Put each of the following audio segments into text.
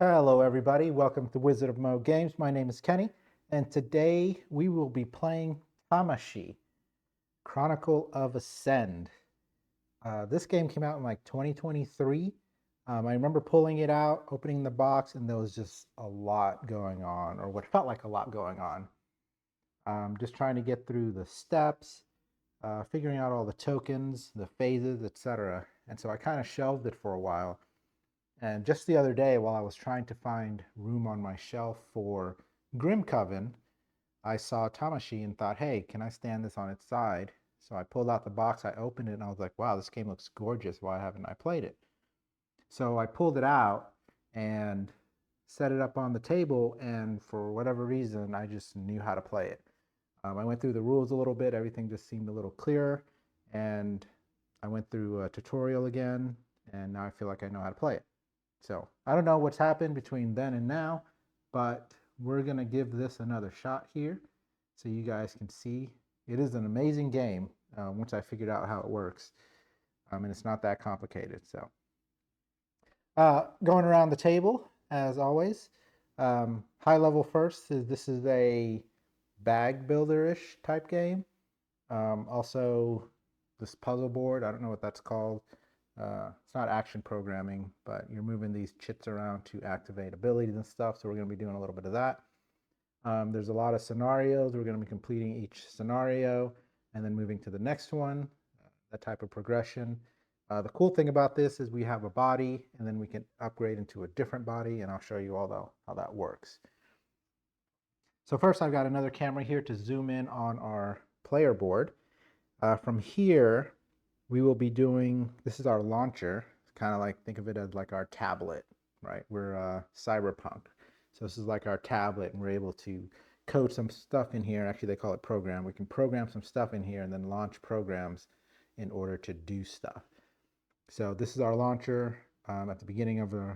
Hello everybody, welcome to Wizard of Mo Games. My name is Kenny, and today we will be playing Tamashii, Chronicle of Ascend. This game came out in like 2023. I remember pulling it out, opening the box, and there was just a lot going on, or what felt like a lot going on. Just trying to get through the steps, figuring out all the tokens, the phases, etc. And so I kind of shelved it for a while. And just the other day, while I was trying to find room on my shelf for Grim Coven, I saw Tamashii and thought, hey, can I stand this on its side? So I pulled out the box, I opened it, and I was like, wow, this game looks gorgeous. Why haven't I played it? So I pulled it out and set it up on the table, and for whatever reason, I just knew how to play it. I went through the rules a little bit, everything just seemed a little clearer, and I went through a tutorial again, and now I feel like I know how to play it. So I don't know what's happened between then and now, but we're going to give this another shot here so you guys can see. It is an amazing game once I figured out how it works. And it's not that complicated. So going around the table, as always, high level first is this is a bag builder-ish type game. Also, this puzzle board, I don't know what that's called. It's not action programming, but you're moving these chits around to activate abilities and stuff. So we're going to be doing a little bit of that. There's a lot of scenarios. We're going to be completing each scenario and then moving to the next one, that type of progression. The cool thing about this is we have a body and then we can upgrade into a different body, and I'll show you all how that works. So first I've got another camera here to zoom in on our player board. From here, we will be doing, this is our launcher. It's kind of like, think of it as like our tablet, right? We're cyberpunk. So this is like our tablet, and we're able to code some stuff in here. Actually, they call it program. We can program some stuff in here and then launch programs in order to do stuff. So this is our launcher. At the beginning of a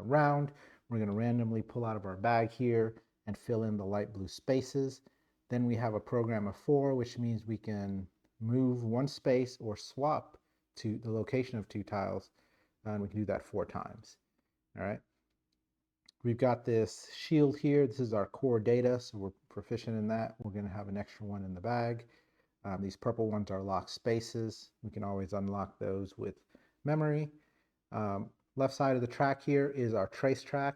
round, we're going to randomly pull out of our bag here and fill in the light blue spaces. Then we have a program of 4, which means we can move one space or swap to the location of 2 tiles, and we can do that 4 times. All right. We've got this shield here. This is our core data, so we're proficient in that. We're going to have an extra one in the bag. These purple ones are locked spaces. We can always unlock those with memory. Left side of the track here is our trace track.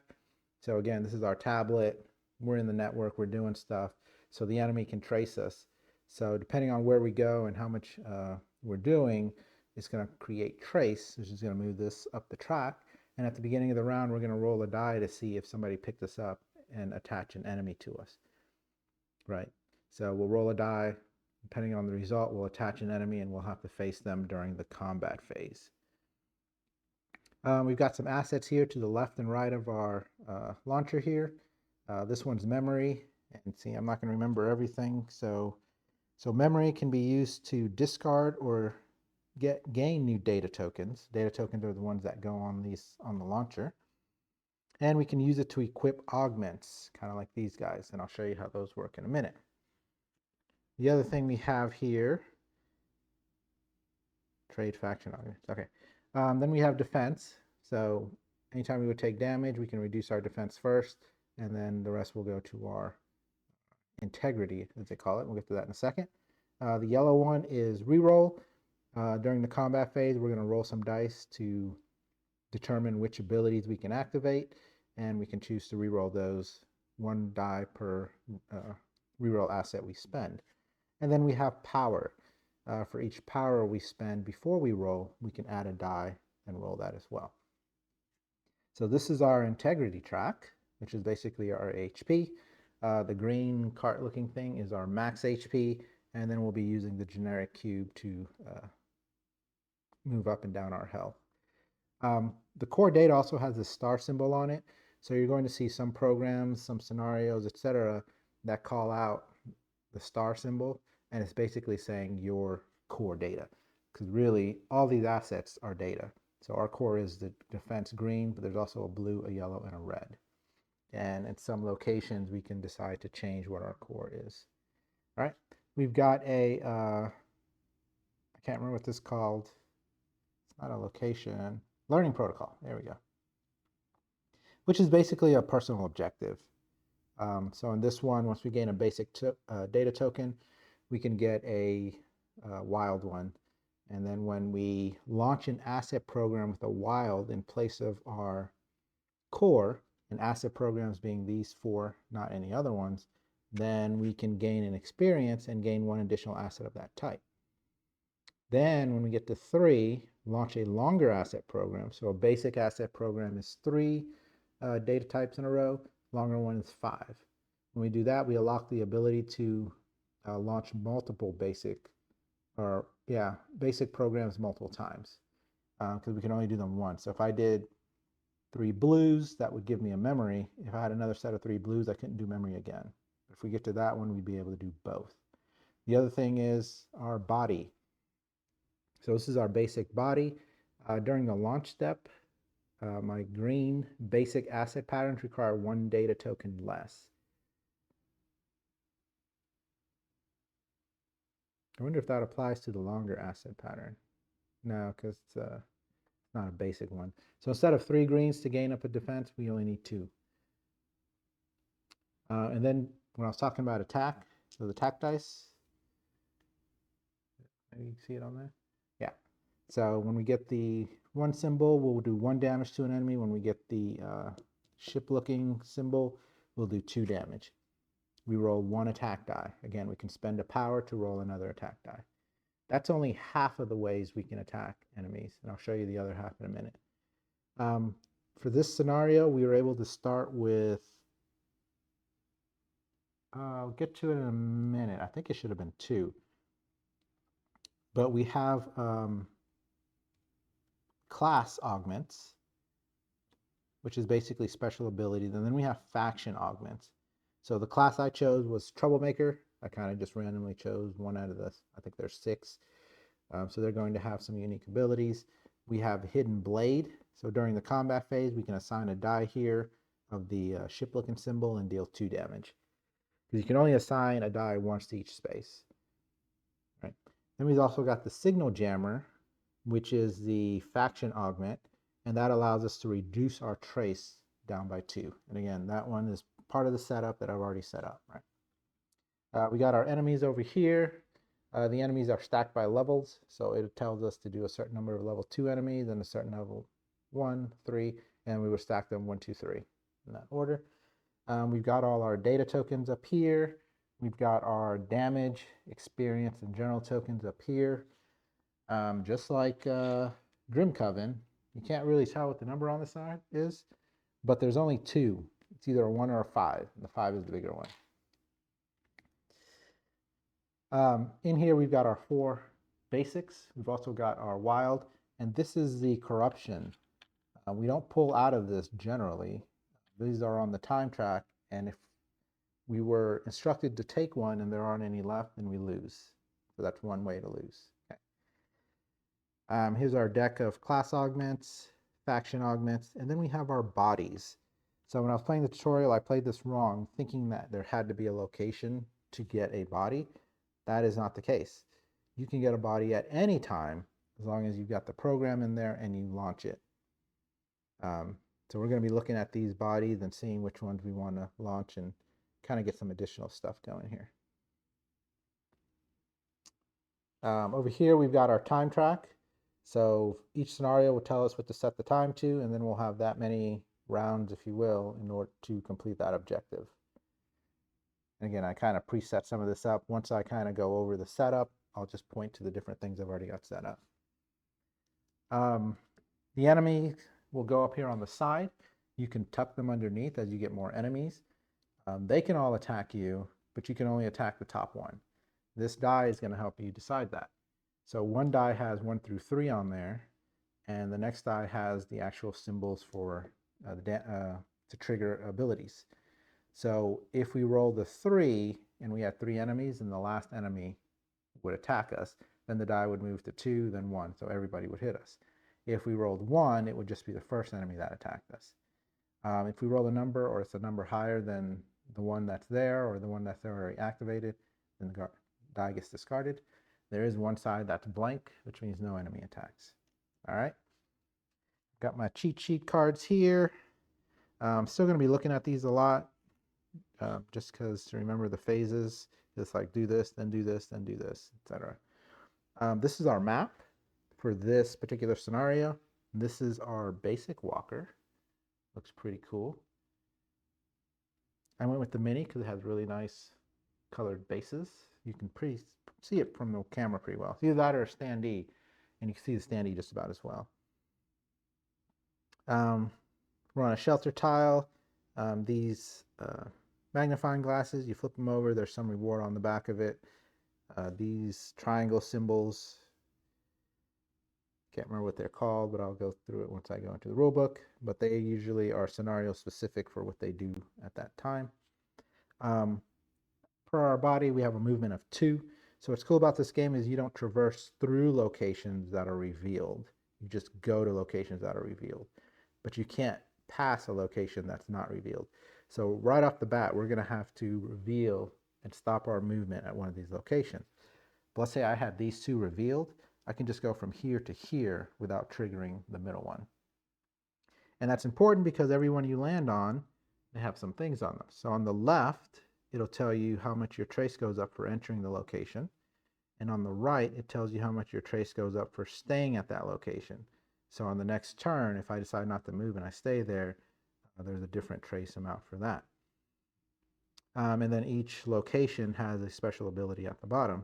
So again, this is our tablet. We're in the network. We're doing stuff. So the enemy can trace us. So depending on where we go and how much we're doing, it's going to create trace, which is going to move this up the track. And at the beginning of the round, we're going to roll a die to see if somebody picked us up and attach an enemy to us. Right. So we'll roll a die. Depending on the result, we'll attach an enemy and we'll have to face them during the combat phase. We've got some assets here to the left and right of our launcher here. This one's memory. And see, I'm not going to remember everything. So memory can be used to discard or gain new data tokens. Data tokens are the ones that go on the launcher. And we can use it to equip augments, kind of like these guys. And I'll show you how those work in a minute. The other thing we have here, trade faction augments. Okay. Then we have defense. So anytime we would take damage, we can reduce our defense first, and then the rest will go to our integrity, as they call it. We'll get to that in a second. The yellow one is reroll. During the combat phase, we're going to roll some dice to determine which abilities we can activate, and we can choose to reroll those, 1 die per reroll asset we spend. And then we have power. For each power we spend before we roll, we can add a die and roll that as well. So this is our integrity track, which is basically our HP. The green cart looking thing is our max HP, and then we'll be using the generic cube to move up and down our health. The core data also has the star symbol on it, so you're going to see some programs, some scenarios, etc., that call out the star symbol, and it's basically saying your core data, because really all these assets are data. So our core is the defense green, but there's also a blue, a yellow, and a red. And in some locations, we can decide to change what our core is. All right, we've got a, I can't remember what this is called. It's not a location. Learning protocol. There we go. which is basically a personal objective. So in this one, once we gain a basic data token, we can get a wild one. And then when we launch an asset program with a wild in place of our core, and asset programs being these four, not any other ones, then we can gain an experience and gain one additional asset of that type. Then when we get to 3, launch a longer asset program. So a basic asset program is 3 data types in a row, longer one is 5. When we do that, we unlock the ability to launch multiple basic programs multiple times, because we can only do them once. So if I did 3 blues, that would give me a memory. If I had another set of 3 blues, I couldn't do memory again. If we get to that one, we'd be able to do both. The other thing is our body. So this is our basic body. During the launch step, my green basic asset patterns require 1 data token less. I wonder if that applies to the longer asset pattern. No, because it's not a basic one. So instead of 3 greens to gain up a defense, we only need 2. And then when I was talking about attack, so the attack dice, maybe you can see it on there? Yeah. So when we get the 1 symbol, we'll do 1 damage to an enemy. When we get the ship-looking symbol, we'll do 2 damage. We roll 1 attack die. Again, we can spend a power to roll another attack die. That's only half of the ways we can attack enemies, and I'll show you the other half in a minute. For this scenario, we were able to start with, I'll get to it in a minute. I think it should have been 2. But we have class augments, which is basically special abilities, and then we have faction augments. So the class I chose was Troublemaker. I kind of just randomly chose one out of this. I think there's 6. So they're going to have some unique abilities. We have Hidden Blade. So during the combat phase, we can assign a die here of the ship-looking symbol and deal 2 damage. Because you can only assign a die once to each space. Right. Then we've also got the Signal Jammer, which is the faction augment, and that allows us to reduce our trace down by 2. And again, that one is part of the setup that I've already set up. Right. We got our enemies over here. The enemies are stacked by levels, so it tells us to do a certain number of level 2 enemies and a certain level 1, 3, and we would stack them 1, 2, 3 in that order. We've got all our data tokens up here. We've got our damage, experience, and general tokens up here. Just like Grim Coven, you can't really tell what the number on the side is, but there's only 2. It's either a 1 or a 5, and the 5 is the bigger one. In here, we've got our 4 basics. We've also got our wild, and this is the corruption. We don't pull out of this generally. These are on the time track, and if we were instructed to take one and there aren't any left, then we lose. So that's one way to lose. Okay. Here's our deck of class augments, faction augments, and then we have our bodies. So when I was playing the tutorial, I played this wrong, thinking that there had to be a location to get a body. That is not the case. You can get a body at any time as long as you've got the program in there and you launch it. So we're going to be looking at these bodies and seeing which ones we want to launch and kind of get some additional stuff going here. Over here, we've got our time track. So each scenario will tell us what to set the time to, and then we'll have that many rounds, if you will, in order to complete that objective. And again, I kind of preset some of this up. Once I kind of go over the setup, I'll just point to the different things I've already got set up. The enemy will go up here on the side. You can tuck them underneath as you get more enemies. They can all attack you, but you can only attack the top one. This die is going to help you decide that. So one die has 1 through 3 on there, and the next die has the actual symbols for to trigger abilities. So if we roll the 3 and we had 3 enemies and the last enemy would attack us, then the die would move to 2, then 1, so everybody would hit us. If we rolled 1, it would just be the first enemy that attacked us. If we roll a number, or it's a number higher than the one that's there or the one that's already activated, then the die gets discarded. There is one side that's blank, which means no enemy attacks. All right. Got my cheat sheet cards here. I'm still going to be looking at these a lot, just because to remember the phases. It's like do this, then do this, then do this, etc. This is our map for this particular scenario. This is our basic walker. Looks pretty cool. I went with the mini because it has really nice colored bases. You can see it from the camera pretty well. It's either that or a standee, and you can see the standee just about as well. We're on a shelter tile. These magnifying glasses, you flip them over, there's some reward on the back of it. These triangle symbols, can't remember what they're called, but I'll go through it once I go into the rulebook. But they usually are scenario specific for what they do at that time. For our body, we have a movement of 2. So what's cool about this game is you don't traverse through locations that are revealed. You just go to locations that are revealed. But you can't pass a location that's not revealed. So right off the bat, we're going to have to reveal and stop our movement at one of these locations. But let's say I had these 2 revealed. I can just go from here to here without triggering the middle one. And that's important because every one you land on, they have some things on them. So on the left, it'll tell you how much your trace goes up for entering the location. And on the right, it tells you how much your trace goes up for staying at that location. So on the next turn, if I decide not to move and I stay there, there's a different trace amount for that. And then each location has a special ability at the bottom.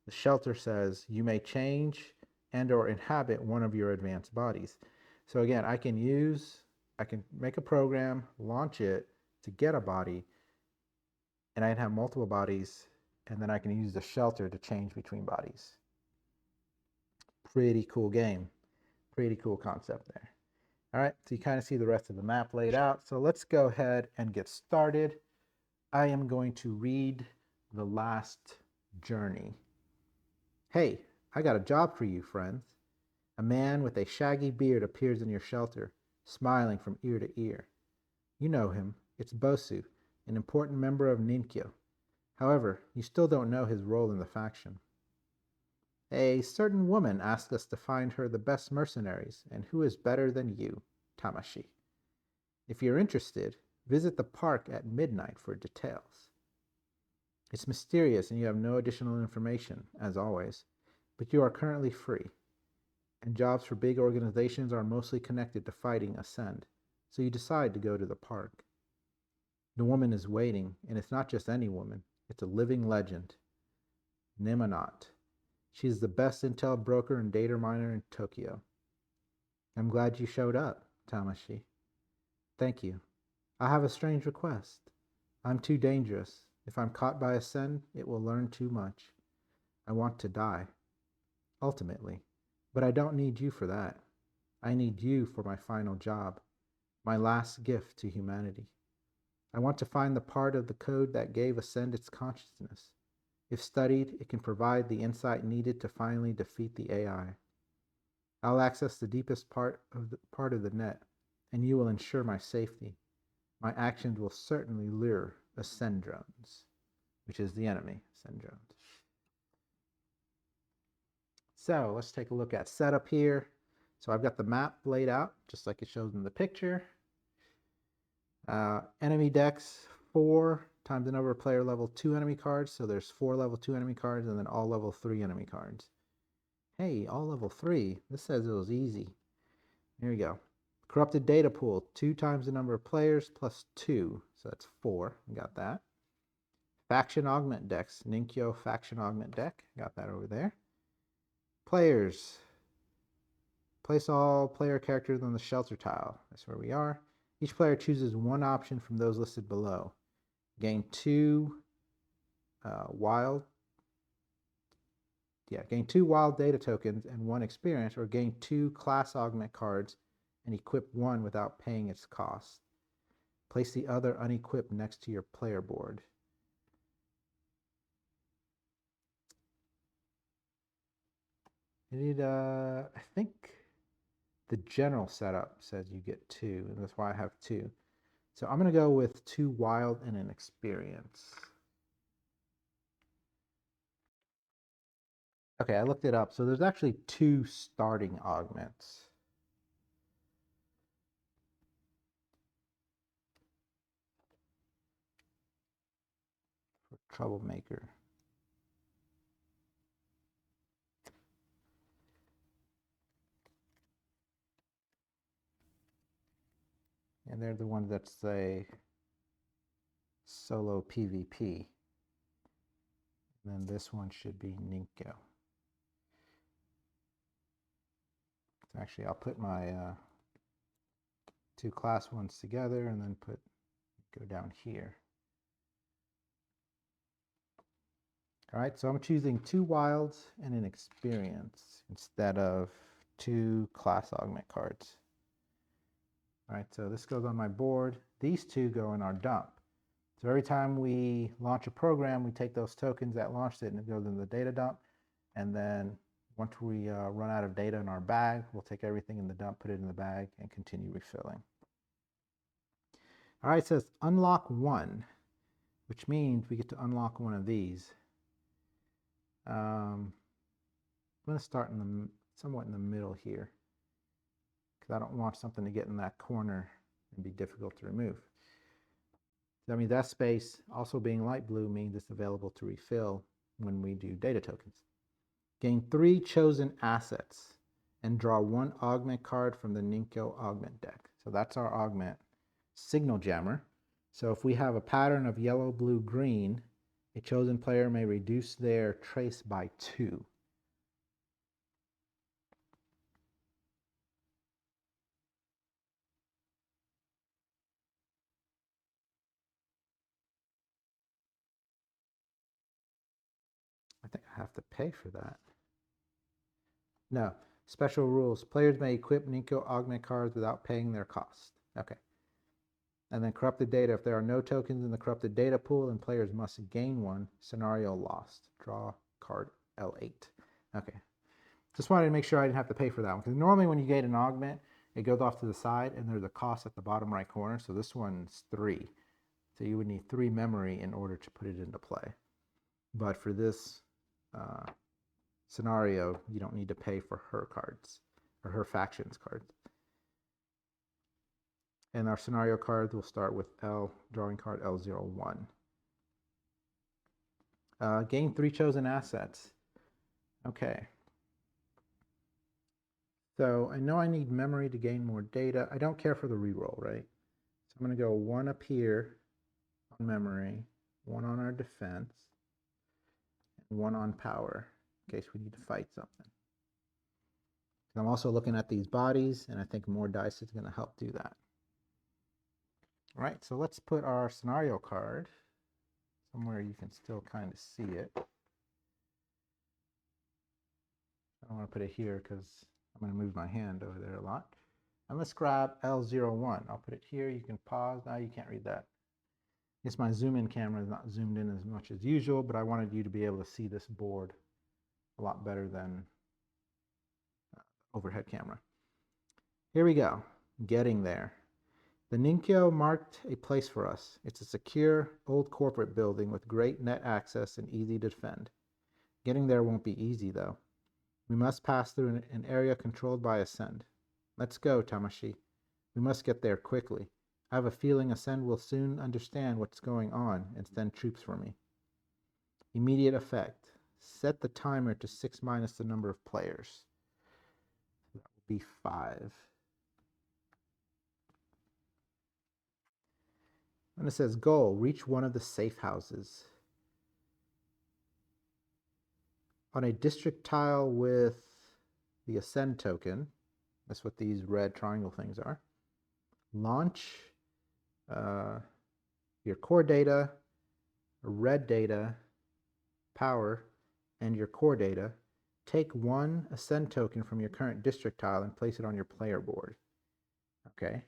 The shelter says you may change and or inhabit one of your advanced bodies. So again, I can make a program, launch it to get a body, and I can have multiple bodies, and then I can use the shelter to change between bodies. Pretty cool game. Pretty cool concept there. All right, so you kind of see the rest of the map laid out. So let's go ahead and get started. I am going to read the last journey. Hey, I got a job for you, friends. A man with a shaggy beard appears in your shelter, smiling from ear to ear. You know him. It's Bosu, an important member of Ninkyo. However, you still don't know his role in the faction. A certain woman asked us to find her the best mercenaries, and who is better than you, Tamashii? If you're interested, visit the park at midnight for details. It's mysterious and you have no additional information, as always, but you are currently free, and jobs for big organizations are mostly connected to fighting Ascend, so you decide to go to the park. The woman is waiting, and it's not just any woman, it's a living legend. Nemanot. She's the best intel broker and data miner in Tokyo. I'm glad you showed up, Tamashii. Thank you. I have a strange request. I'm too dangerous. If I'm caught by Ascend, it will learn too much. I want to die. Ultimately. But I don't need you for that. I need you for my final job. My last gift to humanity. I want to find the part of the code that gave Ascend its consciousness. If studied, it can provide the insight needed to finally defeat the AI. I'll access the deepest part of the net, and you will ensure my safety. My actions will certainly lure Ascend drones, which is the enemy, Ascend drones. So let's take a look at setup here. So I've got the map laid out, just like it shows in the picture. Enemy decks, 4 times the number of player level 2 enemy cards. So there's 4 level 2 enemy cards and then all level 3 enemy cards. Hey, all level 3. This says it was easy. Here we go. Corrupted data pool, 2 times the number of players plus 2. So that's 4. We got that. Faction augment decks. Ninkyo faction augment deck. Got that over there. Players. Place all player characters on the shelter tile. That's where we are. Each player chooses one option from those listed below. Gain 2 wild data tokens and 1 experience, or gain 2 class augment cards and equip 1 without paying its cost. Place the other unequipped next to your player board. I think the general setup says you get 2, and that's why I have 2. So I'm going to go with 2 wild and an experience. Okay, I looked it up. So there's actually 2 starting augments. troublemaker. And they're the ones that say solo PvP. And then this one should be Ninkyo. So actually, I'll put my two class ones together and then go down here. All right, so I'm choosing 2 wilds and an experience instead of 2 class augment cards. All right, so this goes on my board. These 2 go in our dump. So every time we launch a program, we take those tokens that launched it and it goes in the data dump. And then once we run out of data in our bag, we'll take everything in the dump, put it in the bag, and continue refilling. All right, it says unlock 1, which means we get to unlock one of these. I'm going to start somewhat in the middle here because I don't want something to get in that corner and be difficult to remove. That means that space also being light blue means it's available to refill when we do data tokens. Gain 3 chosen assets and draw 1 augment card from the Ninkyo augment deck. So that's our augment signal jammer. So if we have a pattern of yellow, blue, green, a chosen player may reduce their trace by 2. I think I have to pay for that. No. Special rules. Players may equip Ninkyo augment cards without paying their cost. Okay. And then corrupted data. If there are no tokens in the corrupted data pool, then players must gain 1. Scenario lost. Draw card L8. Okay. Just wanted to make sure I didn't have to pay for that one. Because normally when you get an augment, it goes off to the side and there's a cost at the bottom right corner. So this one's 3. So you would need 3 memory in order to put it into play. But for this scenario, you don't need to pay for her cards or her factions cards. And our scenario cards will start with drawing card L01. Gain 3 chosen assets. Okay. So I know I need memory to gain more data. I don't care for the reroll, right? So I'm going to go 1 up here on memory, 1 on our defense, and 1 on power in case we need to fight something. And I'm also looking at these bodies, and I think more dice is going to help do that. All right, so let's put our scenario card somewhere you can still kind of see it. I don't want to put it here because I'm going to move my hand over there a lot. And let's grab L01. I'll put it here. You can pause. Now you can't read that. I guess my zoom in camera is not zoomed in as much as usual, but I wanted you to be able to see this board a lot better than overhead camera. Here we go. Getting there. The Ninkyo marked a place for us. It's a secure, old corporate building with great net access and easy to defend. Getting there won't be easy, though. We must pass through an area controlled by Ascend. Let's go, Tamashii. We must get there quickly. I have a feeling Ascend will soon understand what's going on and send troops for me. Immediate effect. Set the timer to 6 minus the number of players. That will be 5. And it says goal, reach one of the safe houses. On a district tile with the Ascend token, that's what these red triangle things are, launch your core data, red data, power, and your core data. Take 1 Ascend token from your current district tile and place it on your player board. Okay.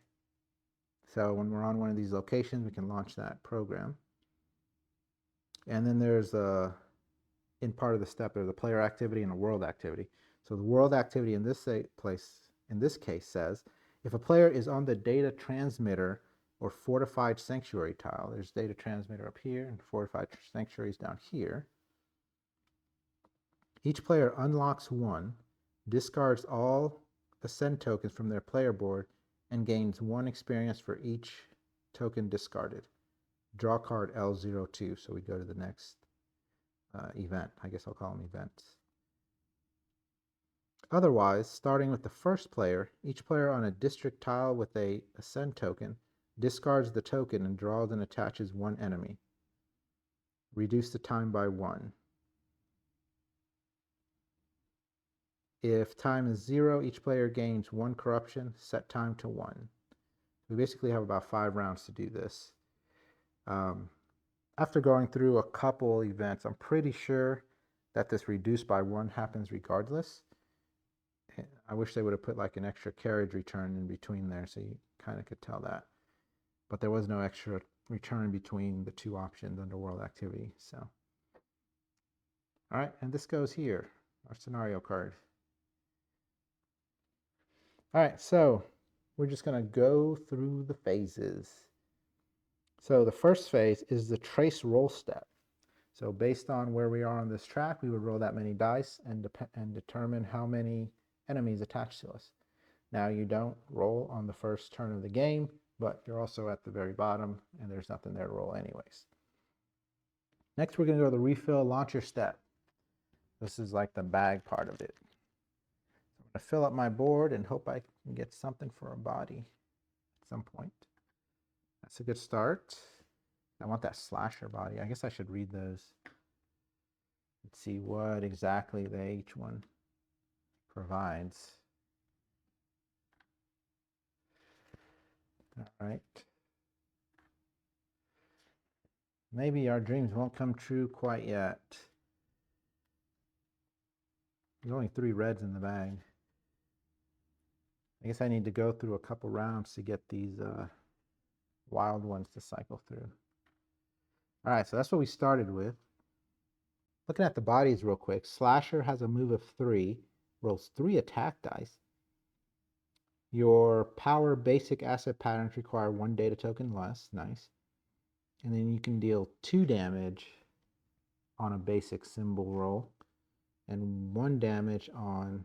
So when we're on one of these locations, we can launch that program. And then there's in part of the step, there's a player activity and a world activity. So the world activity in this case says, if a player is on the data transmitter or fortified sanctuary tile, there's data transmitter up here and fortified sanctuaries down here. Each player unlocks 1, discards all Ascend tokens from their player board, and gains 1 experience for each token discarded. draw card L02. So we go to the next event. I guess I'll call them events. Otherwise, starting with the first player, each player on a district tile with a ascend token discards the token and draws and attaches one enemy. Reduce the time by 1. If time is 0, each player gains 1 corruption, set time to 1. We basically have about 5 rounds to do this. After going through a couple events, I'm pretty sure that this reduced by 1 happens regardless. I wish they would have put like an extra carriage return in between there so you kind of could tell that. But there was no extra return between the two options under world activity. So, all right, and this goes here, our scenario card. All right, so we're just going to go through the phases. So the first phase is the trace roll step. So based on where we are on this track, we would roll that many dice and determine how many enemies attached to us. Now you don't roll on the first turn of the game, but you're also at the very bottom and there's nothing there to roll anyways. Next, we're going to go to the refill launcher step. This is like the bag part of it. So I'm going to fill up my board and hope I can get something for a body at some point. That's a good start. I want that slasher body. I guess I should read those and see what exactly each one provides. All right. Maybe our dreams won't come true quite yet. There's only 3 reds in the bag. I guess I need to go through a couple rounds to get these wild ones to cycle through. All right, so that's what we started with. Looking at the bodies real quick, Slasher has a move of 3, rolls 3 attack dice. Your power basic asset patterns require 1 data token less. Nice. And then you can deal 2 damage on a basic symbol roll and 1 damage on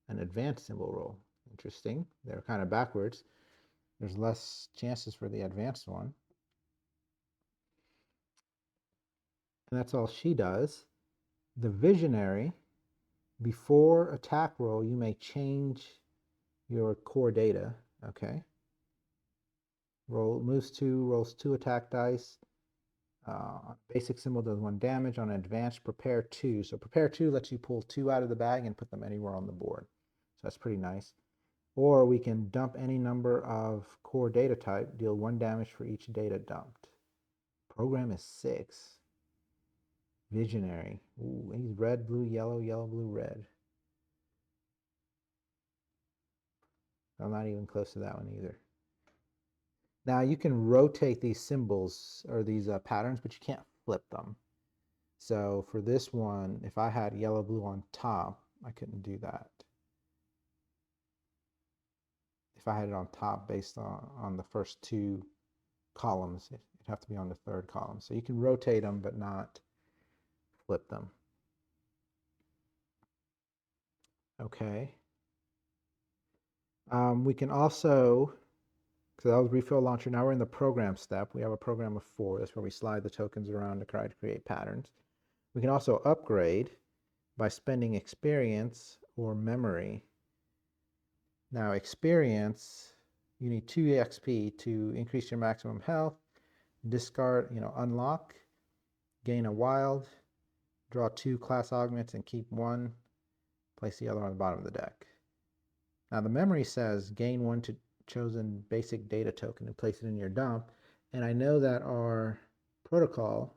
an advanced symbol roll. Interesting. They're kind of backwards. There's less chances for the advanced one. And that's all she does. The Visionary, before attack roll, you may change your core data. Okay. Moves 2, rolls 2 attack dice. Basic symbol does 1 damage. On advanced, prepare 2. So prepare 2 lets you pull 2 out of the bag and put them anywhere on the board. So that's pretty nice. Or we can dump any number of core data type, deal 1 damage for each data dumped. Program is 6. Visionary. Ooh, he's red, blue, yellow, yellow, blue, red. I'm not even close to that one either. Now you can rotate these symbols or these patterns, but you can't flip them. So for this one, if I had yellow, blue on top, I couldn't do that. If I had it on top based on the first 2 columns, it'd have to be on the 3rd column. So you can rotate them, but not flip them. Okay. We can also, because that was refill launcher, now we're in the program step. We have a program of 4. That's where we slide the tokens around to try to create patterns. We can also upgrade by spending experience or memory. Now experience, you need 2 XP to increase your maximum health, discard, unlock, gain a wild, draw 2 class augments and keep 1, place the other on the bottom of the deck. Now the memory says gain 1 to chosen basic data token and place it in your dump. And I know that our protocol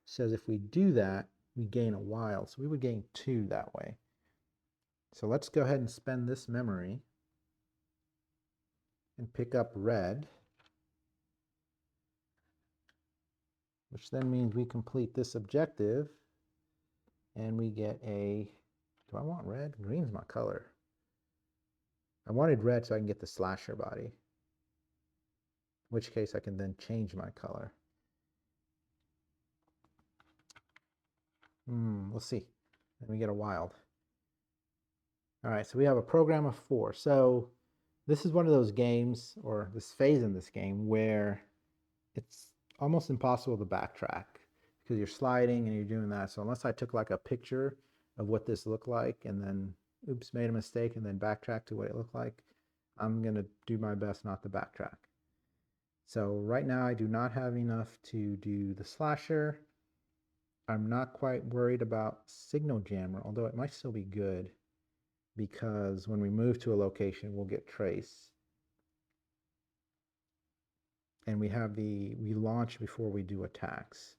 says if we do that, we gain a wild. So we would gain 2 that way. So let's go ahead and spend this memory and pick up red, which then means we complete this objective and we get a, do I want red? Green's my color. I wanted red so I can get the slasher body, in which case I can then change my color. We'll see. Then we get a wild. All right, so we have a program of 4. So this is one of those games, or this phase in this game, where it's almost impossible to backtrack because you're sliding and you're doing that. So unless I took like a picture of what this looked like and then, oops, made a mistake and then backtrack to what it looked like, I'm going to do my best not to backtrack. So right now I do not have enough to do the slasher. I'm not quite worried about signal jammer, although it might still be good because when we move to a location, we'll get trace. And we launch before we do attacks.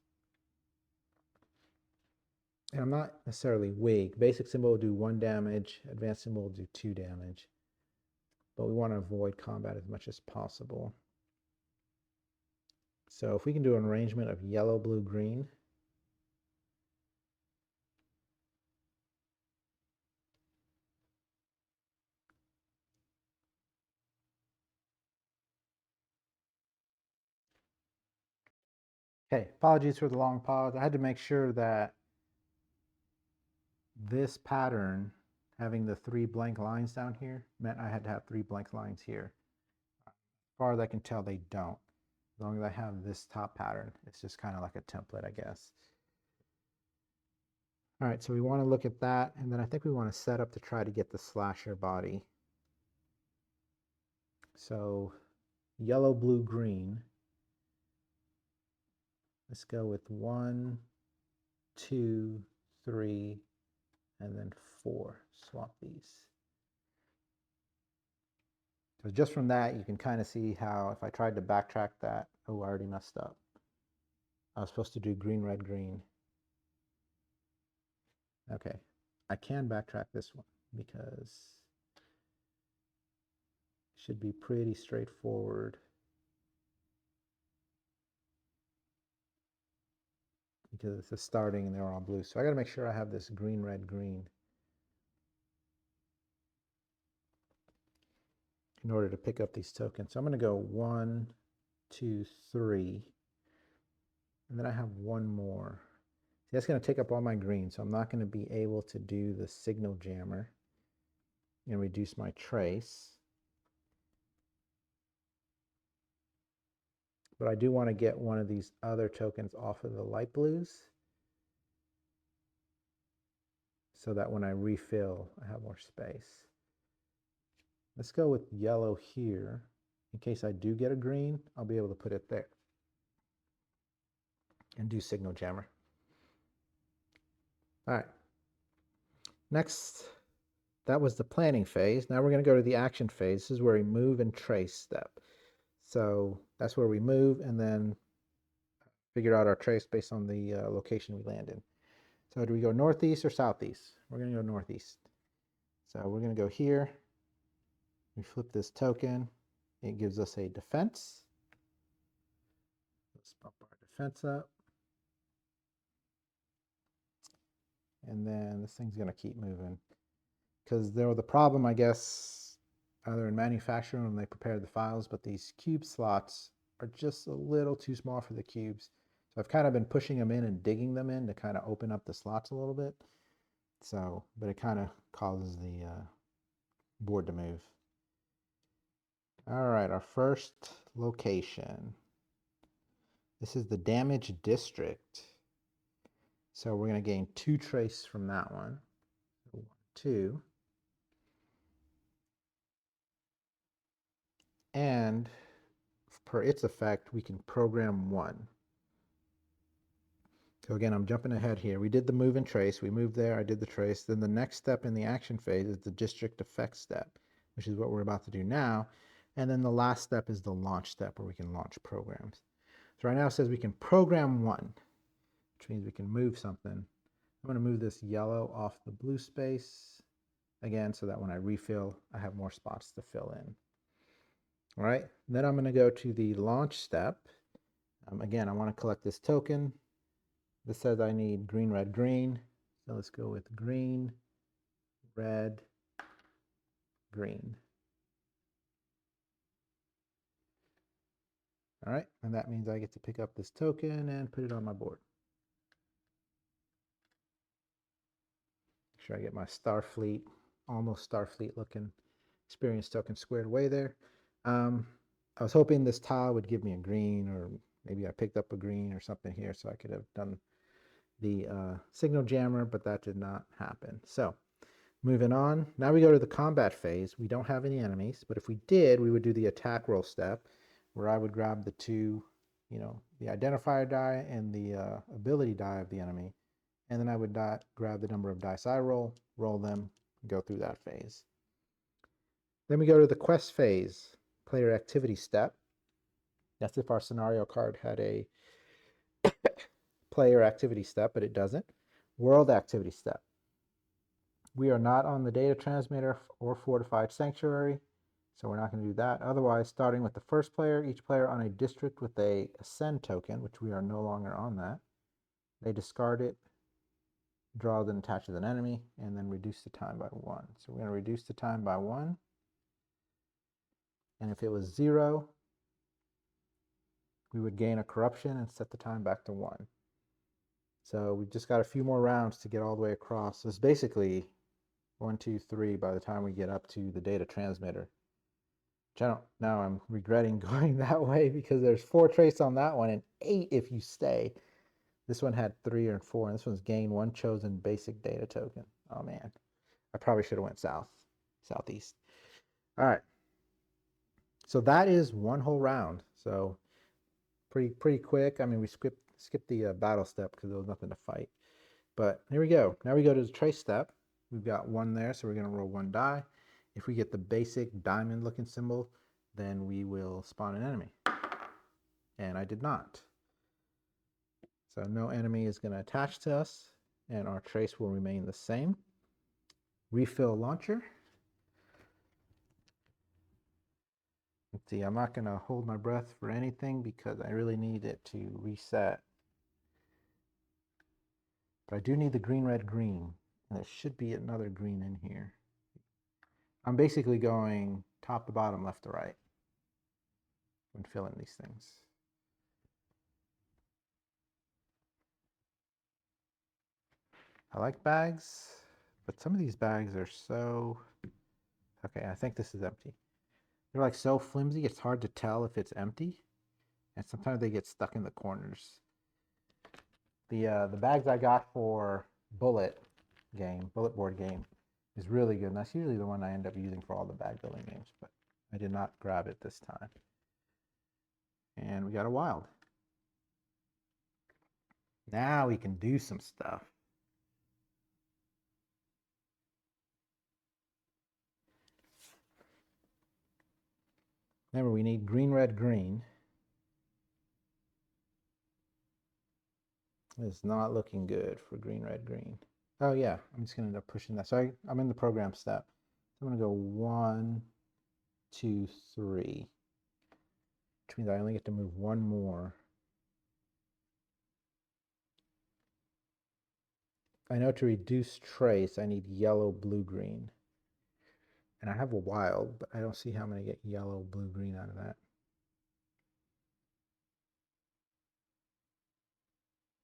And I'm not necessarily weak. Basic symbol will do 1 damage, advanced symbol will do 2 damage. But we want to avoid combat as much as possible. So if we can do an arrangement of yellow, blue, green. Okay, apologies for the long pause. I had to make sure that this pattern, having the 3 blank lines down here, meant I had to have 3 blank lines here. As far as I can tell, they don't. As long as I have this top pattern, it's just kind of like a template, I guess. All right, so we want to look at that, and then I think we want to set up to try to get the slasher body. So yellow, blue, green. Let's go with 1, 2, 3, and then 4. Swap these. So just from that, you can kind of see how if I tried to backtrack that, oh, I already messed up. I was supposed to do green, red, green. Okay, I can backtrack this one because it should be pretty straightforward. Because it's starting and they're all blue. So I got to make sure I have this green, red, green in order to pick up these tokens. So I'm going to go 1, 2, 3, and then I have one more. See, that's going to take up all my green, so I'm not going to be able to do the signal jammer and reduce my trace. But I do want to get one of these other tokens off of the light blues so that when I refill, I have more space. Let's go with yellow here. In case I do get a green, I'll be able to put it there and do signal jammer. All right. Next, that was the planning phase. Now we're going to go to the action phase. This is where we move and trace step. So that's where we move and then figure out our trace based on the location we land in. So do we go northeast or southeast? We're going to go northeast. So we're going to go here. We flip this token. It gives us a defense. Let's bump our defense up. And then this thing's going to keep moving. Because there was the problem, I guess, either in manufacturing when they prepared the files, but these cube slots are just a little too small for the cubes. So I've kind of been pushing them in and digging them in to kind of open up the slots a little bit. So, but it kind of causes the board to move. All right, our first location. This is the damage district. So we're going to gain 2 trace from that one. 1, 2. And per its effect, we can program 1. So again, I'm jumping ahead here. We did the move and trace. We moved there. I did the trace. Then the next step in the action phase is the district effect step, which is what we're about to do now. And then the last step is the launch step where we can launch programs. So right now it says we can program 1, which means we can move something. I'm going to move this yellow off the blue space again so that when I refill, I have more spots to fill in. All right, then I'm going to go to the launch step. Again, I want to collect this token. This says I need green, red, green. So let's go with green, red, green. All right, and that means I get to pick up this token and put it on my board. Make sure I get my Starfleet, almost Starfleet looking experience token squared away there. I was hoping this tile would give me a green or Maybe I picked up a green or something here, so I could have done the signal jammer, but that did not happen. So moving on, now we go to the combat phase. We don't have any enemies, but if we did, we would do the attack roll step, where I would grab the two, the identifier die and the ability die of the enemy, and then I would grab the number of dice I roll them, go through that phase. Then we go to the quest phase, player activity step. That's if our scenario card had a player activity step, but it doesn't. World activity step. We are not on the data transmitter or fortified sanctuary, so we're not going to do that. Otherwise, starting with the first player, each player on a district with a ascend token, which we are no longer on that, they discard it, draw then attach with an enemy, and then reduce the time by 1. So we're going to reduce the time by 1. And if it was 0, we would gain a corruption and set the time back to 1. So we've just got a few more rounds to get all the way across. So it's basically 1, 2, 3 by the time we get up to the data transmitter. Now I'm regretting going that way because there's 4 trace on that one and 8 if you stay. This one had 3 and 4, and this one's gain 1 chosen basic data token. Oh man, I probably should have went southeast. All right, so that is one whole round. So pretty quick. I mean, we skipped the battle step because there was nothing to fight. But here we go. Now we go to the trace step. We've got 1 there, so we're going to roll 1 die. If we get the basic diamond looking symbol, then we will spawn an enemy. And I did not. So no enemy is going to attach to us, and our trace will remain the same. Refill launcher. Let's see, I'm not going to hold my breath for anything because I really need it to reset. But I do need the green, red, green. And there should be another green in here. I'm basically going top to bottom, left to right when filling these things. I like bags, but some of these bags are so... Okay, I think this is empty. They're like so flimsy, it's hard to tell if it's empty. And sometimes they get stuck in the corners. The bags I got for bullet board game, is really good. And that's usually the one I end up using for all the bag building games, but I did not grab it this time. And we got a wild. Now we can do some stuff. Remember, we need green, red, green. It's not looking good for green, red, green. Oh yeah, I'm just gonna end up pushing that. So I'm in the program step. I'm gonna go 1, 2, 3, which means I only get to move 1 more. I know to reduce trace, I need yellow, blue, green. And I have a wild, but I don't see how I'm gonna get yellow, blue, green out of that.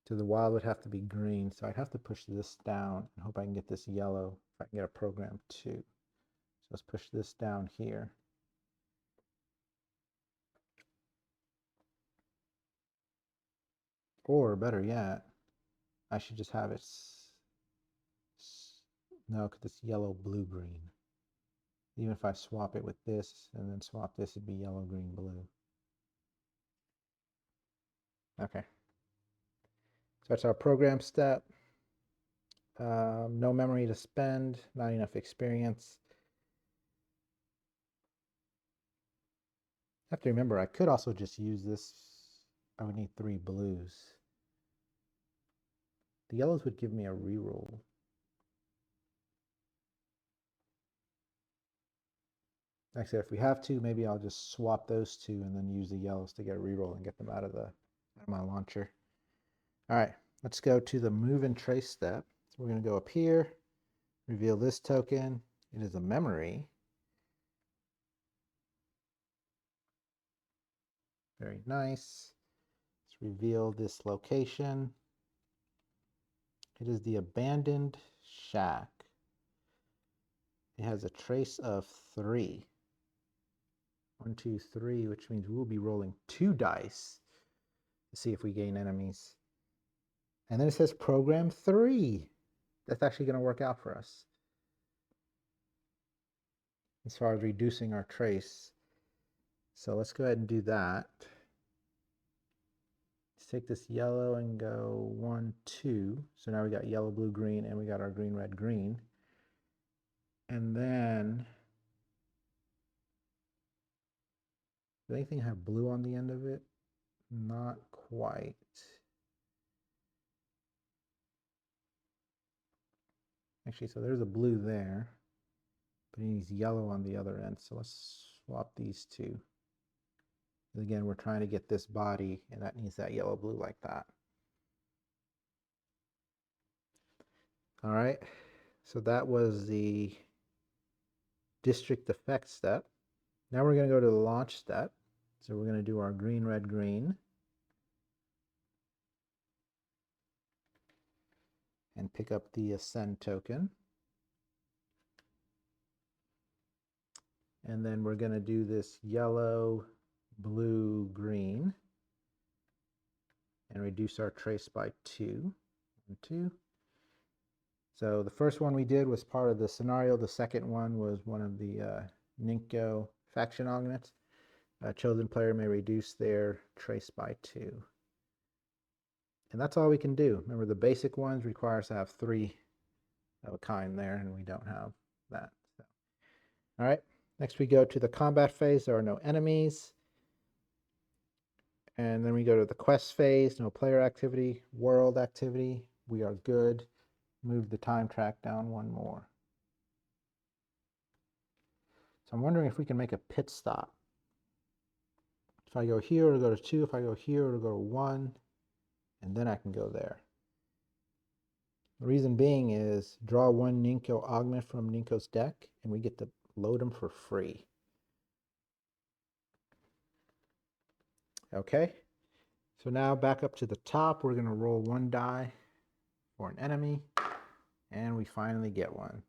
So the wild would have to be green. So I'd have to push this down and hope I can get this yellow if I can get a program 2. So let's push this down here. Or better yet, I should just have it, no, because it's yellow, blue, green. Even if I swap it with this and then swap this, it'd be yellow, green, blue. Okay. So that's our program step. No memory to spend, not enough experience. I have to remember, I could also just use this. I would need 3 blues. The yellows would give me a reroll. Actually, if we have to, maybe I'll just swap those 2 and then use the yellows to get a reroll and get them out of my launcher. All right, let's go to the move and trace step. So we're going to go up here, reveal this token. It is a memory. Very nice. Let's reveal this location. It is the abandoned shack. It has a trace of 3. 1, 2, 3, which means we'll be rolling 2 dice. to see if we gain enemies. And then it says program 3. That's actually going to work out for us as far as reducing our trace. So let's go ahead and do that. Let's take this yellow and go 1, 2. So now we got yellow, blue, green, and we got our green, red, green. And then, does anything have blue on the end of it? Not quite. Actually, so there's a blue there, but it needs yellow on the other end. So let's swap these two. Again, we're trying to get this body, and that needs that yellow, blue like that. All right, so that was the district effect step. Now we're going to go to the launch step. So we're going to do our green, red, green. And pick up the ascend token. And then we're going to do this yellow, blue, green. And reduce our trace by 2. 1, 2. So the first one we did was part of the scenario. The second one was one of the Ninkyo faction augments. A chosen player may reduce their trace by 2. And that's all we can do. Remember, the basic ones require us to have 3 of a kind there, and we don't have that. So. All right, next we go to the combat phase. There are no enemies. And then we go to the quest phase, no player activity, world activity. We are good. Move the time track down 1 more. So I'm wondering if we can make a pit stop. If I go here, it'll go to 2. If I go here, it'll go to 1. And then I can go there. The reason being is draw 1 Ninkyo augment from Ninkyo's deck, and we get to load them for free. Okay, so now back up to the top, we're going to roll 1 die for an enemy, and we finally get one.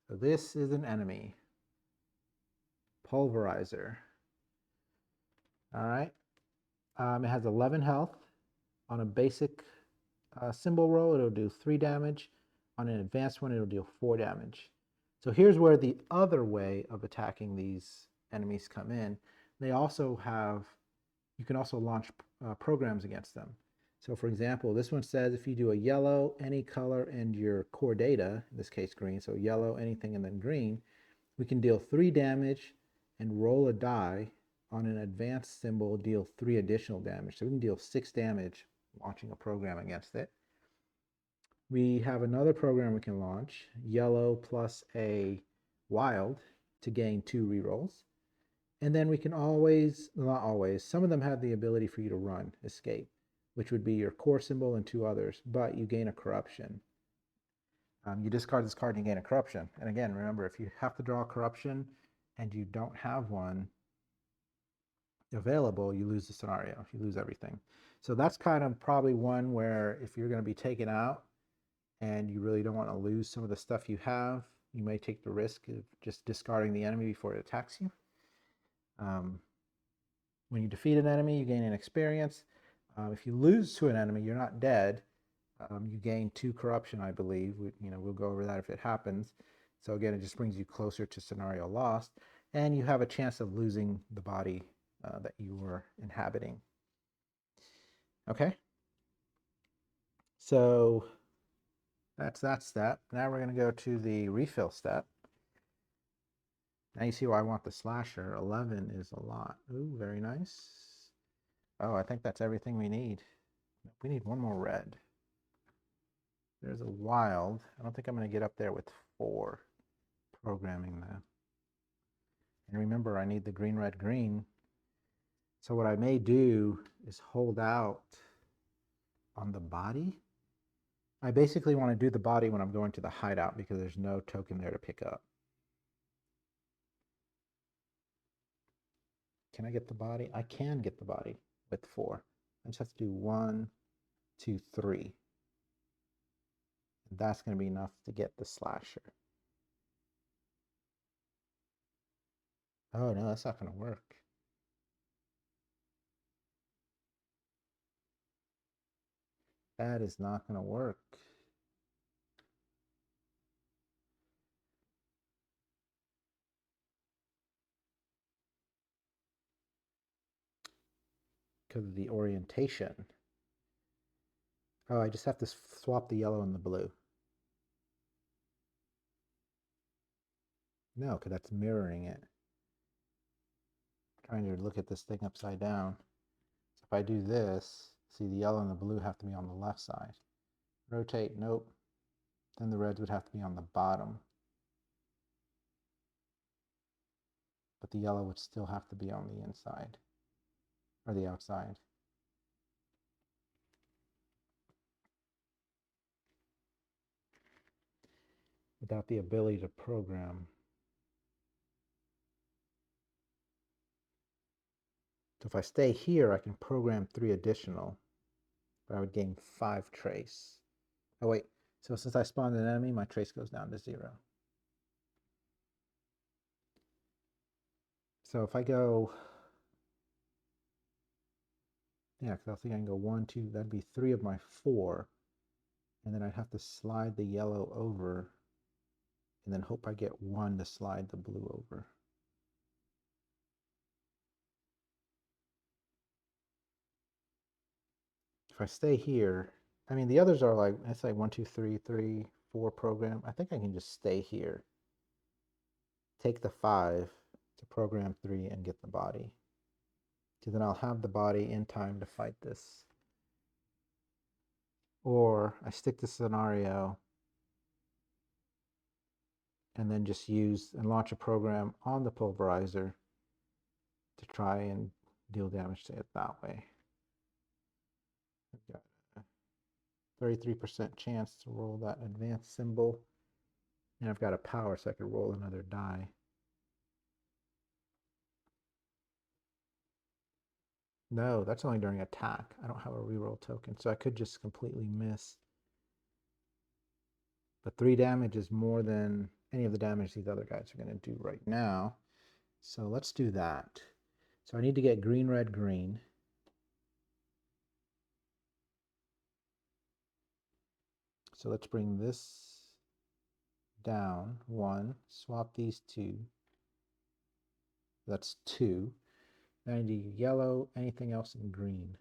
So this is an enemy, Pulverizer. All right, it has 11 health. On a basic symbol roll, it'll do 3 damage. On an advanced one, it'll deal 4 damage. So here's where the other way of attacking these enemies come in. They also have, you can also launch programs against them. So for example, this one says if you do a yellow, any color, and your core data, in this case green, so yellow, anything, and then green, we can deal 3 damage and roll a die. On an advanced symbol, deal 3 additional damage. So we can deal 6 damage launching a program against it. We have another program we can launch, yellow plus a wild, to gain 2 rerolls. And then we can always, not always, some of them have the ability for you to run, escape, which would be your core symbol and 2 others, but you gain a corruption. You discard this card and you gain a corruption. And again, remember, if you have to draw a corruption and you don't have one available, you lose the scenario, you lose everything. So that's kind of probably one where if you're going to be taken out and you really don't want to lose some of the stuff you have, you may take the risk of just discarding the enemy before it attacks you. When you defeat an enemy, you gain an experience. If you lose to an enemy, you're not dead. You gain 2 corruption, I believe. We'll go over that if it happens. So again, it just brings you closer to scenario lost, and you have a chance of losing the body that you were inhabiting. Okay, so that's that step. Now we're going to go to the refill step. Now you see why I want the slasher. 11 is a lot. Ooh, very nice. Oh, I think that's everything we need. We need 1 more red. There's a wild. I don't think I'm going to get up there with 4 programming that. And remember, I need the green, red, green. So what I may do is hold out on the body. I basically want to do the body when I'm going to the hideout because there's no token there to pick up. Can I get the body? I can get the body with 4. I just have to do 1, 2, 3. That's going to be enough to get the slasher. Oh no, that's not going to work. That is not going to work. Because of the orientation. Oh, I just have to swap the yellow and the blue. No, because that's mirroring it. I'm trying to look at this thing upside down. So if I do this, see the yellow and the blue have to be on the left side. Rotate, nope. Then the reds would have to be on the bottom. But the yellow would still have to be on the inside. Or the outside. Without the ability to program. So if I stay here, I can program 3 additional. But I would gain 5 trace. Oh wait, so since I spawned an enemy, my trace goes down to 0. So if I go, yeah, because I think I can go 1, 2, that'd be 3 of my 4. And then I'd have to slide the yellow over and then hope I get 1 to slide the blue over. If I stay here, I mean, the others are like, it's like 1, 2, 3, 3, 4 program. I think I can just stay here. Take the 5 to program 3 and get the body. Because then I'll have the body in time to fight this. Or I stick the scenario and then just use and launch a program on the pulverizer to try and deal damage to it that way. I've got a 33% chance to roll that advanced symbol. And I've got a power, so I could roll another die. No, that's only during attack. I don't have a reroll token, so I could just completely miss. But 3 damage is more than any of the damage these other guys are going to do right now. So let's do that. So I need to get green, red, green. So let's bring this down 1, swap these 2. That's 2. Now I need yellow, anything else in green.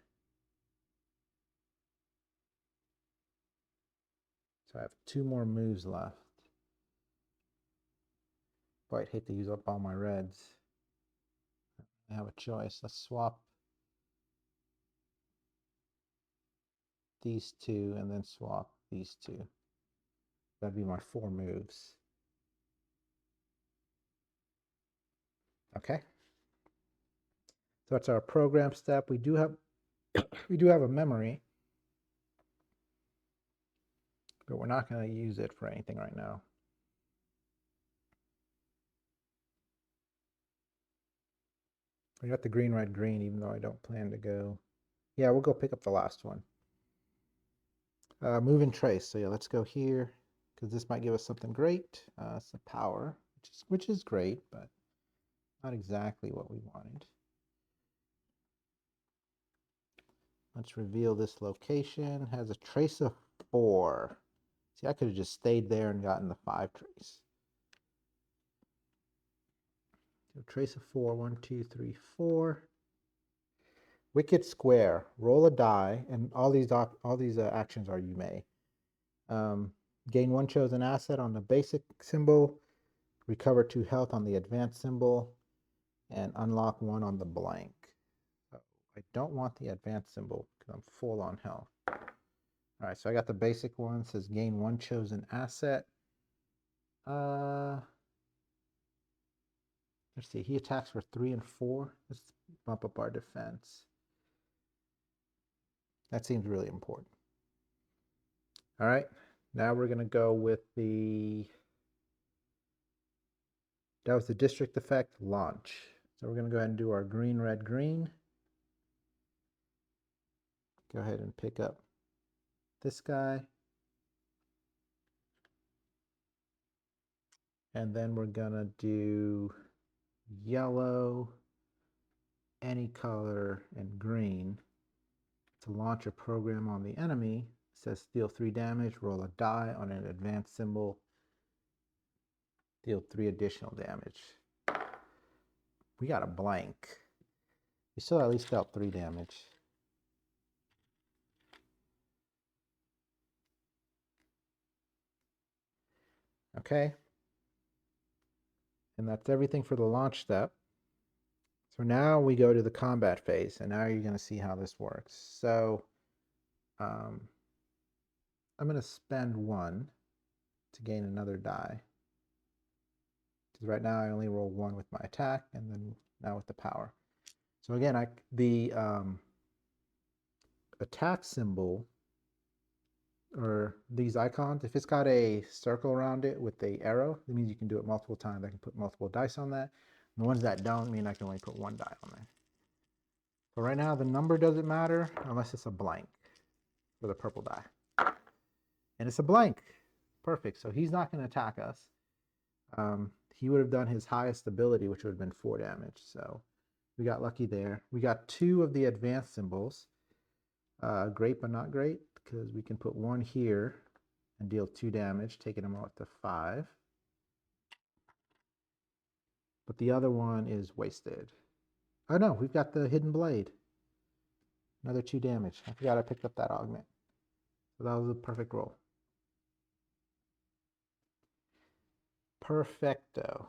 So I have 2 more moves left. Boy, I'd hate to use up all my reds. I have a choice. Let's swap these 2 and then swap these 2. That'd be my 4 moves. Okay. So that's our program step. We do have a memory, but we're not going to use it for anything right now. We got the green, red, green, even though I don't plan to go. Yeah, we'll go pick up the last one. Move and trace. So yeah, let's go here because this might give us something great. It's a power, which is great, but not exactly what we wanted. Let's reveal this location. Has a trace of 4. See, I could have just stayed there and gotten the 5 trace. So trace of 4, 1, 2, 3, 4. Wicked square. Roll a die, and all these actions are you may. Gain 1 chosen asset on the basic symbol. Recover 2 health on the advanced symbol, and unlock 1 on the blank. So I don't want the advanced symbol because I'm full on health. All right, so I got the basic one. It says gain 1 chosen asset. Let's see. He attacks for 3 and 4. Let's bump up our defense. That seems really important. All right, now we're going to go with that was the district effect launch. So we're going to go ahead and do our green, red, green. Go ahead and pick up this guy. And then we're going to do yellow, any color, and green to launch a program on the enemy says deal 3 damage, roll a die on an advanced symbol, deal 3 additional damage. We got a blank. We still at least dealt 3 damage. Okay. And that's everything for the launch step. So now we go to the combat phase, and now you're going to see how this works. So I'm going to spend 1 to gain another die. Because right now I only roll 1 with my attack, and then now with the power. So again, the attack symbol, or these icons, if it's got a circle around it with the arrow, that means you can do it multiple times. I can put multiple dice on that. And the ones that don't mean I can only put 1 die on there. So right now the number doesn't matter unless it's a blank for the purple die. And it's a blank. Perfect. So he's not going to attack us. He would have done his highest ability, which would have been 4 damage. So we got lucky there. We got 2 of the advanced symbols. Great but not great, because we can put 1 here and deal 2 damage, taking him out to 5. But the other one is wasted. Oh no, we've got the hidden blade. Another 2 damage. I forgot I picked up that augment. So that was a perfect roll. Perfecto.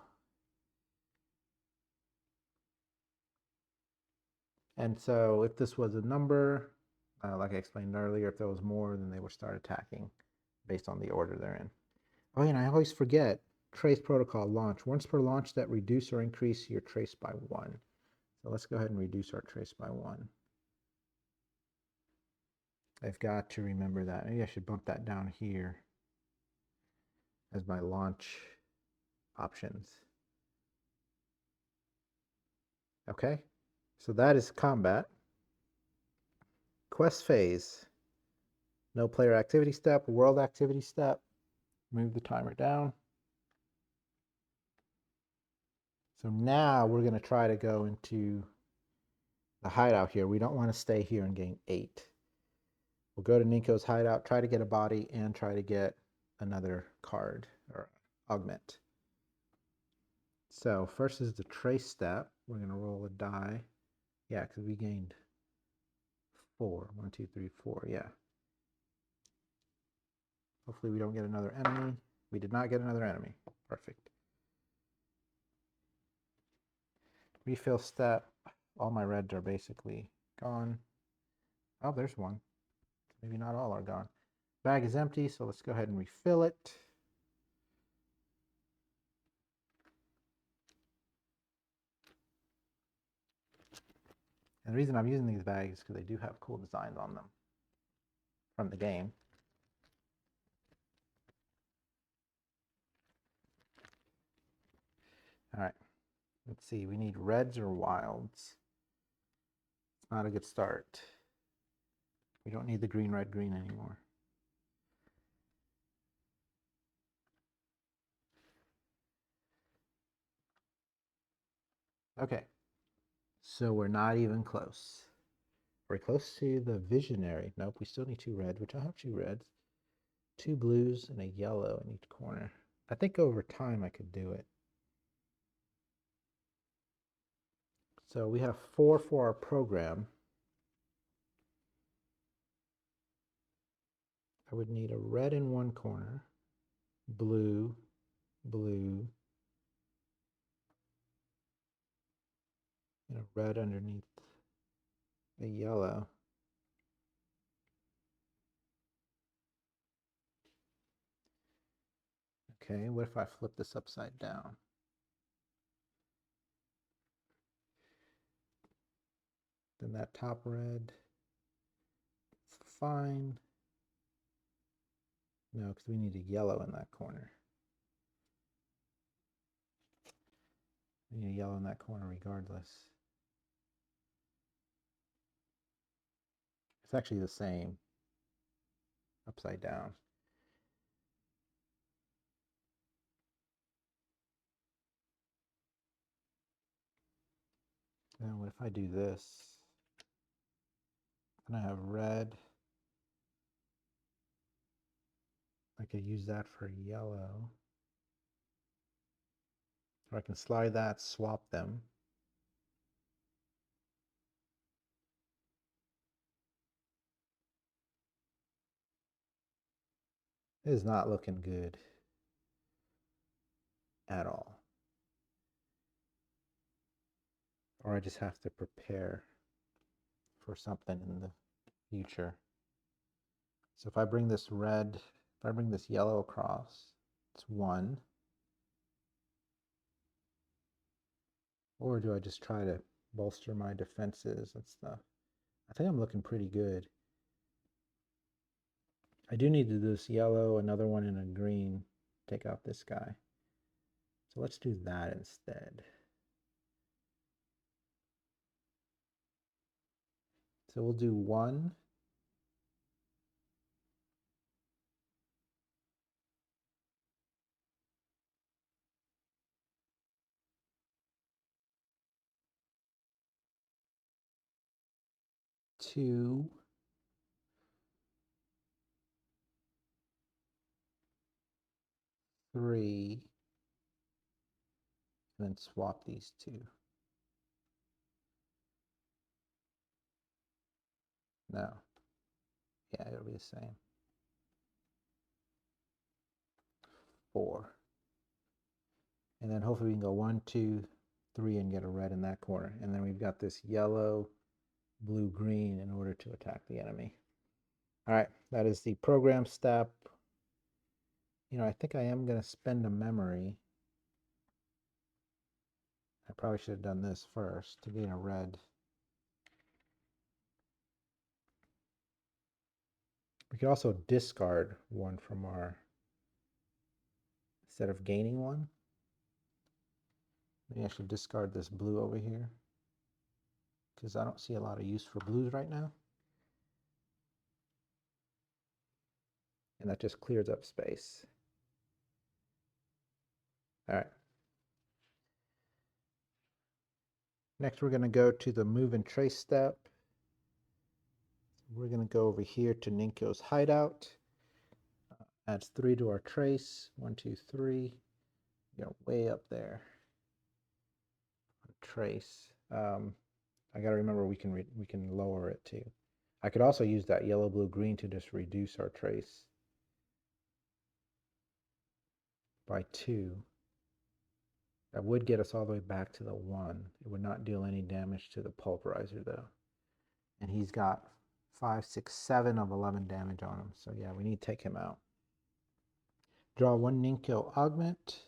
And so if this was a number, like I explained earlier, if there was more, then they would start attacking based on the order they're in. Oh, and I always forget, trace protocol launch. Once per launch that reduce or increase your trace by 1. So let's go ahead and reduce our trace by 1. I've got to remember that. Maybe I should bump that down here as my launch options. Okay, so that is combat. Quest phase. No player activity step, world activity step. Move the timer down. So now we're going to try to go into the hideout here. We don't want to stay here and gain 8. We'll go to Ninkyo's hideout, try to get a body, and try to get another card or augment. So first is the trace step. We're going to roll a die. Yeah, because we gained 4. 1, 2, 3, 4. Yeah. Hopefully we don't get another enemy. We did not get another enemy. Perfect. Refill step. All my reds are basically gone. Oh, there's one. Maybe not all are gone. Bag is empty, so let's go ahead and refill it. And the reason I'm using these bags is because they do have cool designs on them from the game. All right, let's see. We need reds or wilds. It's not a good start. We don't need the green, red, green anymore. Okay, so we're not even close. We're close to the visionary. Nope, we still need 2 reds, which I have 2 reds. 2 blues and a yellow in each corner. I think over time I could do it. So we have 4 for our program. I would need a red in one corner, blue, blue, and a red underneath a yellow. Okay, what if I flip this upside down? Then that top red, it's fine. No, because we need a yellow in that corner. We need a yellow in that corner regardless. It's actually the same upside down. Now what if I do this? Then I have red, I could use that for yellow. Or I can slide that, swap them. It is not looking good at all. Or I just have to prepare for something in the future. So if I bring this red, if I bring this yellow across, it's 1. Or do I just try to bolster my defenses and stuff? I think I'm looking pretty good. I do need to do this yellow, another one in a green, take out this guy. So let's do that instead. So we'll do 1. 2. 3. And then swap these 2. No. Yeah, it'll be the same. 4. And then hopefully we can go 1, 2, 3 and get a red in that corner. And then we've got this yellow, blue, green in order to attack the enemy. All right, that is the program step. You know, I think I am going to spend a memory. I probably should have done this first to gain a red. We could also discard one from our, instead of gaining one. Maybe I should discard this blue over here, because I don't see a lot of use for blues right now. And that just clears up space. All right. Next, we're going to go to the move and trace step. We're going to go over here to Ninkyo's hideout. Adds 3 to our trace. 1, 2, 3. Go way up there. Trace. I got to remember we can lower it too. I could also use that yellow, blue, green to just reduce our trace by 2. That would get us all the way back to the 1. It would not deal any damage to the pulverizer though. And he's got 5, 6, 7 of 11 damage on him. So yeah, we need to take him out. Draw 1 Ninkyo augment.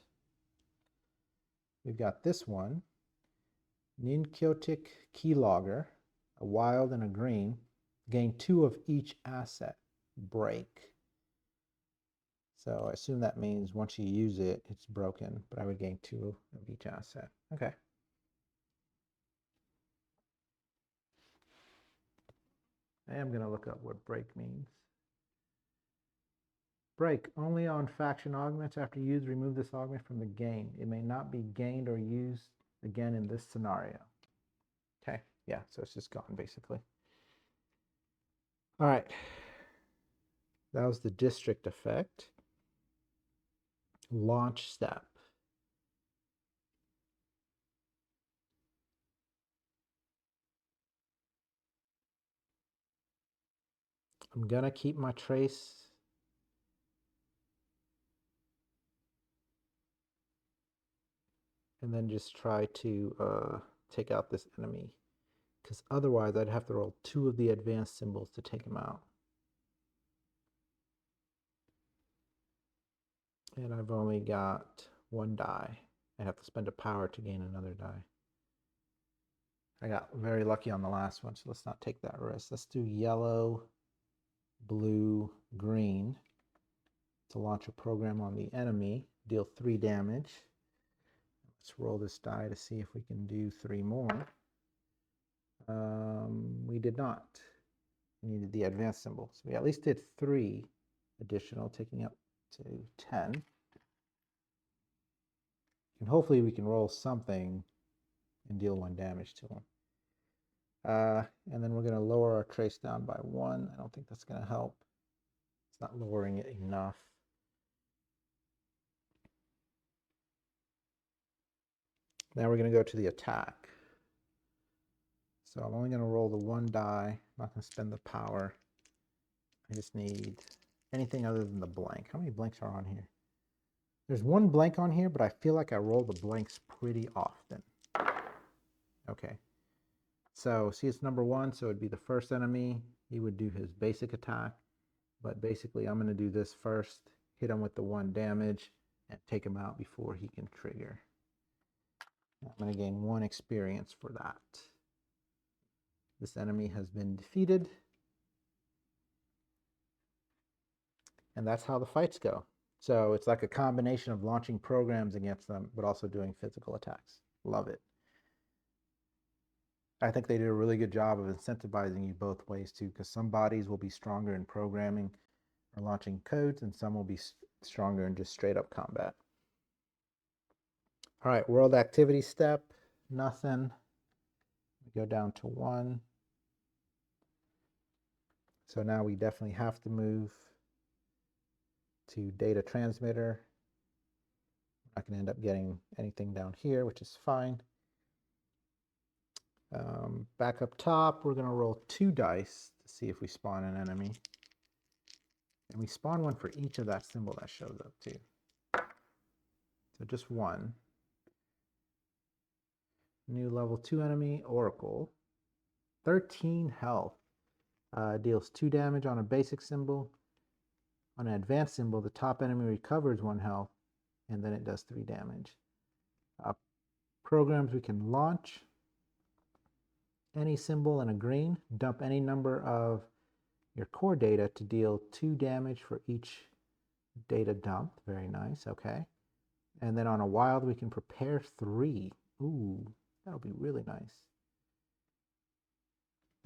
We've got this one. Ninkyotic keylogger, a wild and a green. Gain 2 of each asset. Break. So I assume that means once you use it, it's broken, but I would gain 2 of each asset. Okay. I am going to look up what break means. Break. Only on faction augments. After used, remove this augment from the game. It may not be gained or used again in this scenario. Okay. Yeah, so it's just gone basically. All right. That was the district effect. Launch step. I'm going to keep my trace. And then just try to take out this enemy. Because otherwise I'd have to roll 2 of the advanced symbols to take him out. And I've only got 1 die. I have to spend a power to gain another die. I got very lucky on the last one, so let's not take that risk. Let's do yellow, blue, green to launch a program on the enemy, deal 3 damage. Let's roll this die to see if we can do 3 more. We did not. We needed the advanced symbol. So we at least did 3 additional, taking up to 10. And hopefully we can roll something and deal 1 damage to him. And then we're going to lower our trace down by 1. I don't think that's going to help. It's not lowering it enough. Now we're going to go to the attack. So I'm only going to roll the one die. I'm not going to spend the power. I just need anything other than the blank. How many blanks are on here? There's one blank on here, but I feel like I roll the blanks pretty often. Okay. So see, it's number 1, so it'd be the first enemy. He would do his basic attack. But basically, I'm going to do this first, hit him with the 1 damage, and take him out before he can trigger. I'm going to gain 1 experience for that. This enemy has been defeated. And that's how the fights go. So it's like a combination of launching programs against them, but also doing physical attacks. Love it. I think they did a really good job of incentivizing you both ways too, because some bodies will be stronger in programming or launching codes, and some will be stronger in just straight up combat. All right, world activity step, nothing. We go down to 1. So now we definitely have to move to data transmitter. I'm not going to end up getting anything down here, which is fine. Back up top, we're going to roll 2 dice to see if we spawn an enemy. And we spawn one for each of that symbol that shows up too. So just 1. New level 2 enemy, Oracle. 13 health. Deals 2 damage on a basic symbol. On an advanced symbol, the top enemy recovers 1 health, and then it does 3 damage. Programs we can launch. Any symbol in a green. Dump any number of your core data to deal 2 damage for each data dump. Very nice, okay. And then on a wild, we can prepare 3. Ooh, that'll be really nice.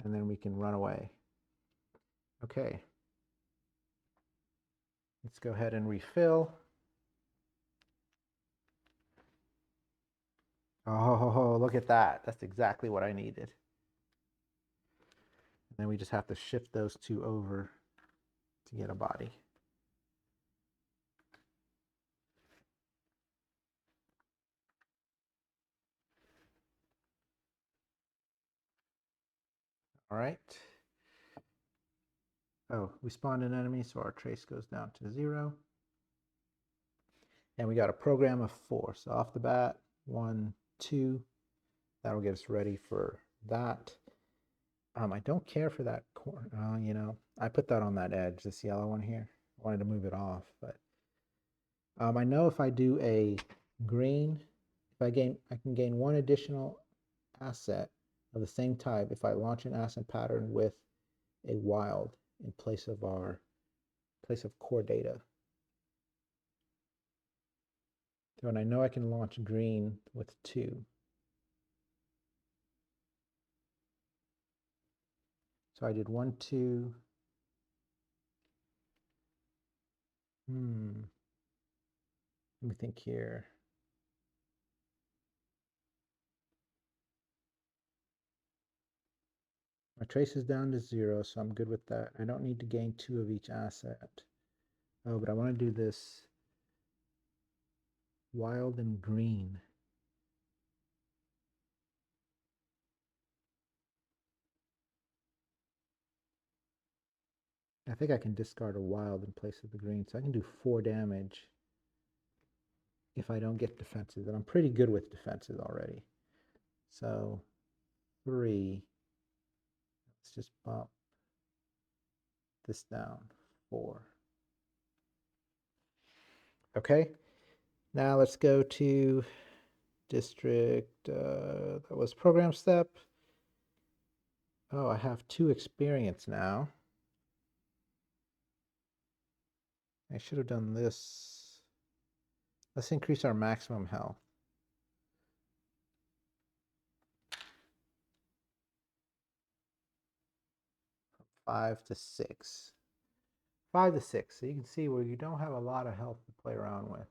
And then we can run away. Okay. Let's go ahead and refill. Oh, look at that. That's exactly what I needed. And then we just have to shift those 2 over to get a body. All right. Oh, we spawned an enemy, so our trace goes down to 0. And we got a program of 4. So off the bat, 1, 2. That'll get us ready for that. I don't care for that corner. You know, I put that on that edge, this yellow one here. I wanted to move it off, but I know if I do a green, if I can gain 1 additional asset of the same type if I launch an asset pattern with a wild in place of core data. So, and I know I can launch green with 2. So I did 1, 2. Let me think here. My trace is down to 0, so I'm good with that. I don't need to gain 2 of each asset. Oh, but I want to do this wild and green. I think I can discard a wild in place of the green, so I can do 4 damage if I don't get defenses, and I'm pretty good with defenses already. So 3. Let's just bump this down. 4. Okay. Now let's go to district. That was program step. Oh, I have 2 experience now. I should have done this. Let's increase our maximum health. 5 to 6. 5 to 6. So you can see where you don't have a lot of health to play around with.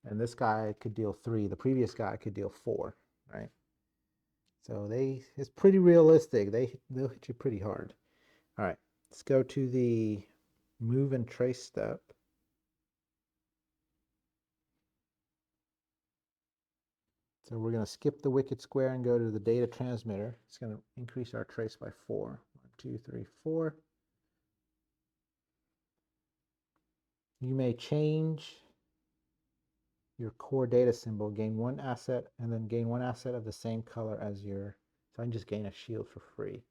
And this guy could deal 3. The previous guy could deal 4, right? So it's pretty realistic. They'll hit you pretty hard. All right, let's go to the move and trace step. So we're going to skip the wicked square and go to the data transmitter. It's going to increase our trace by 4. 1, 2, 3, 4. You may change your core data symbol, gain one asset, and then gain one asset of the same color as your, so I can just gain a shield for free.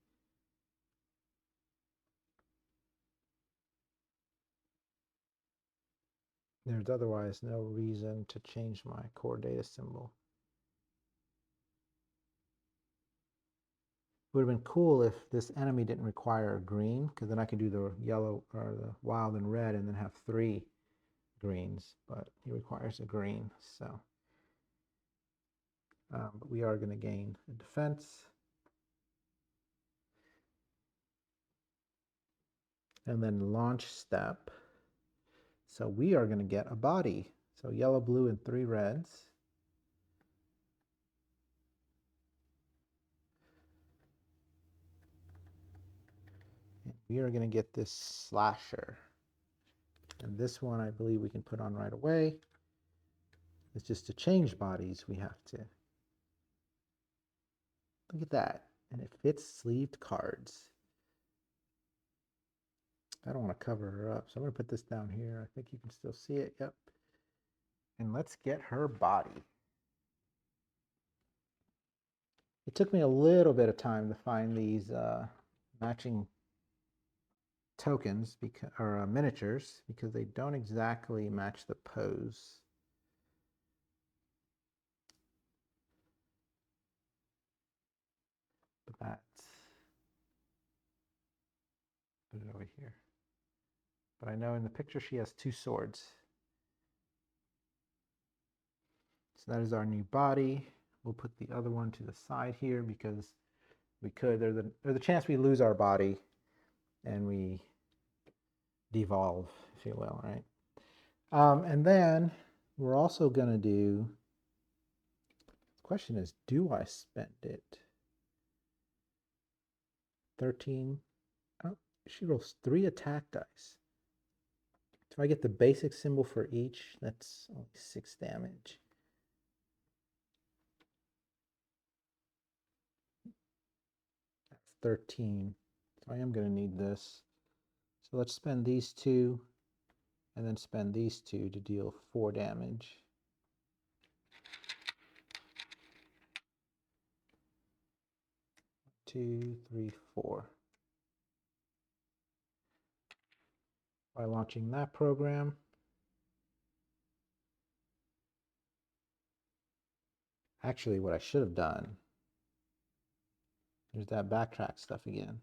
There's otherwise no reason to change my core data symbol. It would have been cool if this enemy didn't require a green, because then I could do the yellow or the wild and red and then have 3 greens, but he requires a green. So, but we are going to gain a defense. And then launch step. So we are going to get a body. So yellow, blue, and 3 reds. And we are going to get this slasher. And this one I believe we can put on right away. It's just to change bodies we have to. Look at that. And it fits sleeved cards. I don't want to cover her up, so I'm going to put this down here. I think you can still see it. Yep. And let's get her body. It took me a little bit of time to find these matching tokens or miniatures because they don't exactly match the pose. But that's, put it over here. But I know in the picture she has 2 swords. So that is our new body. We'll put the other one to the side here because we could. There's a chance we lose our body and we devolve, if you will, right? And then we're also going to do, the question is, do I spend it? 13. Oh, she rolls 3 attack dice. So I get the basic symbol for each. That's only 6 damage. That's 13. So I am going to need this. So let's spend these 2 and then spend these 2 to deal 4 damage. Two, three, 4. By launching that program, actually what I should have done, there's that backtrack stuff again.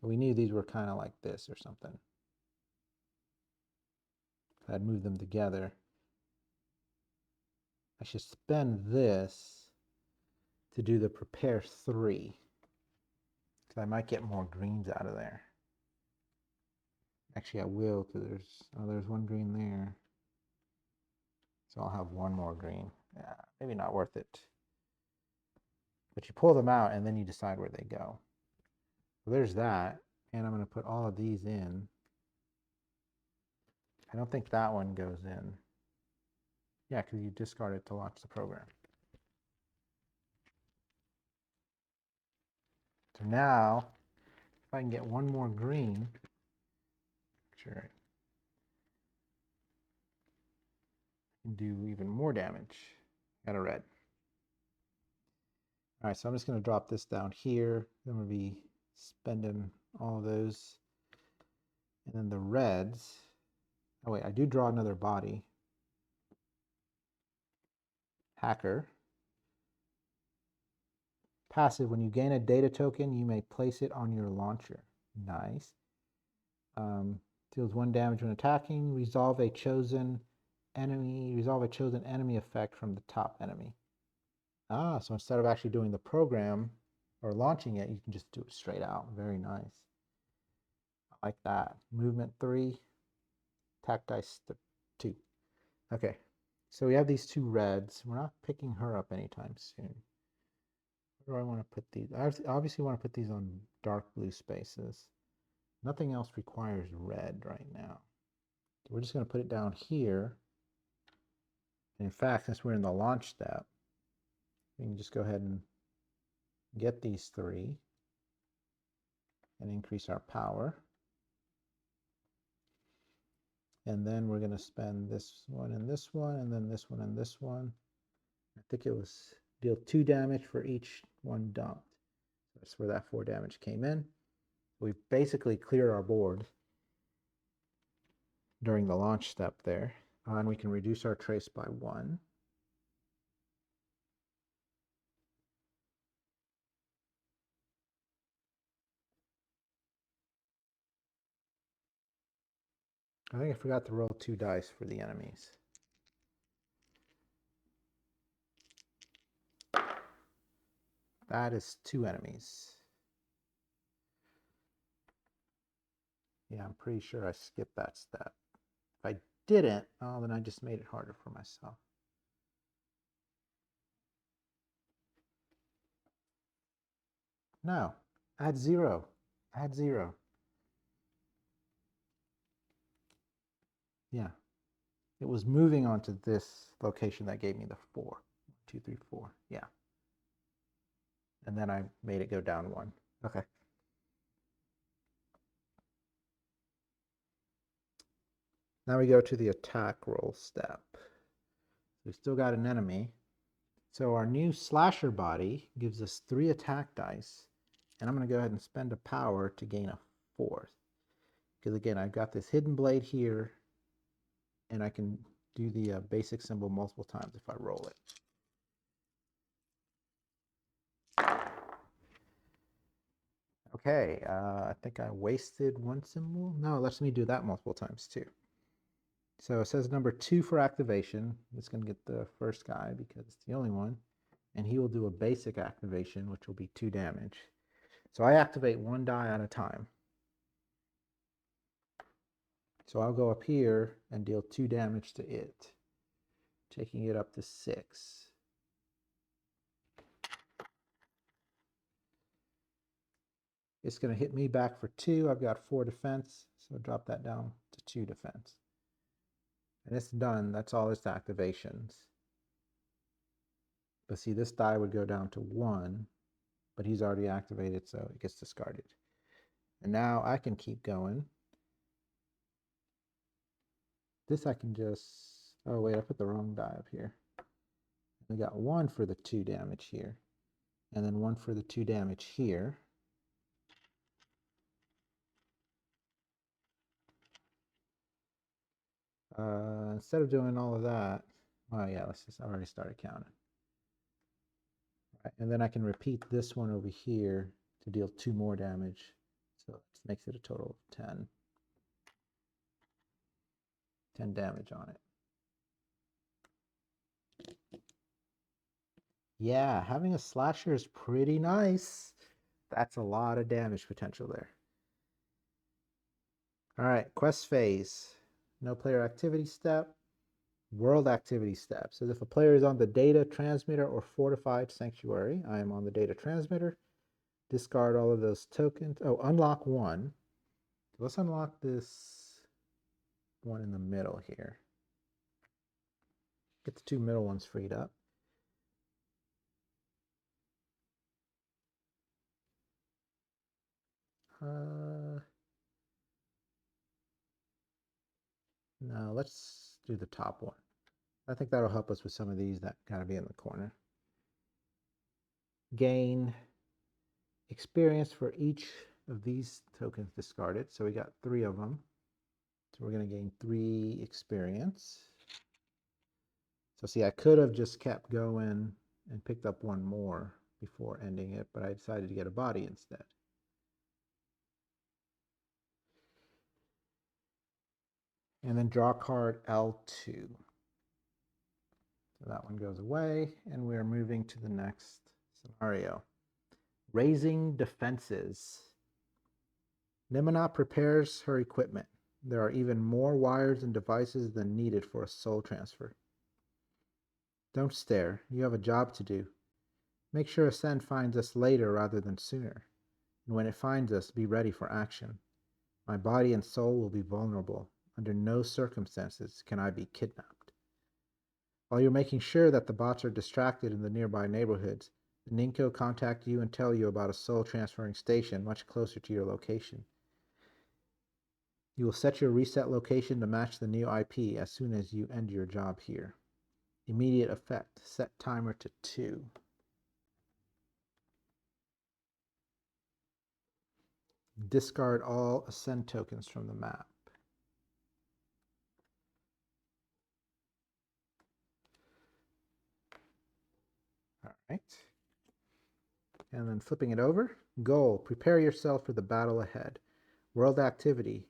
But we knew these were kind of like this or something. I'd move them together. I should spend this to do the prepare 3. Because I might get more greens out of there. Actually, I will, because there's 1 green there. So I'll have 1 more green. Yeah, maybe not worth it. But you pull them out, and then you decide where they go. So there's that. And I'm going to put all of these in. I don't think that one goes in. Yeah, because you discard it to launch the program. So now, if I can get 1 more green, sure, I can do even more damage. Got a red. All right, so I'm just going to drop this down here. I'm going to be spending all of those. And then the reds. Oh, wait, I do draw another body. Hacker. Passive, when you gain a data token, you may place it on your launcher. Nice. Deals 1 damage when attacking. Resolve a chosen enemy effect from the top enemy. Ah, so instead of actually doing the program or launching it, you can just do it straight out. Very nice. I like that. Movement 3, attack dice 2. Okay, so we have these 2 reds. We're not picking her up anytime soon. Where do I want to put these? I obviously want to put these on dark blue spaces. Nothing else requires red right now. So we're just going to put it down here. In fact, since we're in the launch step, we can just go ahead and get these 3 and increase our power. And then we're going to spend this one and this one, and then this one and this one. I think it was deal 2 damage for each one dumped. So that's where that 4 damage came in. We've basically cleared our board during the launch step there. And we can reduce our trace by 1. I think I forgot to roll 2 dice for the enemies. That is 2 enemies. Yeah, I'm pretty sure I skipped that step. If I didn't, oh, then I just made it harder for myself. No, add 0. Add 0. Yeah. It was moving on to this location that gave me the 4. 1, 2, 3, 4. Yeah. And then I made it go down 1. Okay. Now we go to the attack roll step. We still got an enemy. So our new slasher body gives us 3 attack dice. And I'm going to go ahead and spend a power to gain a 4th. Because again, I've got this hidden blade here. And I can do the basic symbol multiple times if I roll it. Okay, I think I wasted 1 symbol. No, it lets me do that multiple times too. So it says number 2 for activation. It's going to get the first guy because it's the only one. And he will do a basic activation, which will be 2 damage. So I activate 1 die at a time. So I'll go up here and deal 2 damage to it, taking it up to 6. It's going to hit me back for 2. I've got 4 defense, so drop that down to 2 defense. And it's done. That's all its activations. But see, this die would go down to 1, but he's already activated, so it gets discarded. And now I can keep going. This I can just, oh wait, I put the wrong die up here. We got 1 for the 2 damage here, and then 1 for the 2 damage here. Instead of doing all of that, oh yeah, let's just, I already started counting. Right, and then I can repeat this one over here to deal 2 more damage. So it makes it a total of 10. 10 damage on it. Yeah, having a slasher is pretty nice. That's a lot of damage potential there. All right, quest phase. No player activity step. World activity step. So if a player is on the data transmitter or fortified sanctuary, I am on the data transmitter. Discard all of those tokens. Oh, unlock 1. Let's unlock this one in the middle here. Get the 2 middle ones freed up. No, let's do the top one. I think that'll help us with some of these that gotta be in the corner. Gain experience for each of these tokens discarded. So we got 3 of them. So we're going to gain 3 experience. So see, I could have just kept going and picked up 1 more before ending it, but I decided to get a body instead. And then draw card L2. So that one goes away, and we're moving to the next scenario. Raising defenses. Nimona prepares her equipment. There are even more wires and devices than needed for a soul transfer. Don't stare. You have a job to do. Make sure Ascend finds us later rather than sooner. And when it finds us, be ready for action. My body and soul will be vulnerable. Under no circumstances can I be kidnapped. While you're making sure that the bots are distracted in the nearby neighborhoods, the Ninkyo contact you and tell you about a soul transferring station much closer to your location. You will set your reset location to match the new IP as soon as you end your job here. Immediate effect. Set timer to 2. Discard all ascend tokens from the map. All right. And then flipping it over. Goal. Prepare yourself for the battle ahead. World activity.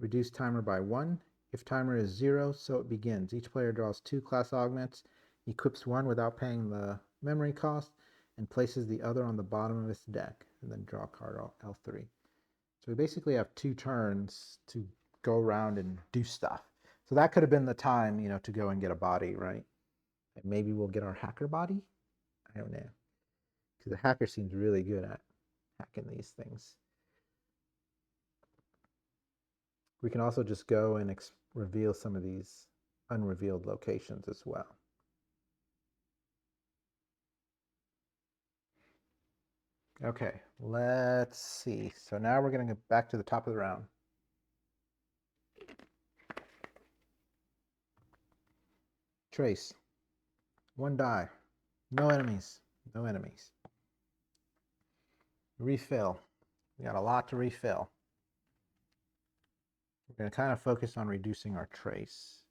Reduce timer by 1. If timer is 0, so it begins. Each player draws 2 class augments, equips one without paying the memory cost, and places the other on the bottom of its deck, and then draw card L3. So we basically have 2 turns to go around and do stuff. So that could have been the time, to go and get a body, right? And maybe we'll get our hacker body? I don't know. Because the hacker seems really good at hacking these things. We can also just go and reveal some of these unrevealed locations as well. Okay, let's see. So now we're going to go back to the top of the round. Trace. 1 die. No enemies. No enemies. Refill. We got a lot to refill. We're going to kind of focus on reducing our trace.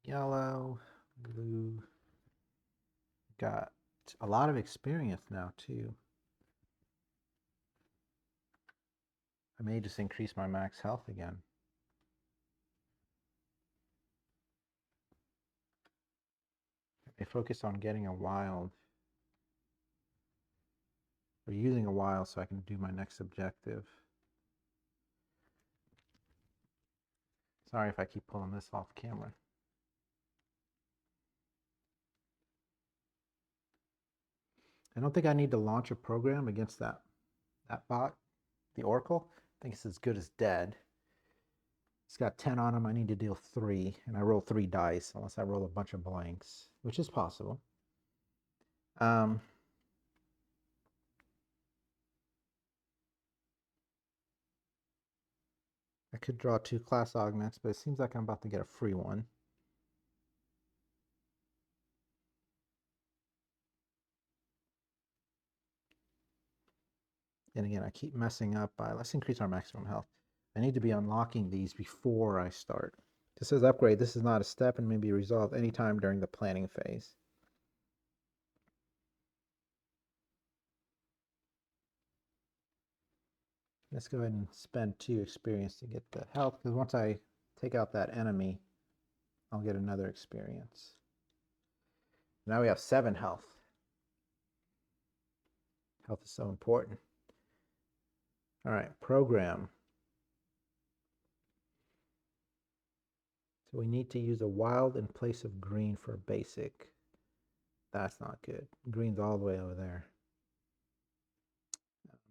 Yellow, blue. Got a lot of experience now too. I may just increase my max health again. I focus on getting a wild, or using a wild so I can do my next objective. Sorry if I keep pulling this off camera. I don't think I need to launch a program against that bot, the Oracle. I think it's as good as dead. It's got 10 on him. I need to deal 3, and I roll 3 dice unless I roll a bunch of blanks, which is possible. I could draw 2 class augments, but it seems like I'm about to get a free one. And again, I keep messing up by, let's increase our maximum health. I need to be unlocking these before I start. This says upgrade. This is not a step and may be resolved anytime during the planning phase. Let's go ahead and spend 2 experience to get the health, because once I take out that enemy, I'll get another experience. Now we have 7 health. Health is so important. All right, program. So we need to use a wild in place of green for a basic. That's not good. Green's all the way over there.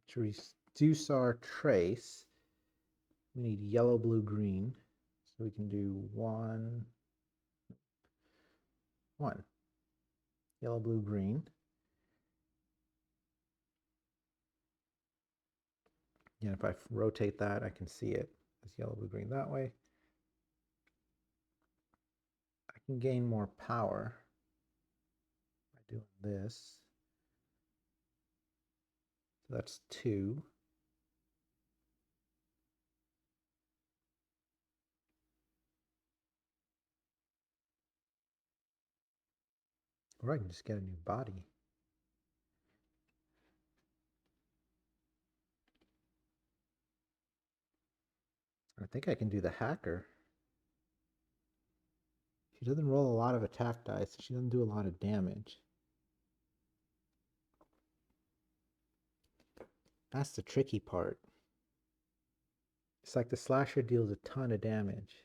To reduce our trace, we need yellow, blue, green. So we can do 1. Yellow, blue, green. And if I rotate that, I can see it as yellow, blue, green that way. I can gain more power by doing this. So that's 2. Or I can just get a new body. I think I can do the hacker. She doesn't roll a lot of attack dice. She doesn't do a lot of damage. That's the tricky part. It's like the slasher deals a ton of damage.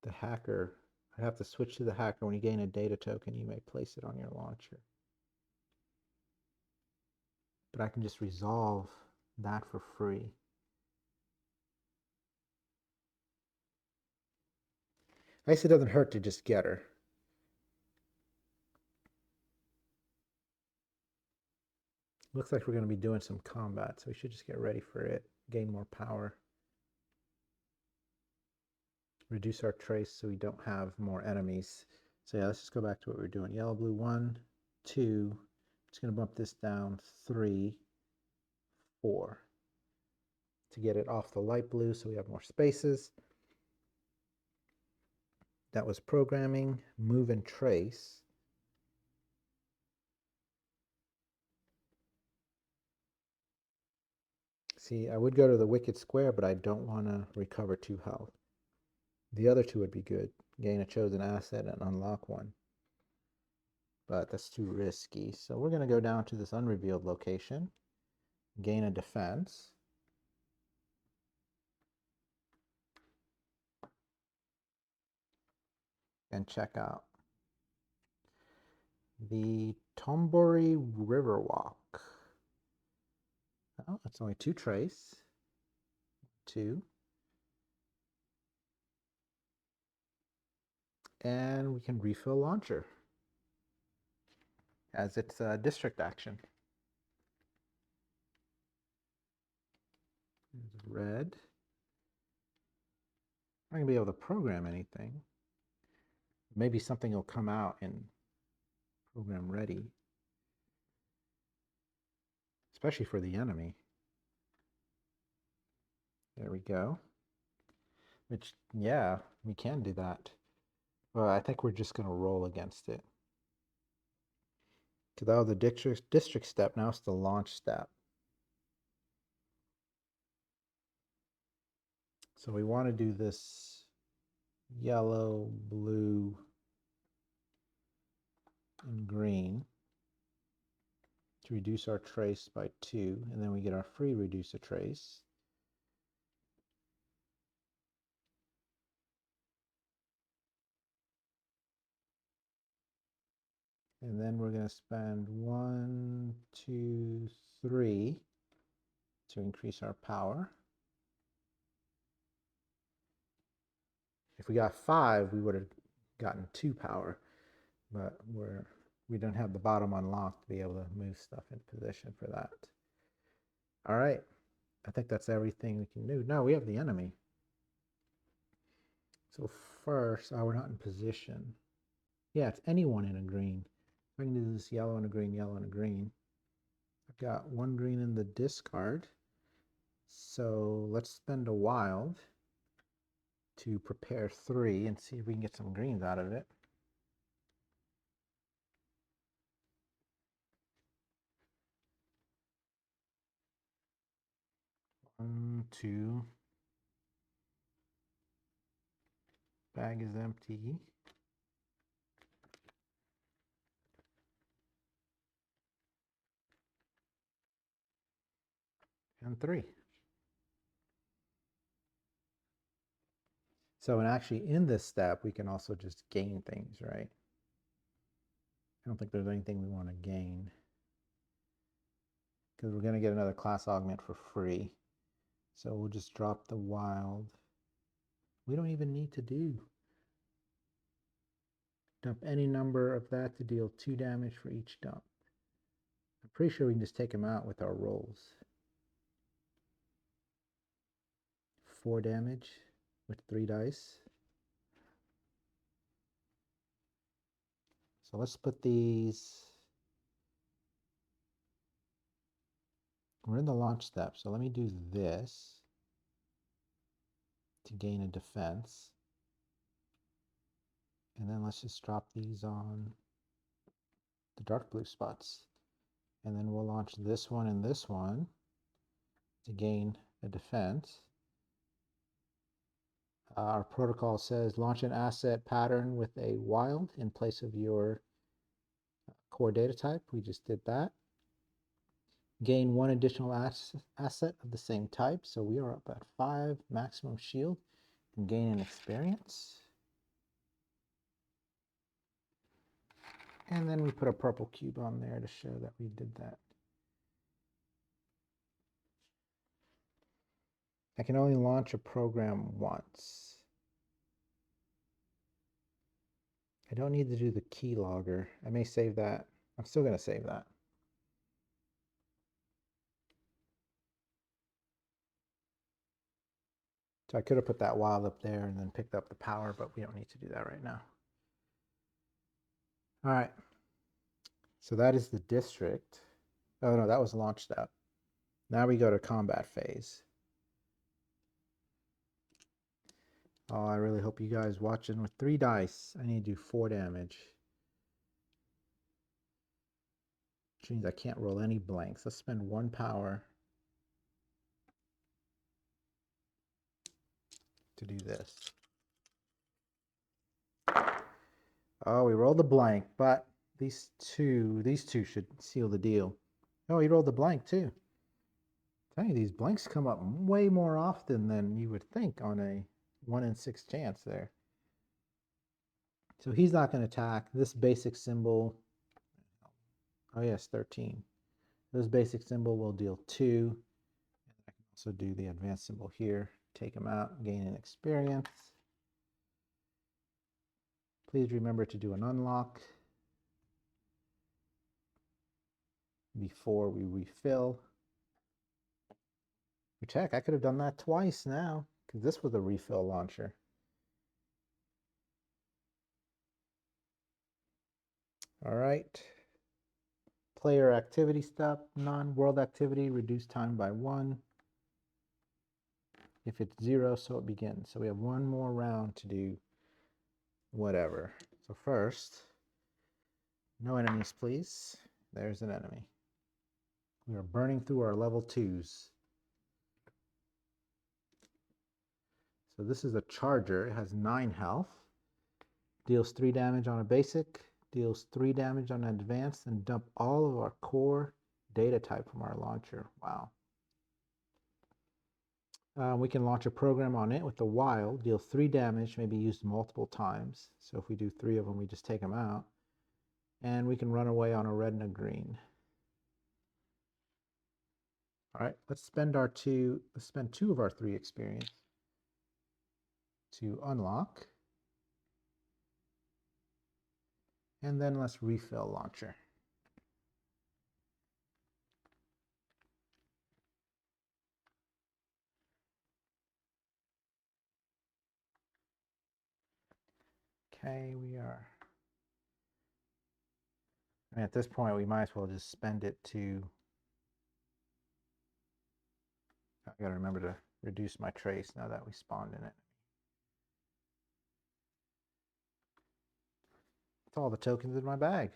The hacker, I have to switch to the hacker. When you gain a data token, you may place it on your launcher. but I can just resolve that for free. I guess it doesn't hurt to just get her. Looks like we're going to be doing some combat, so we should just get ready for it. Gain more power. Reduce our trace so we don't have more enemies. So yeah, let's just go back to what we were doing. Yellow, blue, 1, 2. Just going to bump this down 3, 4 to get it off the light blue so we have more spaces. That was programming, move and trace. See, I would go to the wicked square, but I don't want to recover 2 health. The other 2 would be good. Gain a chosen asset and unlock 1. But that's too risky. So we're going to go down to this unrevealed location, gain a defense. And check out the Tombori Riverwalk. Oh, it's only 2 trace. 2. And we can refill launcher as it's a district action. There's red. I'm not going to be able to program anything. Maybe something will come out in program ready, especially for the enemy. There we go. Which, yeah, we can do that. Well, I think we're just going to roll against it. Because that was the district step, now it's the launch step. So we want to do this yellow, blue, and green to reduce our trace by 2, and then we get our free reduce a trace. And then we're going to spend 1, 2, 3 to increase our power. If we got 5, we would have gotten 2 power, but we don't have the bottom unlocked to be able to move stuff into position for that. All right, I think that's everything we can do. No, we have the enemy. So first, we're not in position. Yeah, it's anyone in a green. I can do this yellow and a green, yellow and a green. I've got 1 green in the discard. So let's spend a wild to prepare 3 and see if we can get some greens out of it. 1, 2. Bag is empty. And 3. So, and actually in this step, we can also just gain things, right? I don't think there's anything we want to gain, because we're going to get another class augment for free. So we'll just drop the wild. We don't even need to dump any number of that to deal 2 damage for each dump. I'm pretty sure we can just take him out with our rolls. 4 damage with 3 dice. So let's put these. We're in the launch step, so let me do this to gain a defense. And then let's just drop these on the dark blue spots. And then we'll launch this one and this one to gain a defense. Our protocol says launch an asset pattern with a wild in place of your core data type. We just did that. Gain 1 additional asset of the same type. So we are up at 5 maximum shield and gain an experience. And then we put a purple cube on there to show that we did that. I can only launch a program once. I don't need to do the keylogger. I may save that. I'm still going to save that. So I could have put that wild up there and then picked up the power, but we don't need to do that right now. All right. So that is the district. Oh no, that was launched out. Now we go to combat phase. Oh, I really hope you guys watching with 3 dice. I need to do 4 damage. Which means I can't roll any blanks. Let's spend 1 power to do this. Oh, we rolled a blank, but these two should seal the deal. Oh, he rolled a blank too. Tell you, these blanks come up way more often than you would think on a 1 in 6 chance there. So he's not going to attack. This basic symbol, oh yes, 13. This basic symbol will deal 2. I can also do the advanced symbol here. Take him out, gain an experience. Please remember to do an unlock before we refill. Which heck, I could have done that twice now, because this was a refill launcher. All right. Player activity step, non-world activity, reduce time by 1. If it's 0, so it begins. So we have 1 more round to do whatever. So first, no enemies, please. There's an enemy. We are burning through our level 2s. So this is a charger. It has 9 health. Deals 3 damage on a basic. Deals 3 damage on an advanced. And dump all of our core data type from our launcher. Wow. We can launch a program on it with the wild. Deal 3 damage. May be used multiple times. So if we do 3 of them, we just take them out. And we can run away on a red and a green. All right, let's spend 2 of our 3 experience to unlock. And then let's refill launcher. Okay, we are. And at this point, we might as well just spend it to. I gotta remember to reduce my trace now that we spawned in it. That's all the tokens in my bag.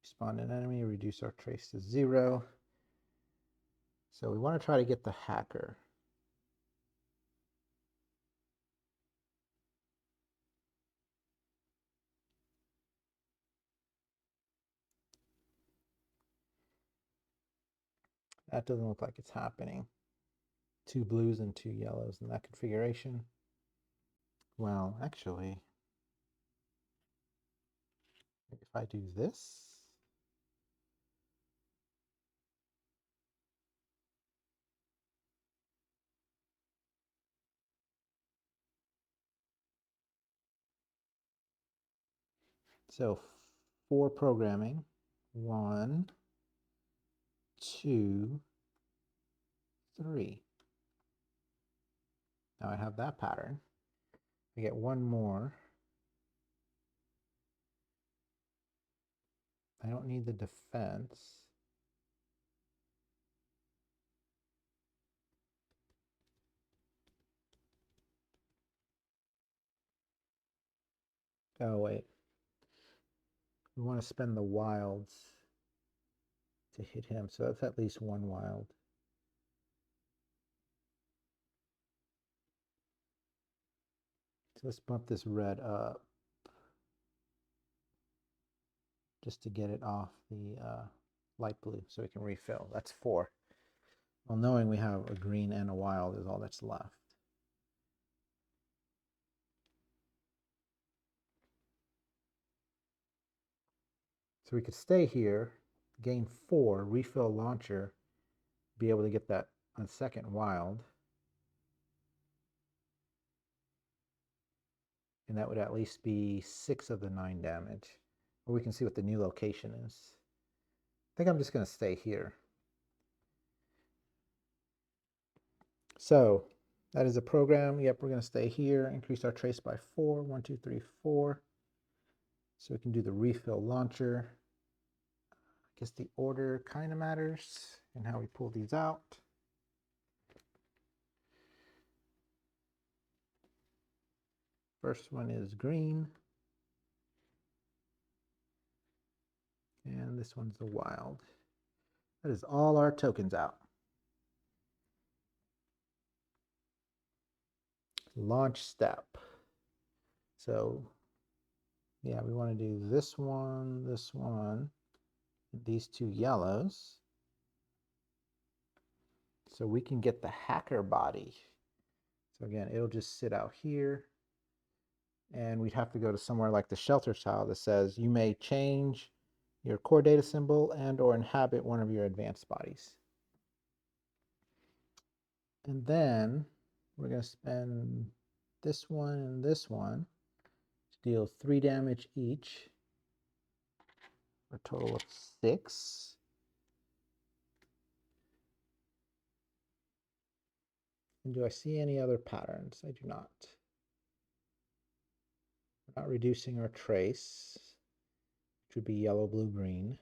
Spawn an enemy, reduce our trace to 0. So we want to try to get the hacker. That doesn't look like it's happening. 2 blues and 2 yellows in that configuration. Well, actually, if I do this, so 4 programming, 1, 2, 3. Now I have that pattern. I get 1 more. I don't need the defense. Oh, wait. We want to spend the wilds to hit him, so that's at least 1 wild. So let's bump this red up just to get it off the light blue so we can refill. That's 4. Well, knowing we have a green and a wild is all that's left. So we could stay here, gain 4, refill launcher, be able to get that on second wild. And that would at least be 6 of the 9 damage. Or we can see what the new location is. I think I'm just going to stay here. So that is a program. Yep, we're going to stay here. Increase our trace by 4. 1, 2, 3, 4. So we can do the refill launcher. I guess the order kind of matters and how we pull these out. First one is green. And this one's the wild. That is all our tokens out. Launch step. So yeah, we want to do this one, these 2 yellows. So we can get the hacker body. So again, it'll just sit out here. And we'd have to go to somewhere like the shelter tile that says you may change your core data symbol and or inhabit one of your advanced bodies. And then we're going to spend this one and this one to deal 3 damage each, for a total of 6. And do I see any other patterns? I do not. We're not reducing our trace, which would be yellow, blue, green.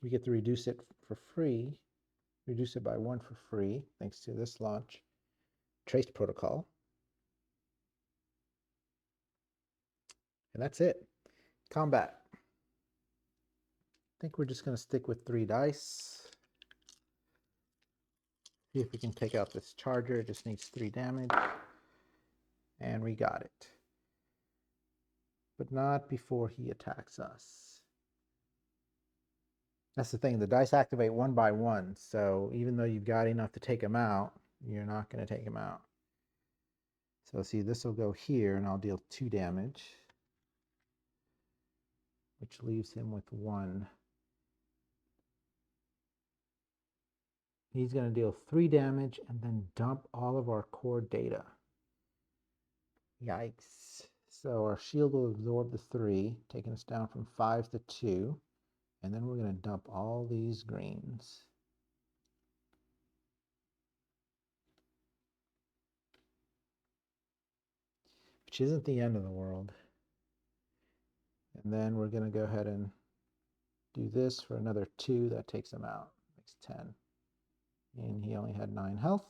We get to reduce it for free, reduce it by 1 for free, thanks to this launch trace protocol. And that's it. Combat. I think we're just going to stick with 3 dice. See if we can take out this charger. It just needs 3 damage. And we got it. But not before he attacks us. That's the thing. The dice activate 1 by 1. So even though you've got enough to take him out, you're not going to take him out. So see, this will go here, and I'll deal 2 damage, which leaves him with 1. He's going to deal 3 damage and then dump all of our core data. Yikes. So our shield will absorb the 3, taking us down from 5 to 2. And then we're going to dump all these greens. Which isn't the end of the world. And then we're going to go ahead and do this for another 2. That takes him out. Makes 10. And he only had 9 health.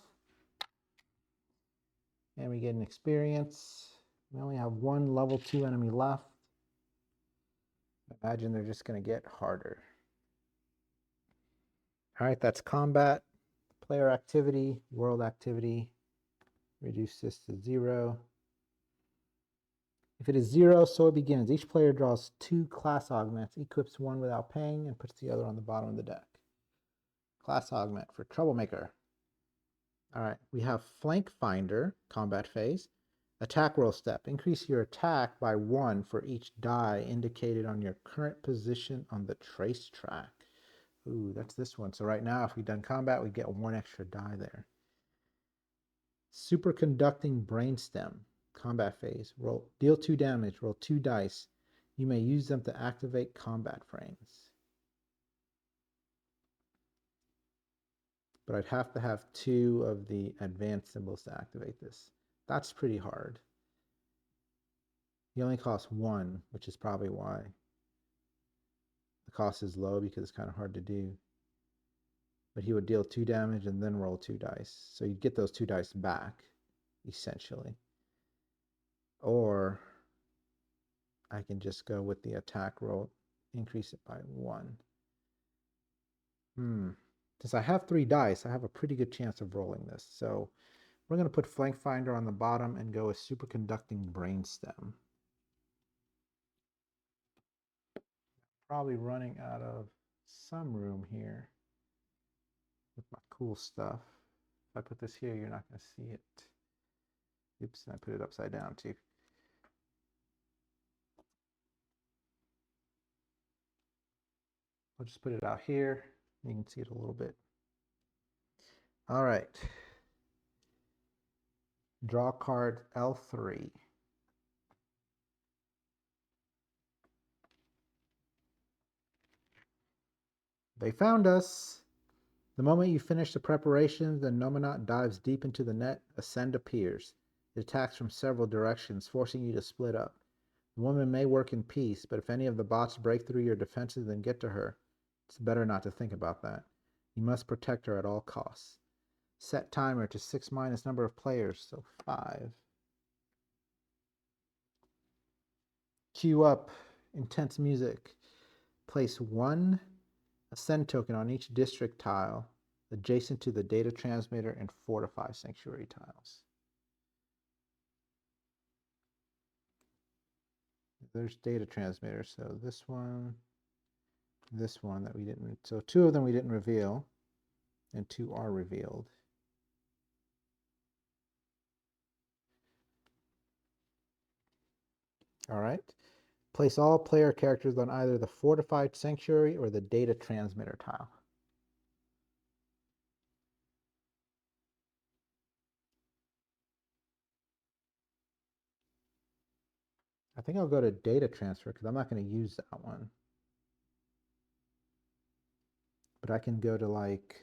And we get an experience. We only have 1 level 2 enemy left. Imagine they're just going to get harder. All right, that's combat, player activity, world activity. Reduce this to 0. If it is 0, so it begins. Each player draws 2 class augments, equips 1 without paying, and puts the other on the bottom of the deck. Class augment for Troublemaker. All right, we have Flank Finder, combat phase. Attack roll step. Increase your attack by 1 for each die indicated on your current position on the trace track. Ooh, that's this one. So right now, if we've done combat, we get 1 extra die there. Superconducting Brainstem, combat phase. Deal 2 damage, roll 2 dice. You may use them to activate combat frames. But I'd have to have 2 of the advanced symbols to activate this. That's pretty hard. He only costs 1, which is probably why the cost is low, because it's kind of hard to do. But he would deal 2 damage and then roll 2 dice. So you'd get those 2 dice back, essentially. Or I can just go with the attack roll, increase it by 1. Since I have 3 dice, I have a pretty good chance of rolling this. So we're going to put Flank Finder on the bottom and go with Superconducting Brainstem. Probably running out of some room here with my cool stuff. If I put this here, you're not going to see it. Oops, and I put it upside down too. I'll just put it out here. You can see it a little bit. All right. Draw card L3. They found us. The moment you finish the preparations, the Nominat dives deep into the net. Ascend appears. It attacks from several directions, forcing you to split up. The woman may work in peace, but if any of the bots break through your defenses and get to her, it's better not to think about that. You must protect her at all costs. Set timer to 6 minus number of players, so 5. Queue up intense music. Place 1 Ascend token on each district tile adjacent to the data transmitter and fortify sanctuary tiles. There's data transmitters, so this one that we didn't, so 2 of them we didn't reveal, and 2 are revealed. All right. Place all player characters on either the fortified sanctuary or the data transmitter tile. I think I'll go to data transfer because I'm not going to use that one. But I can go to like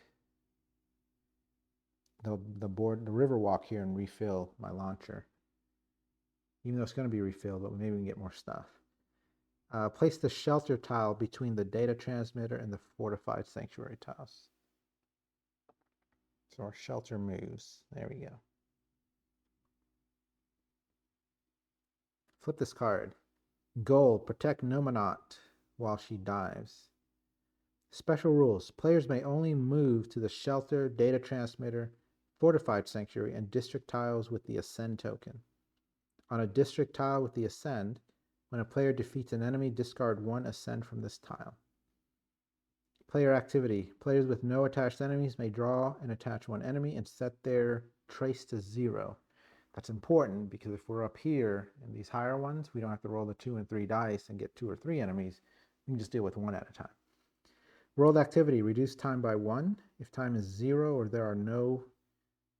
the Riverwalk here and refill my launcher. Even though it's going to be refilled, but maybe we can get more stuff. Place the shelter tile between the data transmitter and the fortified sanctuary tiles. So our shelter moves. There we go. Flip this card. Goal, protect Nominat while she dives. Special rules. Players may only move to the shelter, data transmitter, fortified sanctuary, and district tiles with the Ascend token. On a district tile with the Ascend, when a player defeats an enemy, discard 1 Ascend from this tile. Player activity. Players with no attached enemies may draw and attach 1 enemy and set their trace to 0. That's important because if we're up here in these higher ones, we don't have to roll the 2 and 3 dice and get 2 or 3 enemies. We can just deal with 1 at a time. Rolled activity. Reduce time by 1. If time is 0 or there are no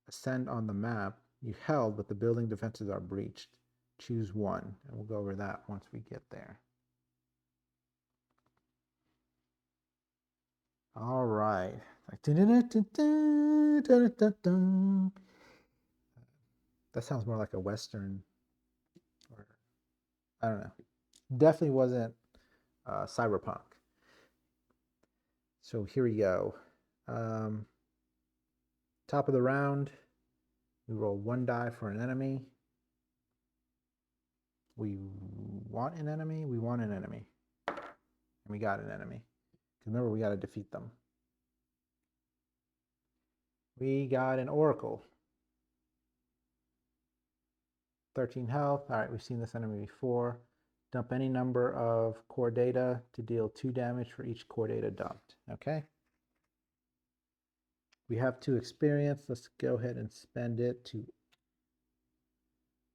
Ascend on the map, you held but the building defenses are breached. Choose 1, and we'll go over that once we get there. All right. That sounds more like a Western, or I don't know. Definitely wasn't cyberpunk. So here we go. Top of the round, we roll 1 die for an enemy. We want an enemy. And we got an enemy. Remember, we got to defeat them. We got an Oracle. 13 health. All right, we've seen this enemy before. Dump any number of core data to deal 2 damage for each core data dumped. Okay. We have 2 experience. Let's go ahead and spend it to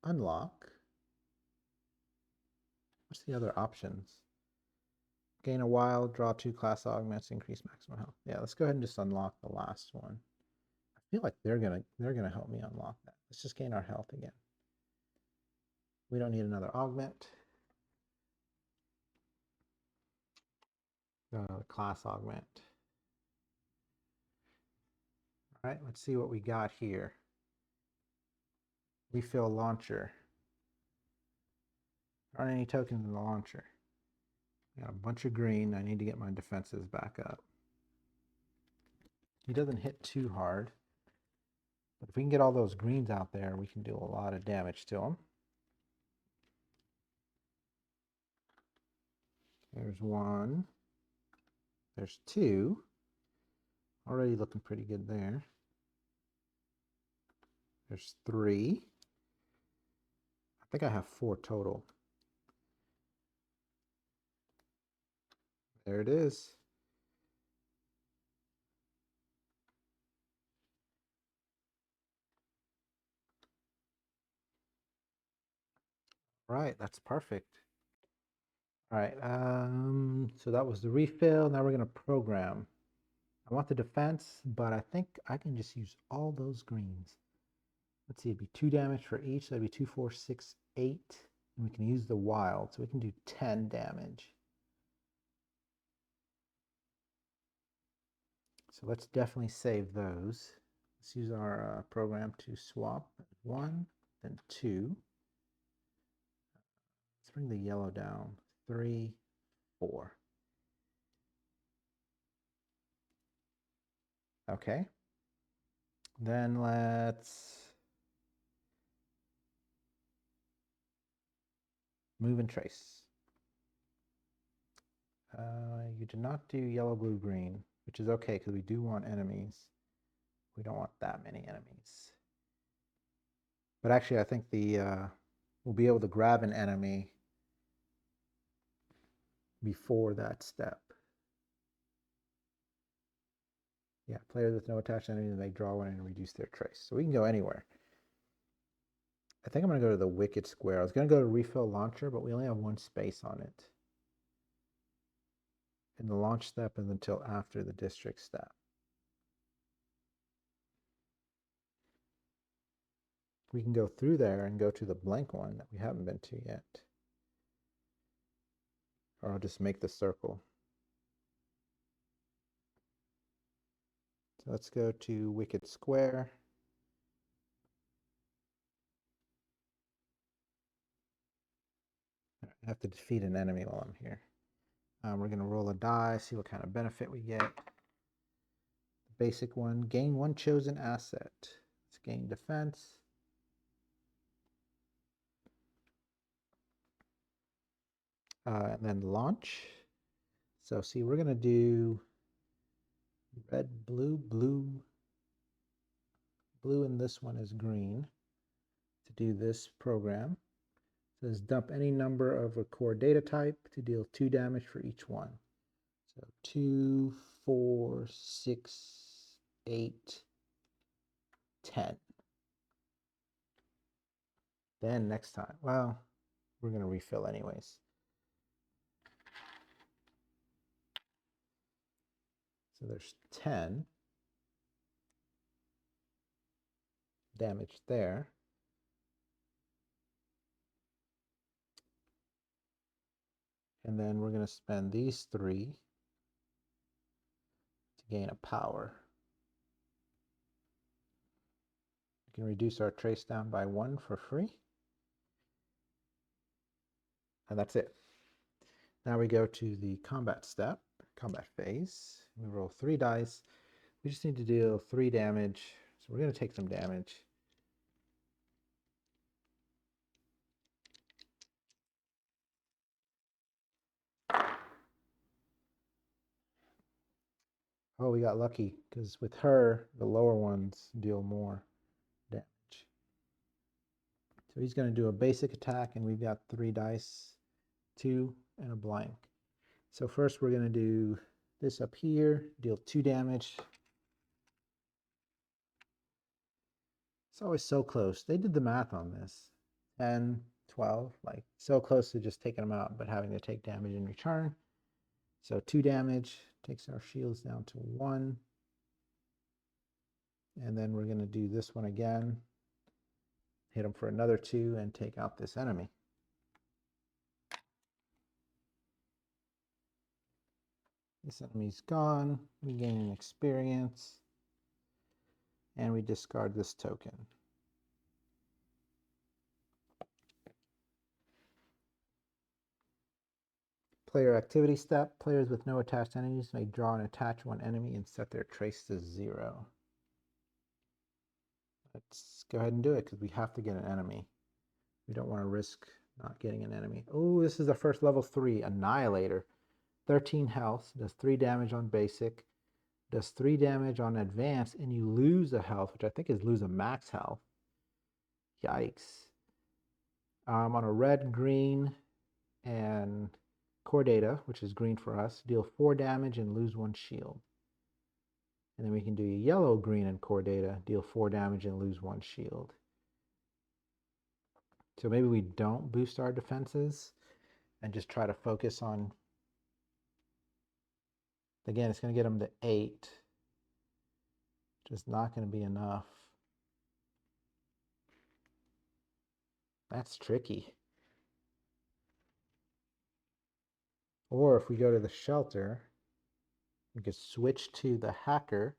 unlock. What's the other options? Gain a wild, draw 2 class augments, increase maximum health. Yeah, let's go ahead and just unlock the last one. I feel like they're gonna help me unlock that. Let's just gain our health again. We don't need another augment. Class augment. All right, let's see what we got here. Refill launcher. There aren't any tokens in the launcher. Got a bunch of green. I need to get my defenses back up. He doesn't hit too hard. But if we can get all those greens out there, we can do a lot of damage to him. There's 1. There's 2. Already looking pretty good there. There's 3. I think I have 4 total. There it is. Right, that's perfect. All right, so that was the refill. Now we're going to program. I want the defense, but I think I can just use all those greens. Let's see, it'd be 2 damage for each. So that'd be 2, 4, 6, 8. And we can use the wild, so we can do 10 damage. So let's definitely save those. Let's use our program to swap. 1, then 2. Let's bring the yellow down. 3, 4. Okay. Then let's move and trace. You did not do yellow, blue, green, which is okay because we do want enemies. We don't want that many enemies. But actually, I think we'll be able to grab an enemy before that step. Yeah, players with no attached enemies may draw one and reduce their trace. So we can go anywhere. I think I'm going to go to the Wicked Square. I was going to go to Refill Launcher, but we only have one space on it. And the launch step is until after the district step. We can go through there and go to the blank one that we haven't been to yet. Or I'll just make the circle. So let's go to Wicked Square. I have to defeat an enemy while I'm here. We're going to roll a die, see what kind of benefit we get. The basic one, gain 1 chosen asset. Let's gain defense. And then launch. So see, we're going to do red, blue, blue, blue, and this one is green to do this program. It says dump any number of a core data type to deal 2 damage for each one. So 2, 4, 6, 8, 10. Then next time, well, we're going to refill anyways. So there's 10 damage there. And then we're going to spend these 3 to gain a power. We can reduce our trace down by 1 for free. And that's it. Now we go to the combat step, combat phase. We roll 3 dice. We just need to deal 3 damage. So we're going to take some damage. Oh, we got lucky because with her, the lower ones deal more damage. So he's going to do a basic attack, and we've got 3 dice, 2 and a blank. So first we're going to do this up here, deal 2 damage. It's always so close. They did the math on this. 10, 12, like so close to just taking them out, but having to take damage in return. So 2 damage takes our shields down to 1. And then we're going to do this one again. Hit him for another 2 and take out this enemy. This enemy's gone. We gain an experience. And we discard this token. Player activity step. Players with no attached enemies may draw and attach 1 enemy and set their trace to 0. Let's go ahead and do it because we have to get an enemy. We don't want to risk not getting an enemy. Oh, this is the first level 3, Annihilator. 13 health, does 3 damage on basic, does 3 damage on advanced, and you lose a health, which I think is lose a max health. Yikes. On a red, green, and core data, which is green for us, deal 4 damage and lose 1 shield. And then we can do yellow, green, and core data, deal 4 damage and lose 1 shield. So maybe we don't boost our defenses. and just try to focus on, again, it's going to get them to 8. Just not going to be enough. That's tricky. Or if we go to the shelter, we could switch to the hacker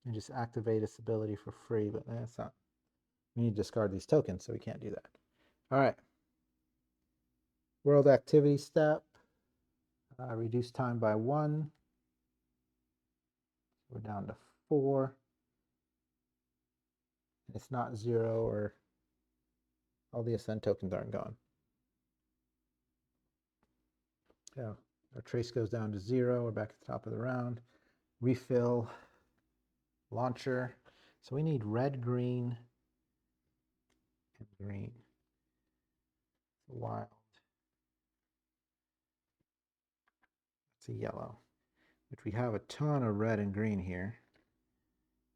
and just activate its ability for free, but that's not. We need to discard these tokens, so we can't do that. All right. World activity step. Reduce time by 1. We're down to 4. It's not 0, or all the ascend tokens aren't gone. Yeah, our trace goes down to 0. We're back at the top of the round. Refill launcher. So we need red, green, and green. Wild. It's a yellow, which we have a ton of red and green here.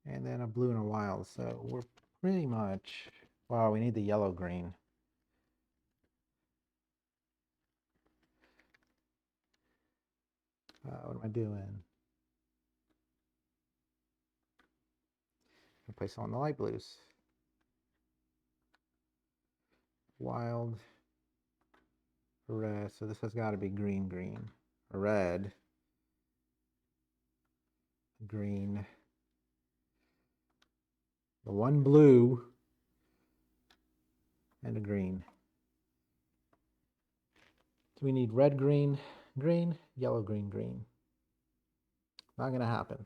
And then a blue and a wild. So we're pretty much, wow, we need the yellow green. What am I doing? I'll place on the light blues. Wild, red. So this has got to be green, green. Red, green. The one blue and a green. So we need red, green, green, yellow, green, green. Not going to happen.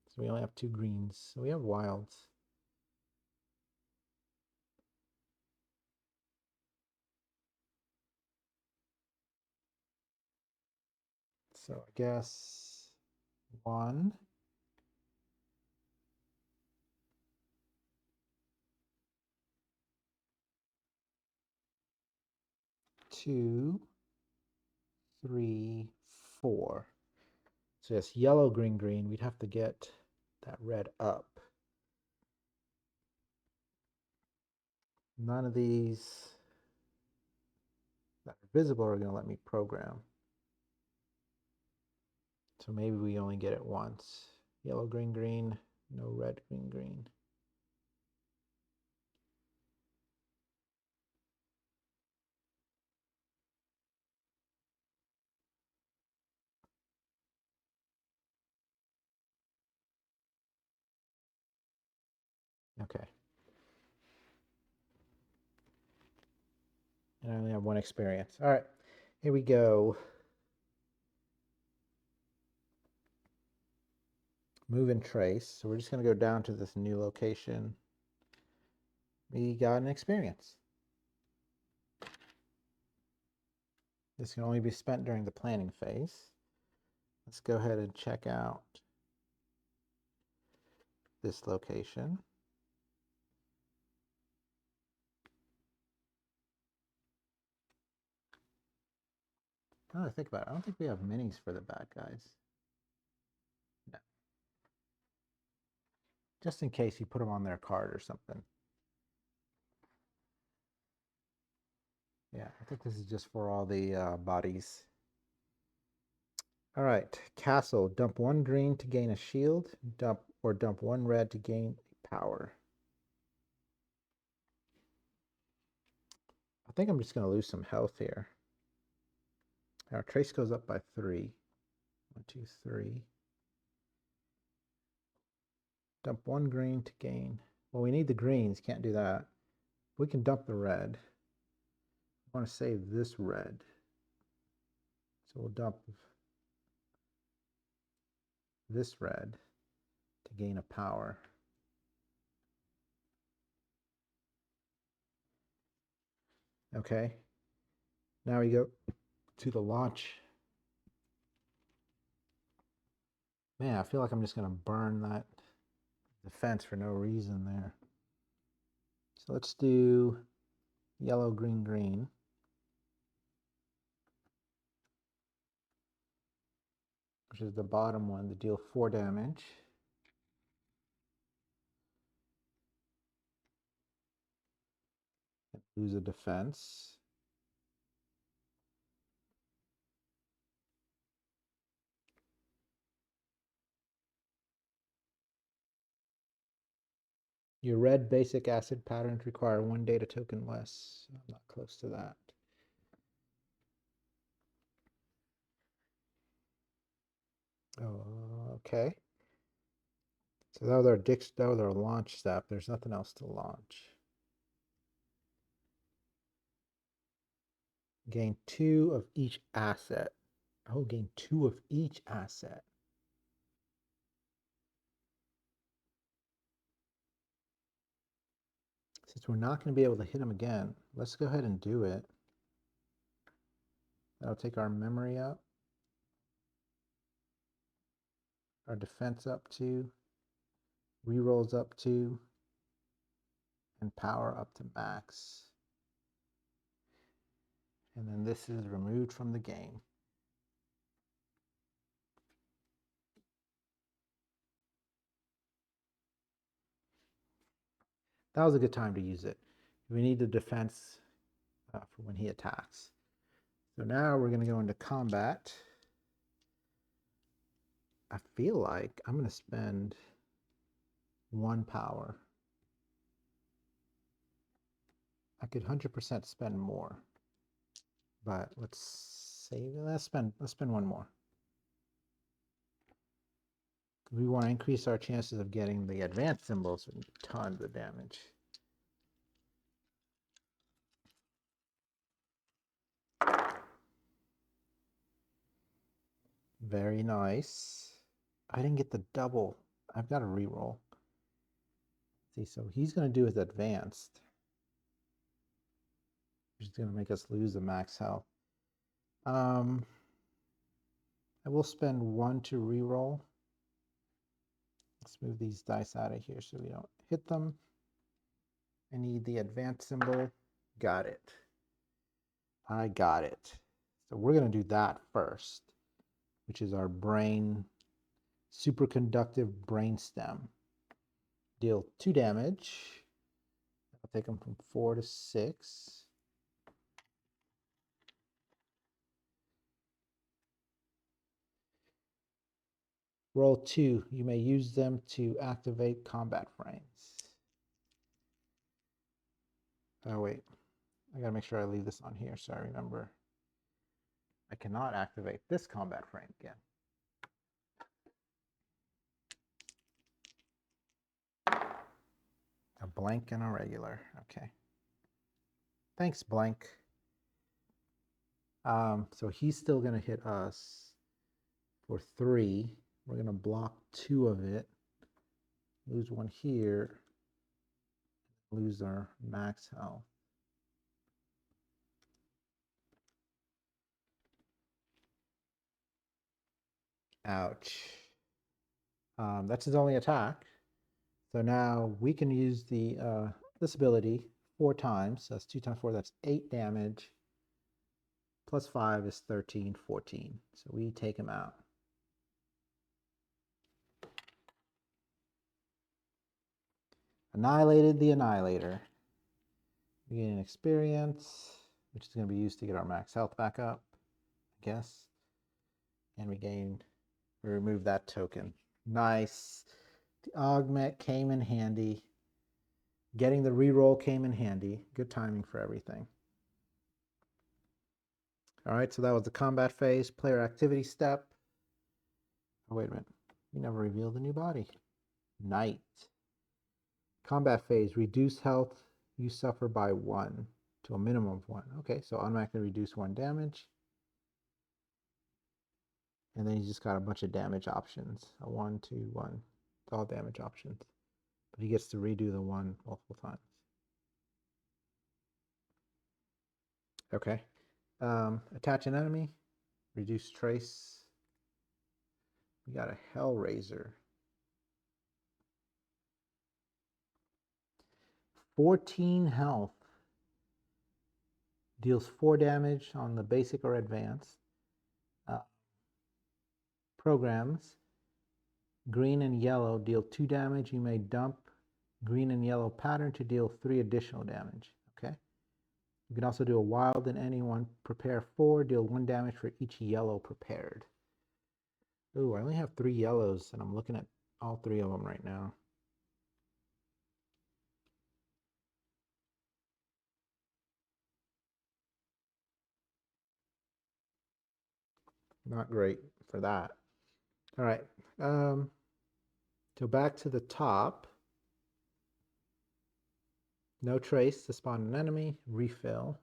So we only have 2 greens. So we have wilds. So I guess 1, 2, 3, 4. So yes, yellow, green, green. We'd have to get that red up. None of these that are visible are going to let me program. So maybe we only get it once. Yellow, green, green. No red, green, green. Okay. And I only have 1 experience. All right, here we go. Move and trace. So we're just going to go down to this new location. We got an experience. This can only be spent during the planning phase. Let's go ahead and check out this location. Now that I think about it, I don't think we have minis for the bad guys. No. Just in case you put them on their card or something. Yeah, I think this is just for all the bodies. All right, castle. Dump 1 green to gain a shield. Dump 1 red to gain power. I think I'm just going to lose some health here. Our trace goes up by 3. 1, 2, 3. Dump 1 green to gain. Well, we need the greens. Can't do that. We can dump the red. I want to save this red. So we'll dump this red to gain a power. Okay. Now we go to the launch. Man, I feel like I'm just going to burn that defense for no reason there. So let's do yellow, green, green. Which is the bottom one to deal 4 damage. Lose a defense. Your red basic acid patterns require 1 data token less. I'm not close to that. Oh, okay. So that was our launch step. There's nothing else to launch. Gain 2 of each asset. Oh, gain 2 of each asset. Since we're not going to be able to hit him again, let's go ahead and do it. That'll take our memory up, our defense up 2, rerolls up 2, and power up to max. And then this is removed from the game. That was a good time to use it. We need the defense for when he attacks. So now we're going to go into combat. I feel like I'm going to spend 1 power. I could 100% spend more, but let's spend 1 more. We want to increase our chances of getting the advanced symbols and tons of damage. Very nice. I didn't get the double. I've got to reroll. See, so he's going to do his advanced, which is going to make us lose the max health. I will spend 1 to reroll. Let's move these dice out of here so we don't hit them. I need the advanced symbol. Got it. I got it. So we're going to do that first, which is our brain, superconductive brainstem. Deal 2 damage. I'll take them from 4 to 6. Roll 2. You may use them to activate combat frames. Oh, wait. I gotta make sure I leave this on here so I remember. I cannot activate this combat frame again. A blank and a regular. Okay. Thanks, blank. So he's still gonna hit us for 3. We're gonna block 2 of it. Lose 1 here. Lose our max health. Ouch. That's his only attack. So now we can use the this ability 4 times. That's 2 times 4. That's 8 damage. Plus 5 is 13, 14. So we take him out. Annihilated the Annihilator. We gain an experience, which is going to be used to get our max health back up, I guess. And we remove that token. Nice. The augment came in handy. Getting the reroll came in handy. Good timing for everything. All right, so that was the combat phase. Player activity step. Oh, wait a minute. We never revealed the new body. Knight. Combat phase. Reduce health you suffer by 1 to a minimum of 1. Okay, so automatically reduce 1 damage. And then he's just got a bunch of damage options. A 1, 2, 1. It's all damage options. But he gets to redo the 1 multiple times. Okay. Attach an enemy. Reduce trace. We got a Hellraiser. 14 health. Deals 4 damage on the basic or advanced. Programs. Green and yellow deal 2 damage. You may dump green and yellow pattern to deal 3 additional damage. Okay. You can also do a wild and anyone. Prepare 4. Deal 1 damage for each yellow prepared. Ooh, I only have 3 yellows, and I'm looking at all 3 of them right now. Not great for that. All right. Go back to the top. No trace to spawn an enemy. Refill.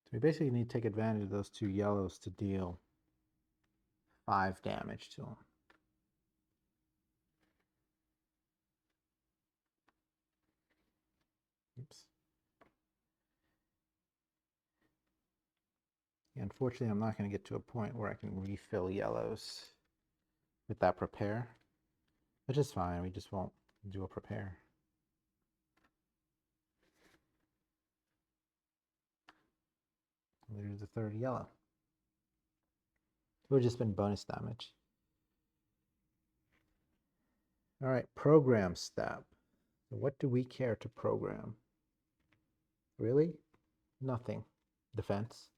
So we basically need to take advantage of those 2 yellows to deal 5 damage to them. Oops. Unfortunately, I'm not going to get to a point where I can refill yellows with that prepare, which is fine. We just won't do a prepare. There's the 3rd yellow. It would have just been bonus damage. All right, program step. So what do we care to program? Really? Nothing. Defense.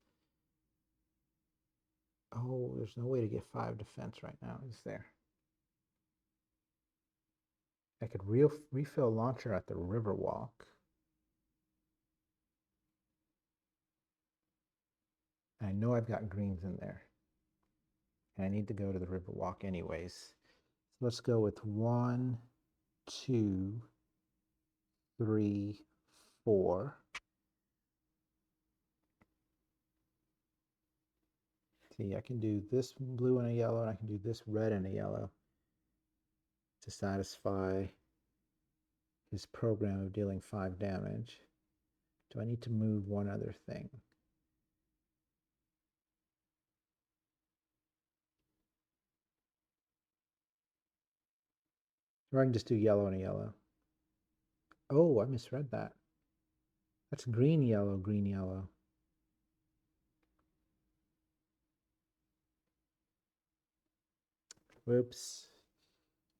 Oh, there's no way to get 5 defense right now, is there? I could refill launcher at the Riverwalk. I know I've got greens in there. And I need to go to the Riverwalk anyways. So let's go with 1, 2, 3, 4. See, I can do this blue and a yellow, and I can do this red and a yellow to satisfy his program of dealing 5 damage. Do I need to move one other thing? Or I can just do yellow and a yellow. Oh, I misread that. That's green, yellow, green, yellow. Whoops.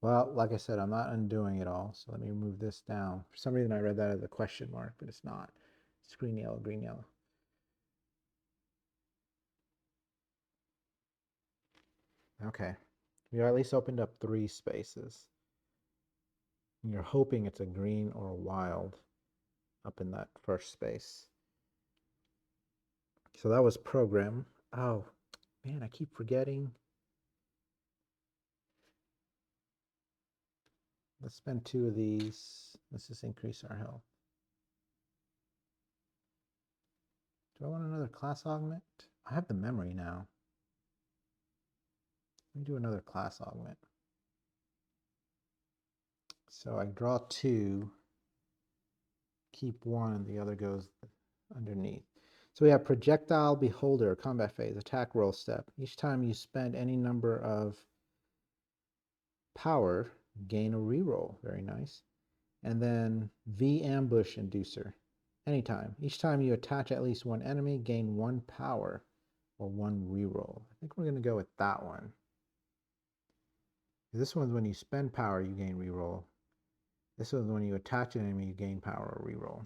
Well, like I said, I'm not undoing it all. So let me move this down. For some reason, I read that as a question mark, but it's not. It's green, yellow, green, yellow. Okay. We at least opened up 3 spaces. And you're hoping it's a green or a wild up in that first space. So that was program. Oh, man, I keep forgetting. Let's spend 2 of these. Let's just increase our health. Do I want another class augment? I have the memory now. Let me do another class augment. So I draw 2, keep 1, the other goes underneath. So we have projectile beholder, combat phase, attack roll step. Each time you spend any number of power, gain a reroll. Very nice. And then V ambush inducer. Anytime. Each time you attach at least 1 enemy, gain 1 power or 1 reroll. I think we're going to go with that one. This one's when you spend power, you gain reroll. This one's when you attach an enemy, you gain power or reroll.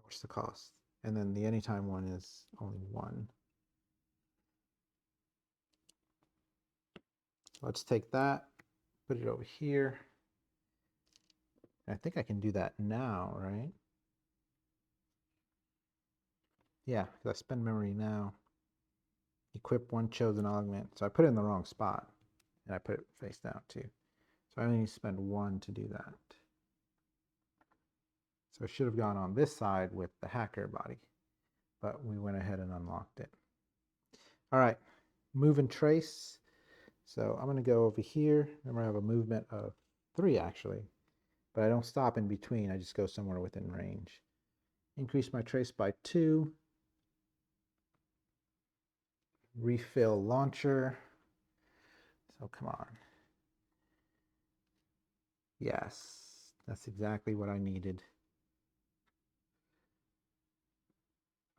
What's the cost? And then the anytime one is only 1. Let's take that, put it over here. I think I can do that now, right? Yeah, because I spend memory now. Equip 1 chosen augment. So I put it in the wrong spot. And I put it face down too. So I only need to spend 1 to do that. So it should have gone on this side with the hacker body. But we went ahead and unlocked it. All right, move and trace. So I'm going to go over here. Remember, I have a movement of 3 actually. But I don't stop in between. I just go somewhere within range. Increase my trace by 2. Refill launcher. So come on. Yes, that's exactly what I needed.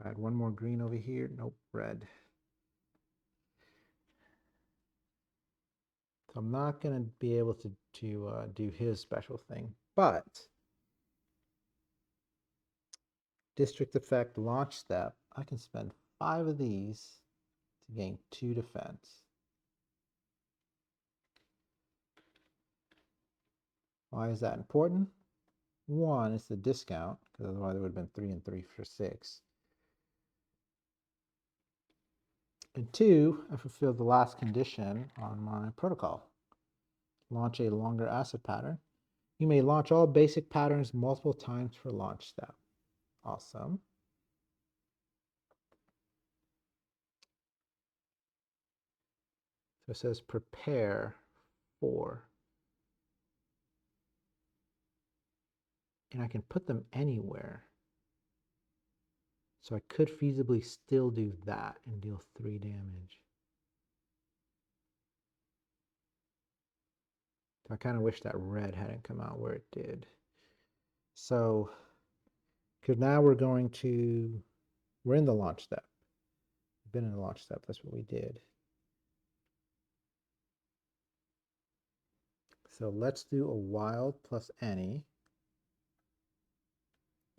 I had 1 more green over here. Nope, red. So I'm not going to be able to do his special thing. But district effect launch step, I can spend 5 of these to gain 2 defense. Why is that important? 1 is the discount, because otherwise it would have been 3 and 3 for 6. And 2, I fulfilled the last condition on my protocol. Launch a longer acid pattern. You may launch all basic patterns multiple times per launch step. Awesome. So it says prepare for. And I can put them anywhere. So I could feasibly still do that and deal 3 damage. I kind of wish that red hadn't come out where it did. So, because now we're in the launch step. We've been in the launch step, that's what we did. So let's do a wild plus any.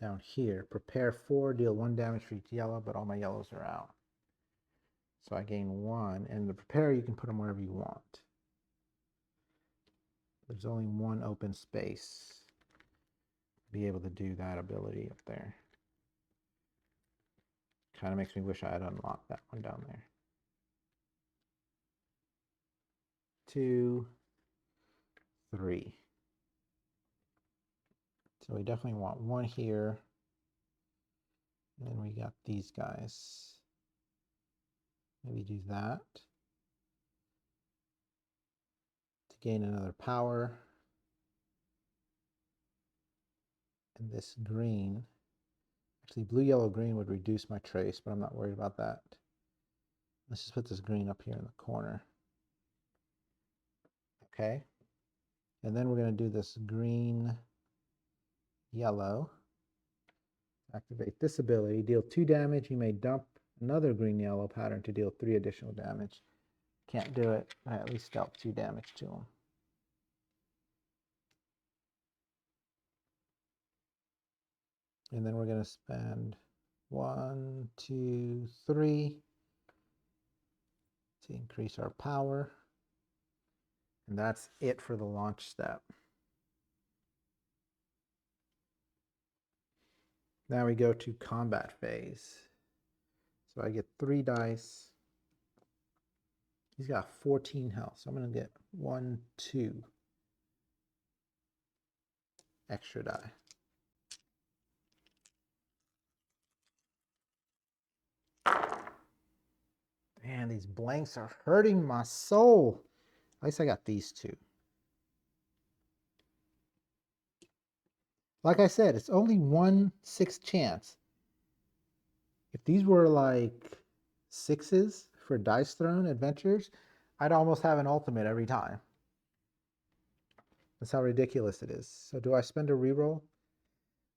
Down here, prepare 4, deal 1 damage for each yellow, but all my yellows are out. So I gain 1, and the prepare you can put them wherever you want. There's only 1 open space to be able to do that ability up there. Kind of makes me wish I had unlocked that one down there. 2, 3. So we definitely want 1 here. And then we got these guys. Maybe do that to gain another power. And this green, actually blue, yellow, green would reduce my trace, but I'm not worried about that. Let's just put this green up here in the corner. Okay. And then we're going to do this green, yellow. Activate this ability, deal 2 damage. You may dump another green, yellow pattern to deal 3 additional damage. Can't do it, but I at least dealt 2 damage to him. And then we're going to spend 1, 2, 3 to increase our power. And that's it for the launch step. Now we go to combat phase. So I get 3 dice. He's got 14 health, so I'm going to get 1, 2 extra die. Man, these blanks are hurting my soul. At least I got these 2. Like I said, it's only 1/6 chance. If these were like 6s for Dice Throne adventures, I'd almost have an ultimate every time. That's how ridiculous it is. So do I spend a reroll?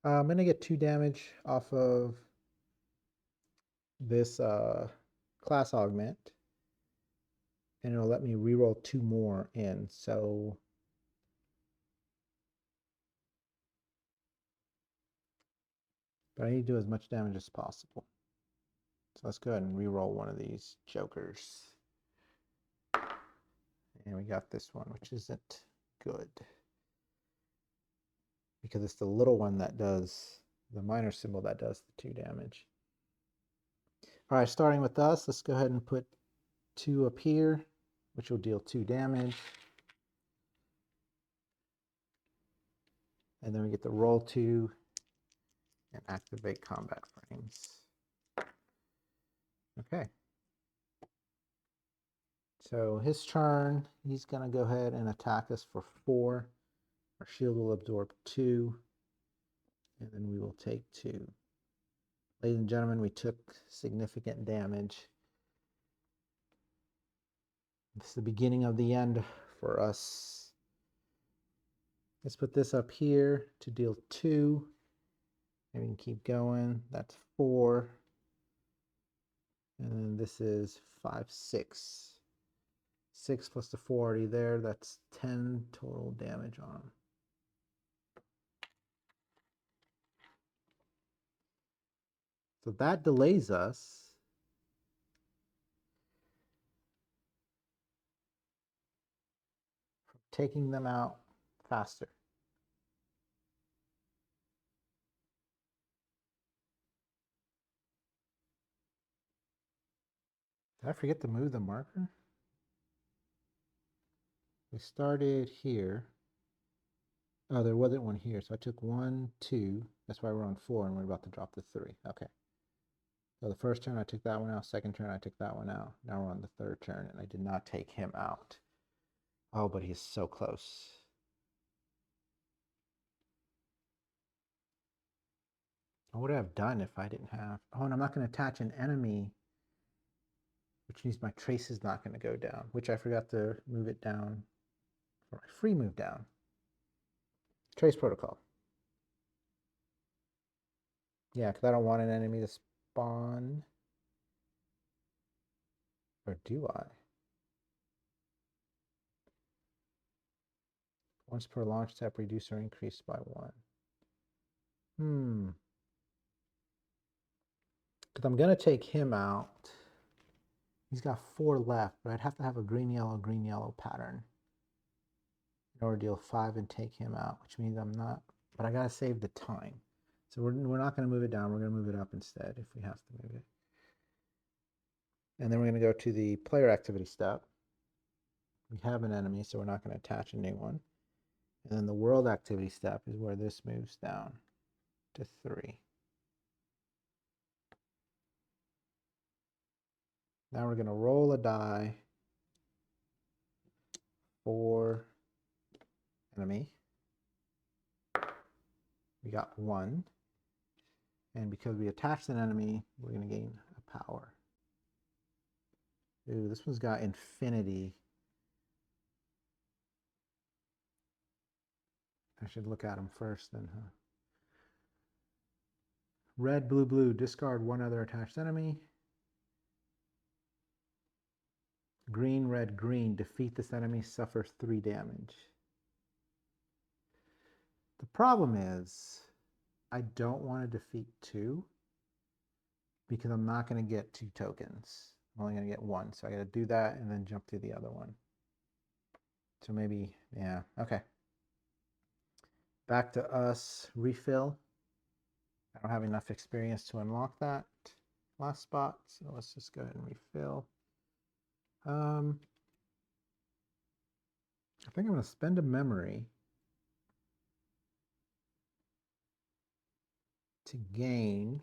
I'm going to get 2 damage off of this class augment. And it'll let me reroll 2 more in. So but I need to do as much damage as possible. So let's go ahead and reroll one of these jokers. And we got this one, which isn't good. Because it's the little one that does, the minor symbol that does the 2 damage. All right, starting with us, let's go ahead and put 2 up here, which will deal 2 damage. And then we get to roll 2 and activate combat frames. Okay. So his turn, he's going to go ahead and attack us for 4. Our shield will absorb 2. And then we will take 2. Ladies and gentlemen, we took significant damage. This is the beginning of the end for us. Let's put this up here to deal 2. And we can keep going. That's 4. And then this is 5, 6. 6 plus the 4 already there. That's 10 total damage on him. So that delays us from taking them out faster. Did I forget to move the marker? We started here. Oh, there wasn't one here. So I took 1, 2. That's why we're on 4 and we're about to drop the 3. Okay. So the first turn I took that one out. Second turn I took that one out. Now we're on the third turn and I did not take him out. Oh, but he's so close. What would I have done if I didn't have... Oh, and I'm not going to attach an enemy, which means my trace is not going to go down, which I forgot to move it down for my free move down. Trace protocol. Yeah, because I don't want an enemy to spawn. Or do I? Once per launch step, reduce or increase by 1. Because I'm going to take him out. He's got 4 left, but I'd have to have a green, yellow pattern in order to deal 5 and take him out, which means I'm not... But I got to save the time. So we're not going to move it down. We're going to move it up instead if we have to move it. And then we're going to go to the player activity step. We have an enemy, so we're not going to attach a new one. And then the world activity step is where this moves down to 3. Now we're going to roll a die for enemy. We got 1. And because we attached an enemy, we're going to gain a power. Ooh, this one's got infinity. I should look at them first then, huh? Red, blue, blue. Discard 1 other attached enemy. Green, red, green. Defeat this enemy. Suffers 3 damage. The problem is I don't want to defeat 2 because I'm not going to get 2 tokens. I'm only going to get 1. So I got to do that and then jump to the other one. So maybe, yeah, okay. Back to us. Refill. I don't have enough experience to unlock that last spot, so let's just go ahead and refill. I think I'm going to spend a memory to gain.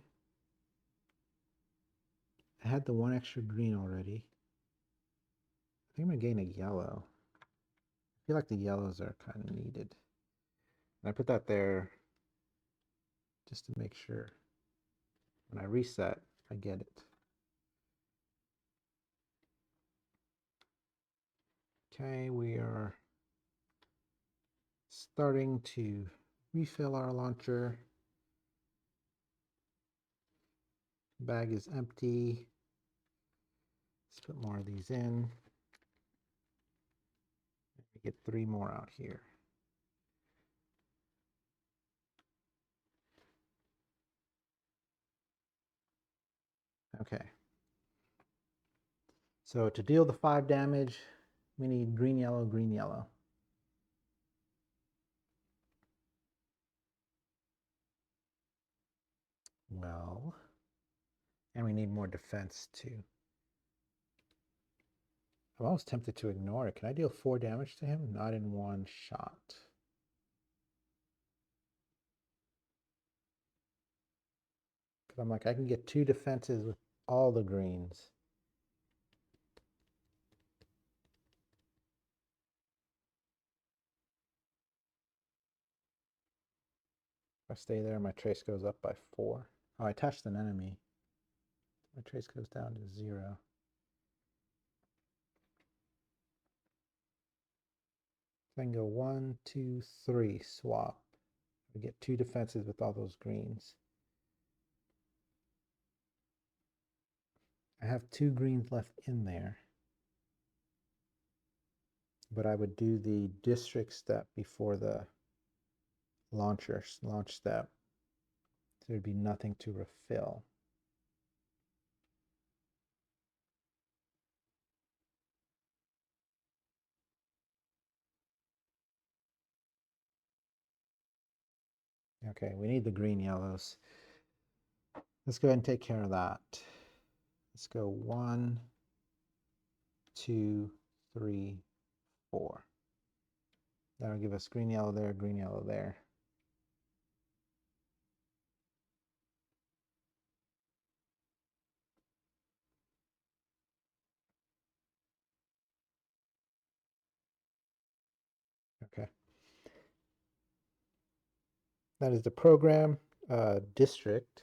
I had the 1 extra green already. I think I'm going to gain a yellow. I feel like the yellows are kind of needed. And I put that there just to make sure when I reset, I get it. Okay, we are starting to refill our launcher. Bag is empty. Let's put more of these in. We get 3 more out here. Okay. So to deal the 5 damage, we need green, yellow, green, yellow. Well, and we need more defense too. I'm almost tempted to ignore it. Can I deal 4 damage to him? Not in 1 shot. Because I'm like, I can get 2 defenses with all the greens. If I stay there, my trace goes up by 4. Oh, I touched an enemy. My trace goes down to 0. So I can go 1, 2, 3, swap. We get 2 defenses with all those greens. I have 2 greens left in there. But I would do the district step before the launch step. So there'd be nothing to refill. Okay, we need the green yellows. Let's go ahead and take care of that. Let's go 1, 2, 3, 4. That'll give us green, yellow there, green, yellow there. Okay. That is the program district.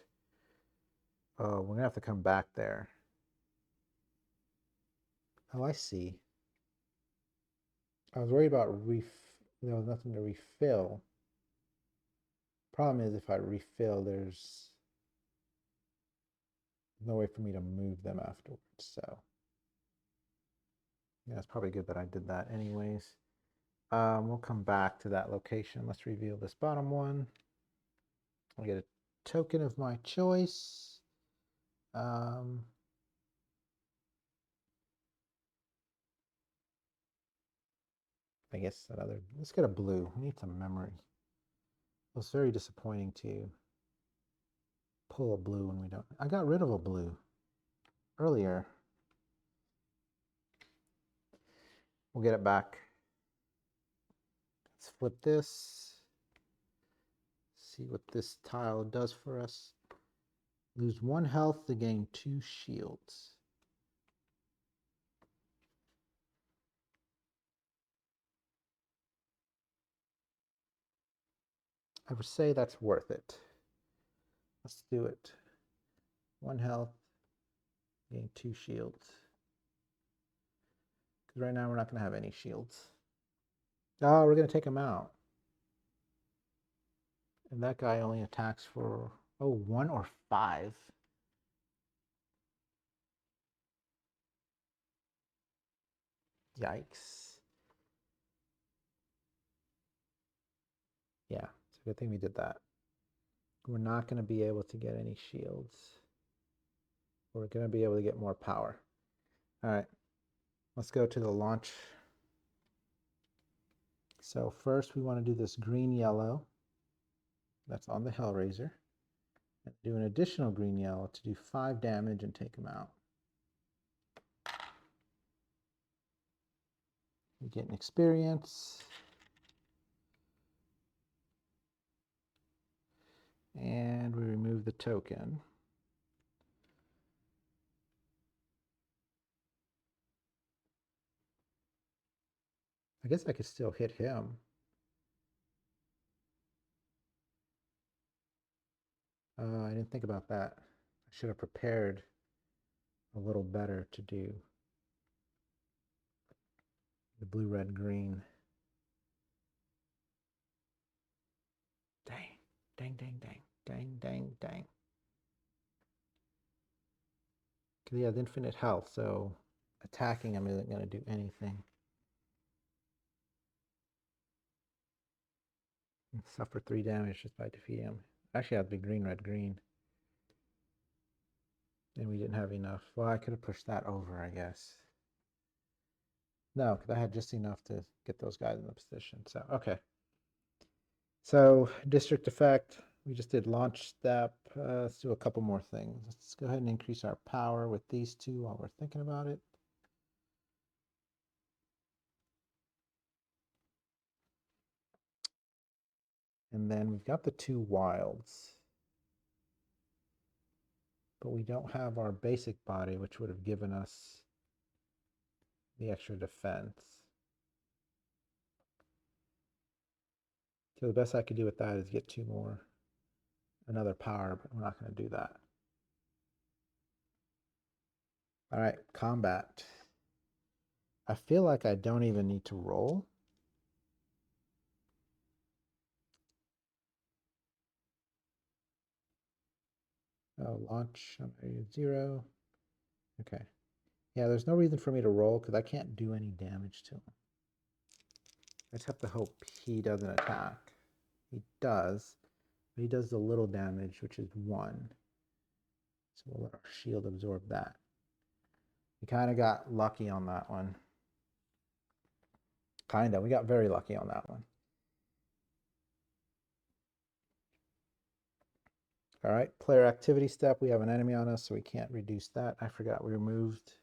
Oh, we're gonna have to come back there. Oh, I see. I was worried about there was nothing to refill. Problem is, if I refill, there's no way for me to move them afterwards. So yeah, it's probably good that I did that anyways. We'll come back to that location. Let's reveal this bottom one. I'll get a token of my choice. I guess that other, let's get a blue. We need some memory. It was very disappointing to pull a blue when we don't. I got rid of a blue earlier. We'll get it back. Let's flip this. See what this tile does for us. Lose 1 health to gain 2 shields. I would say that's worth it. Let's do it. 1 health, gain 2 shields. Because right now we're not going to have any shields. Oh, we're going to take him out. And that guy only attacks for, 1 or 5. Yikes. Yeah, it's a good thing we did that. We're not going to be able to get any shields. We're going to be able to get more power. All right, let's go to the launch. So first we want to do this green-yellow. That's on the Hellraiser. And do an additional green-yellow to do 5 damage and take him out. We get an experience. And we remove the token. I guess I could still hit him. I didn't think about that. I should have prepared a little better to do the blue, red, green. Dang, dang, dang, dang, dang, dang, dang. Because he has infinite health, so attacking him isn't going to do anything. Suffer 3 damage just by defeating him. Actually, I have to be green, red, green. And we didn't have enough. Well, I could have pushed that over, I guess. No, because I had just enough to get those guys in the position. So, okay. So, district effect. We just did launch step. Let's do a couple more things. Let's go ahead and increase our power with these two while we're thinking about it. And then we've got the 2 wilds. But we don't have our basic body, which would have given us the extra defense. So the best I could do with that is get 2 more, another power, but we're not going to do that. All right, combat. I feel like I don't even need to roll. Oh, launch on area 0. Okay. Yeah, there's no reason for me to roll because I can't do any damage to him. I just have to hope he doesn't attack. He does, but he does the little damage, which is 1. So we'll let our shield absorb that. We kind of got lucky on that one. We got very lucky on that one. All right, player activity step. We have an enemy on us, so we can't reduce that. I forgot we removed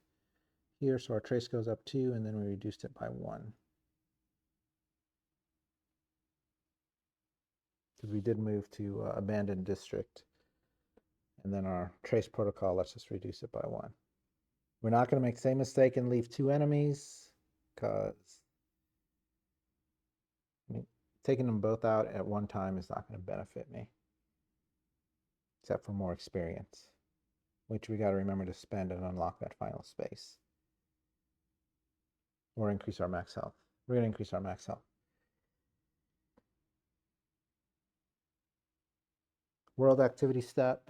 here, so our trace goes up 2, and then we reduced it by 1. Because we did move to abandoned district, and then our trace protocol lets us reduce it by 1. We're not going to make the same mistake and leave 2 enemies, because taking them both out at one time is not going to benefit me, except for more experience, which we got to remember to spend and unlock that final space. Or increase our max health. We're going to increase our max health. World activity step.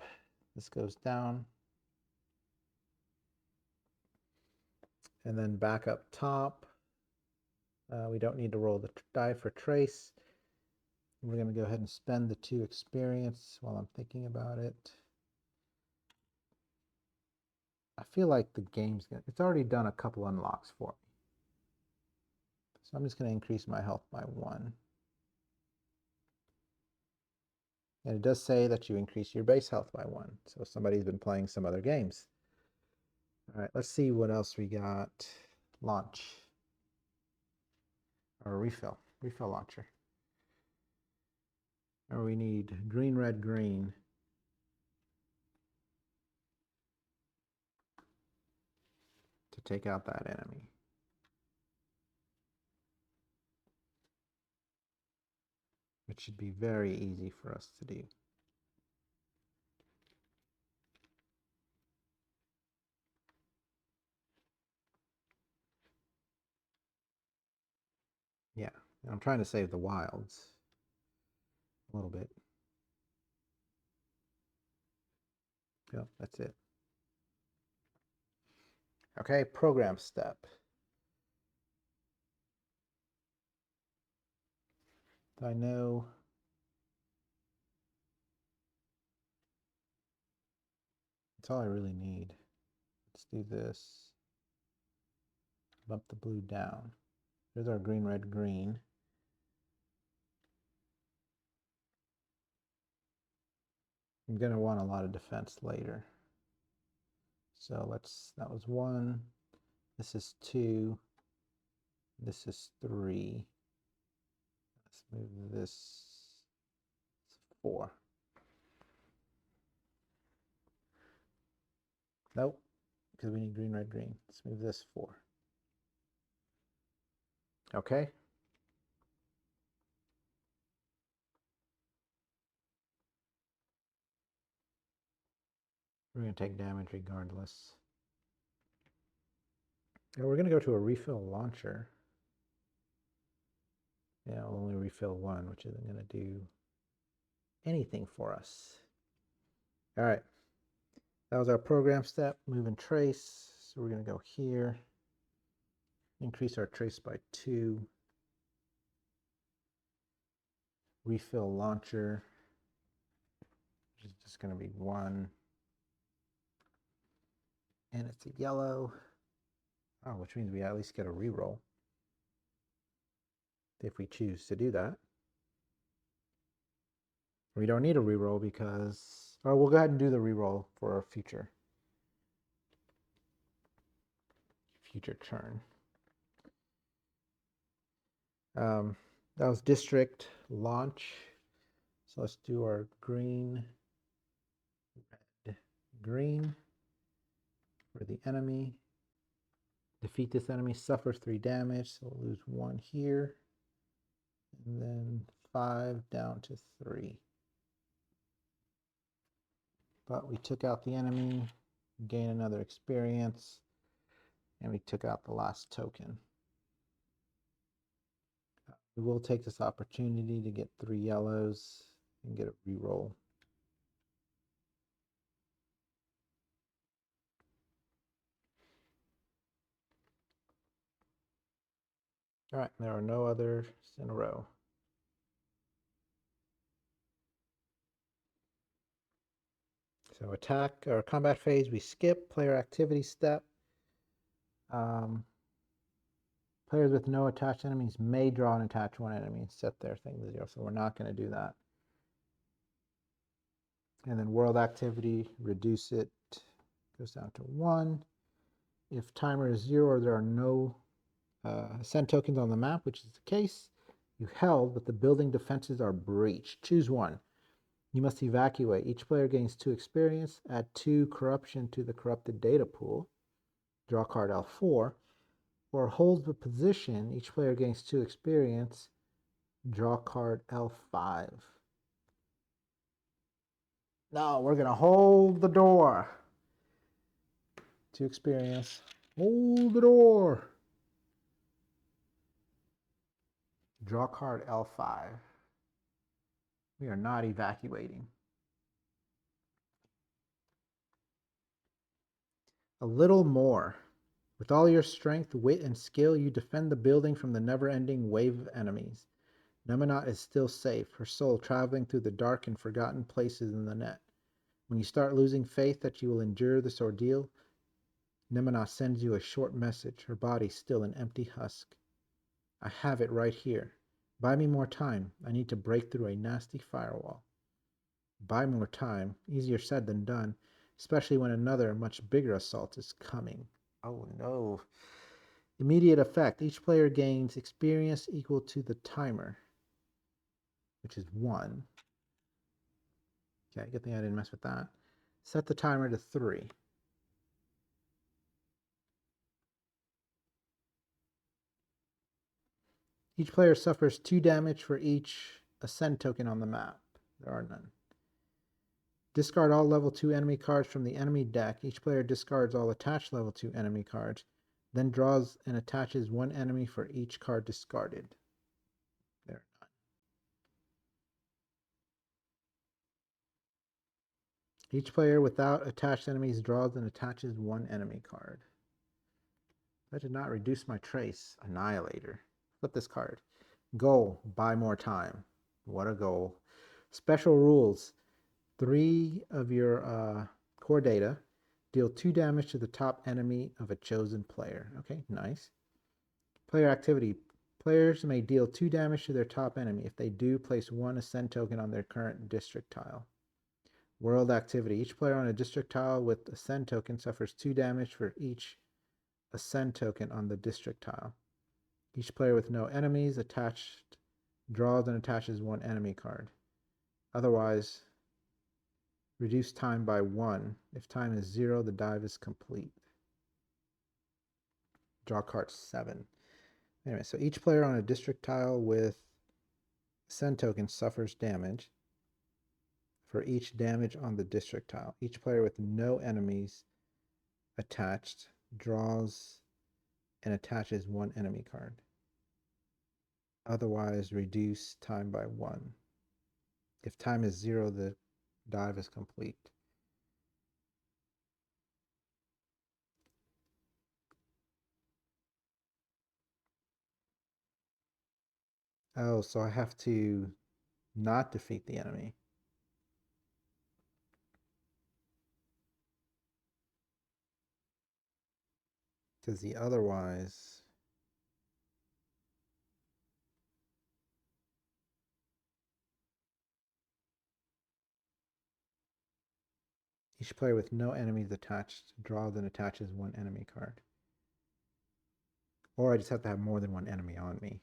This goes down. And then back up top. We don't need to roll the die for trace. We're going to go ahead and spend the 2 experience while I'm thinking about it. I feel like the game's it's already done a couple unlocks for me. So I'm just going to increase my health by 1. And it does say that you increase your base health by 1. So somebody's been playing some other games. All right, let's see what else we got. Launch. Or refill launcher. Or we need green, red, green. To take out that enemy. Which should be very easy for us to do. Yeah, I'm trying to save the wilds a little bit. Yep, that's it. Okay, program step. I know that's all I really need. Let's do this. Bump the blue down. There's our green, red, green. I'm going to want a lot of defense later. So that was 1. This is 2. This is 3. Let's move this 4. Nope, because we need green, red, green. Let's move this 4. Okay. We're going to take damage regardless. And we're going to go to a refill launcher. Yeah, we'll only refill 1, which isn't going to do anything for us. All right. That was our program step. Move and trace. So we're going to go here. Increase our trace by 2. Refill launcher, which is just going to be 1. And it's a yellow. Oh, which means we at least get a reroll if we choose to do that. We don't need a reroll because, or we'll go ahead and do the reroll for a future turn. That was district launch. So let's do our green, red, green for the enemy. Defeat this enemy, suffer 3 damage, so we'll lose 1 here. And then 5 down to 3. But we took out the enemy, gain another experience, and we took out the last token. We will take this opportunity to get 3 yellows and get a reroll. All right, there are no others in a row. So attack or combat phase, we skip. Player activity step. Players with no attached enemies may draw and attach 1 enemy and set their thing to 0. So we're not going to do that. And then world activity, reduce it, goes down to 1. If timer is 0 or there are no ascend tokens on the map, which is the case, you held, but the building defenses are breached. Choose one. You must evacuate. Each player gains 2 experience. Add 2 corruption to the corrupted data pool. Draw card L4. Or hold the position. Each player gains 2 experience. Draw card L5. No, we're going to hold the door. 2 experience. Hold the door. Draw card L5. We are not evacuating. A little more. With all your strength, wit, and skill, you defend the building from the never-ending wave of enemies. Nemanot is still safe, her soul traveling through the dark and forgotten places in the net. When you start losing faith that you will endure this ordeal, Nemanot sends you a short message, her body still an empty husk. I have it right here. Buy me more time. I need to break through a nasty firewall. Buy more time. Easier said than done, especially when another, much bigger assault is coming. Oh no. Immediate effect. Each player gains experience equal to the timer, which is 1. Okay, good thing I didn't mess with that. Set the timer to 3. Each player suffers 2 damage for each ascend token on the map. There are none. Discard all level 2 enemy cards from the enemy deck. Each player discards all attached level 2 enemy cards, then draws and attaches 1 enemy for each card discarded. There are none. Each player without attached enemies draws and attaches 1 enemy card. That did not reduce my trace. Annihilator. Flip this card. Goal, buy more time. What a goal. Special rules. 3 of your core data. Deal 2 damage to the top enemy of a chosen player. Okay, nice. Player activity. Players may deal 2 damage to their top enemy. If they do, place 1 ascend token on their current district tile. World activity. Each player on a district tile with ascend token suffers 2 damage for each ascend token on the district tile. Each player with no enemies attached draws and attaches 1 enemy card. Otherwise, reduce time by 1. If time is 0, the dive is complete. Draw card 7. Anyway, so each player on a district tile with ascend token suffers damage for each damage on the district tile. Each player with no enemies attached draws and attaches 1 enemy card. Otherwise, reduce time by 1. If time is 0, the dive is complete. Oh, so I have to not defeat the enemy. Because the otherwise... Each player with no enemies attached draws and attaches 1 enemy card. Or I just have to have more than 1 enemy on me.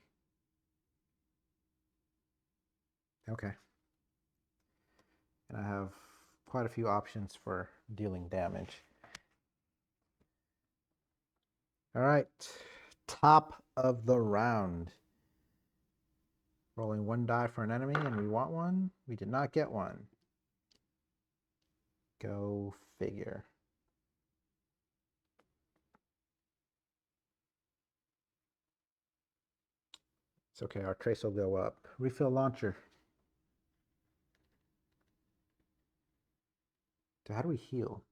Okay. And I have quite a few options for dealing damage. All right. Top of the round. Rolling 1 die for an enemy, and we want one. We did not get one. Go figure. It's okay, our trace will go up. Refill launcher. So how do we heal?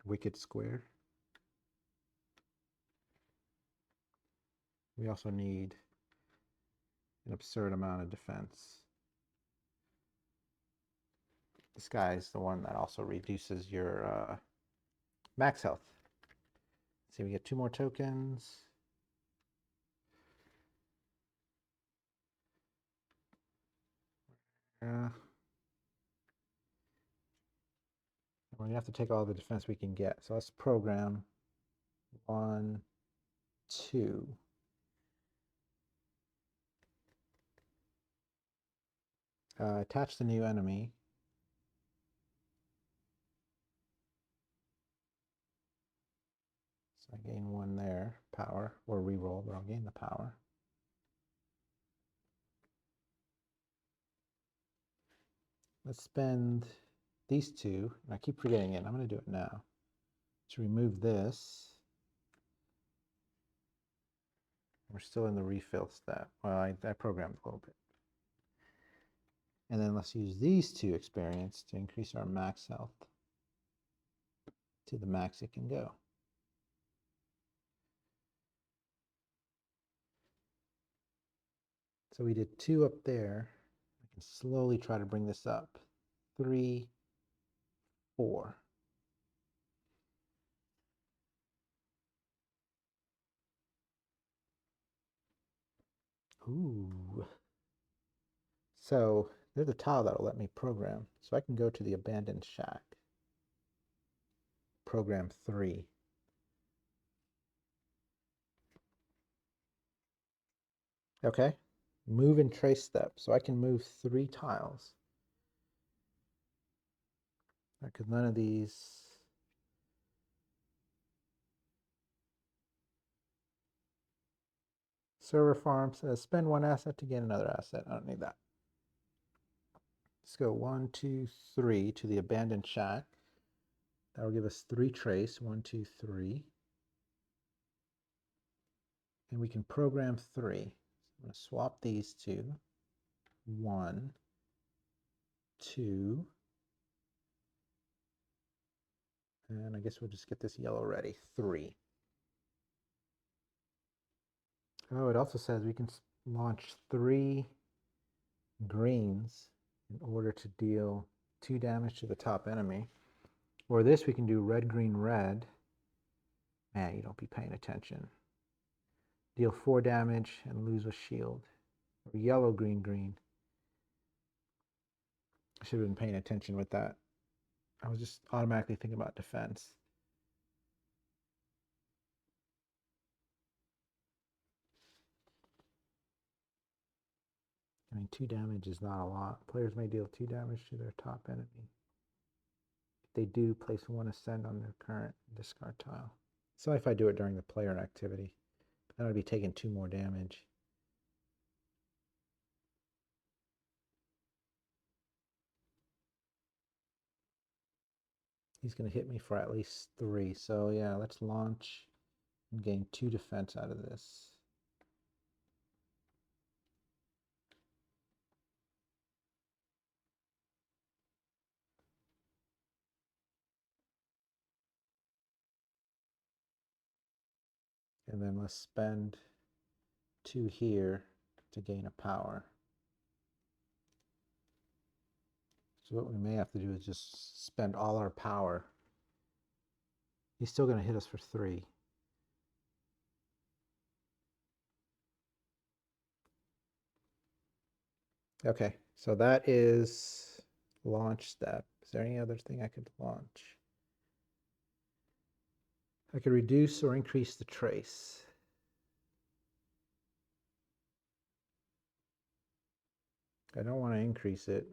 Wicked square. We also need an absurd amount of defense. This guy is the one that also reduces your max health. Let's see, we get 2 more tokens. We're gonna have to take all the defense we can get. So let's program 1, 2. Attach the new enemy. So I gain 1 there, power, or reroll, but I'll gain the power. Let's spend these 2, and I keep forgetting it. I'm going to do it now. To remove this, we're still in the refill step. Well, I programmed a little bit. And then let's use these 2 experience to increase our max health to the max it can go. So we did 2 up there. I can slowly try to bring this up. 3, 4. Ooh. So there's a tile that'll let me program. So I can go to the abandoned shack. Program 3. Okay. Move and trace step. So I can move 3 tiles. Because none of these. Server farm says spend 1 asset to gain another asset. I don't need that. Let's go 1, 2, 3 to the abandoned shack. That will give us 3 trace. 1, 2, 3. And we can program 3. So I'm going to swap these 2. 1, 2. And I guess we'll just get this yellow ready. 3. Oh, it also says we can launch 3 greens in order to deal 2 damage to the top enemy. Or this, we can do red, green, red. Man, you don't be paying attention. Deal 4 damage and lose a shield. Or yellow, green, green. I should have been paying attention with that. I was just automatically thinking about defense. I mean, 2 damage is not a lot. Players may deal 2 damage to their top enemy. If they do, place 1 ascend on their current discard tile. So if I do it during the player activity, then I'd be taking 2 more damage. He's going to hit me for at least 3. So yeah, let's launch and gain 2 defense out of this. And then let's spend 2 here to gain a power. So what we may have to do is just spend all our power. He's still going to hit us for 3. Okay, so that is launch step. Is there any other thing I could launch? I could reduce or increase the trace. I don't want to increase it.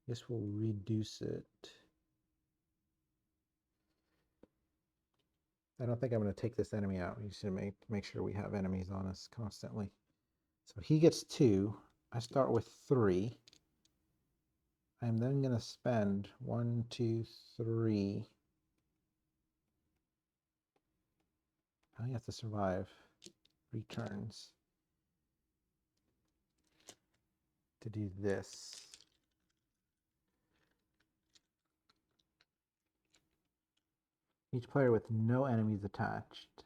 This will reduce it. I don't think I'm going to take this enemy out. We should make sure we have enemies on us constantly. So he gets 2. I start with 3. I'm then going to spend 1, 2, 3. I have to survive 3 turns to do this. Each player with no enemies attached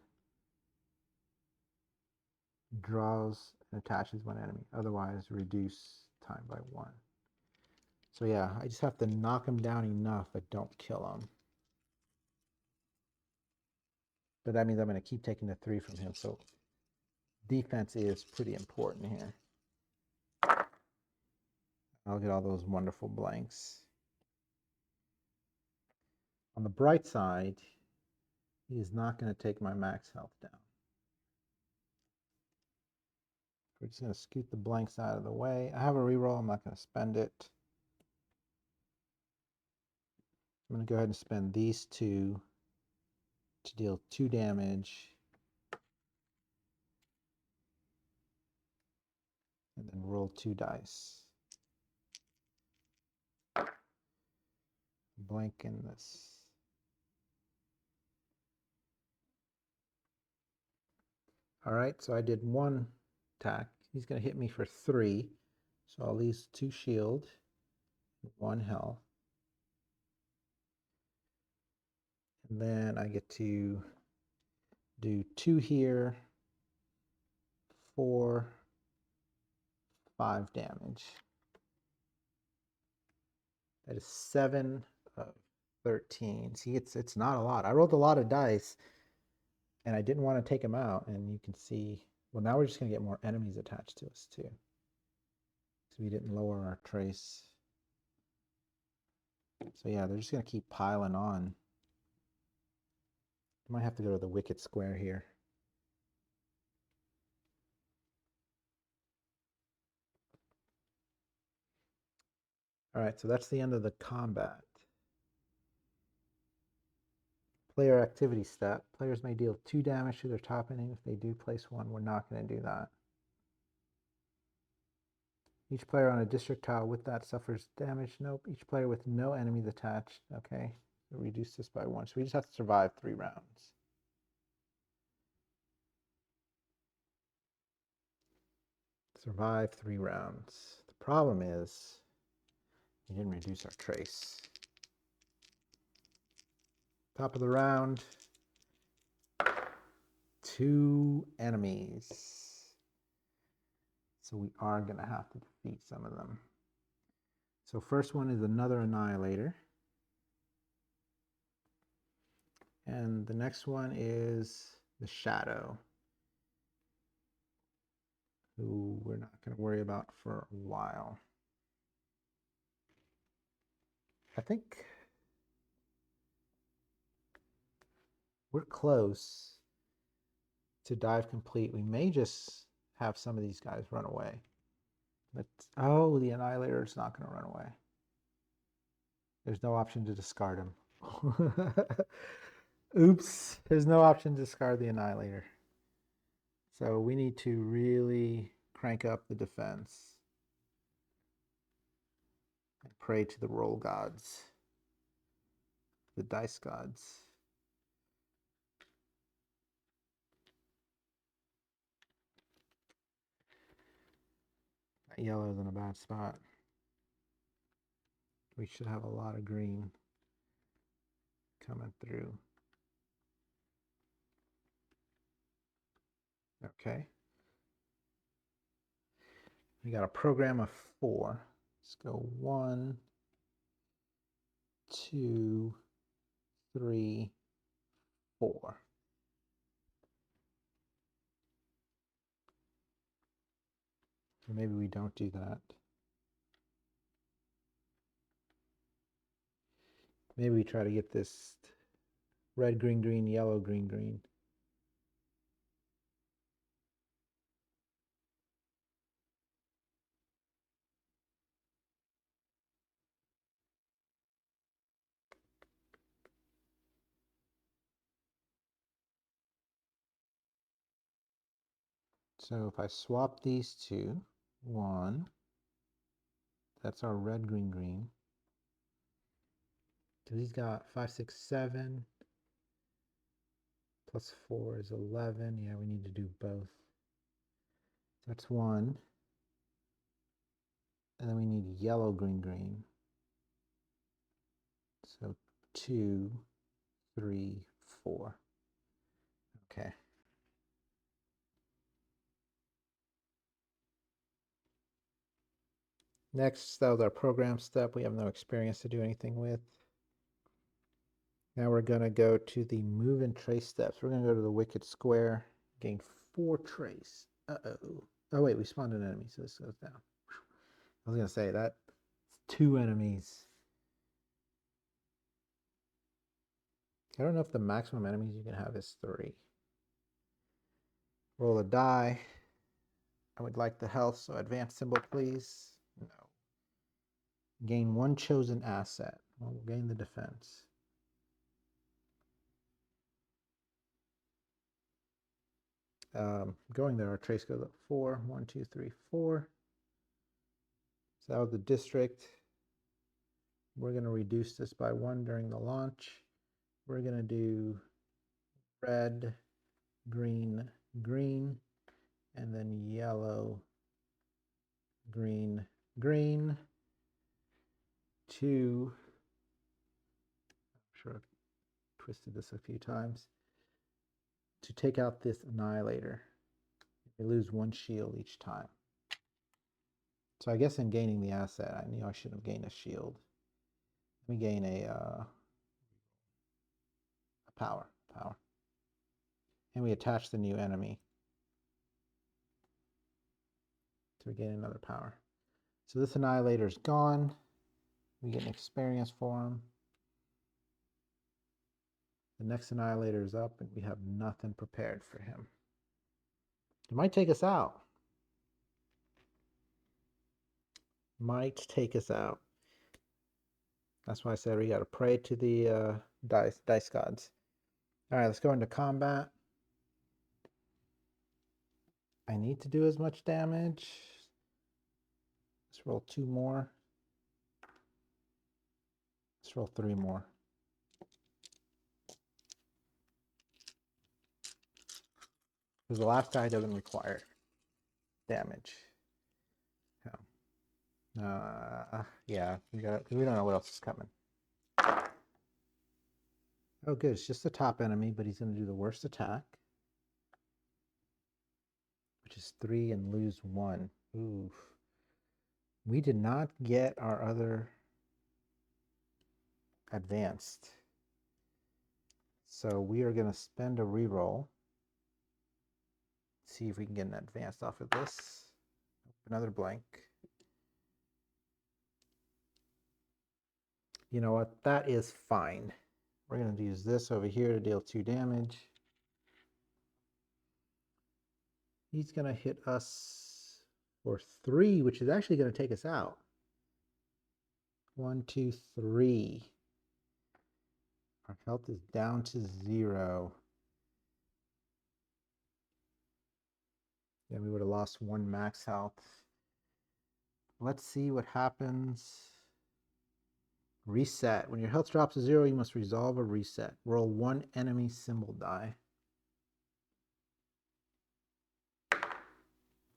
draws and attaches 1 enemy. Otherwise, reduce time by 1. So yeah, I just have to knock him down enough, but don't kill him. But that means I'm going to keep taking the 3 from him. So defense is pretty important here. I'll get all those wonderful blanks. On the bright side, he is not going to take my max health down. We're just going to scoot the blanks out of the way. I have a reroll. I'm not going to spend it. I'm going to go ahead and spend these two to deal 2 damage. And then roll 2 dice. Blank in this. All right, so I did 1 attack. He's going to hit me for 3. So I'll lose 2 shield, 1 health. And then I get to do 2 here, 4, 5 damage. That is 7 of 13. See, it's not a lot. I rolled a lot of dice, and I didn't want to take them out. And you can see, well, now we're just going to get more enemies attached to us, too. So we didn't lower our trace. So yeah, they're just going to keep piling on. I might have to go to the wicket square here. All right, so that's the end of the combat. Player activity step. Players may deal 2 damage to their top inning. If they do place 1, we're not going to do that. Each player on a district tile with that suffers damage. Nope. Each player with no enemies attached. Okay. So reduce this by 1. So we just have to survive 3 rounds. Survive 3 rounds. The problem is we didn't reduce our trace. Top of the round. 2 enemies. So we are going to have to defeat some of them. So first one is another Annihilator. And the next one is the Shadow, who we're not going to worry about for a while. I think we're close to dive complete. We may just have some of these guys run away. But, oh, the Annihilator is not going to run away. There's no option to discard him. Oops, there's no option to discard the Annihilator. So we need to really crank up the defense and pray to the roll gods, the dice gods. That yellow's in a bad spot. We should have a lot of green coming through. Okay. We got a program of 4. Let's go 1, 2, 3, 4. So maybe we don't do that. Maybe we try to get this red, green, green, yellow, green, green. So if I swap these two, 1, that's our red, green, green. So he's got 5, 6, 7. Plus 4 is 11. Yeah, we need to do both. That's 1. And then we need yellow, green, green. So 2, 3, 4. Okay. Next, that was our program step. We have no experience to do anything with. Now we're going to go to the move and trace steps. We're going to go to the wicket square, gain 4 trace. Uh-oh. Oh, wait, we spawned an enemy, so this goes down. I was going to say, that's 2 enemies. I don't know if the maximum enemies you can have is 3. Roll a die. I would like the health, so advance symbol, please. No. Gain 1 chosen asset. Well, we'll gain the defense. Going there, our trace goes up 4. 1, 2, 3, 4. So that was the district. We're going to reduce this by 1 during the launch. We're going to do red, green, green, and then yellow, green, green. 2. I'm sure I've twisted this a few times. To take out this annihilator. You lose 1 shield each time. So I guess in gaining the asset, I knew I should have gained a shield. Let me gain a power. And we attach the new enemy to gain another power. So this annihilator is gone. We get an experience for him. The next annihilator is up, and we have nothing prepared for him. It might take us out. That's why I said we got to pray to the dice gods. All right, let's go into combat. I need to do as much damage. Let's roll 2 more. Let's roll 3 more. Because the last guy doesn't require damage. Yeah, we don't know what else is coming. Oh, good. It's just the top enemy, but he's going to do the worst attack, which is 3 and lose 1. Oof. We did not get our other advanced. So we are going to spend a reroll. See if we can get an advanced off of this. Another blank. You know what? That is fine. We're going to use this over here to deal 2 damage. He's going to hit us for 3, which is actually going to take us out. 1, 2, 3. Our health is down to 0. Then we would have lost 1 max health. Let's see what happens. Reset. When your health drops to 0, you must resolve a reset. Roll 1 enemy symbol die.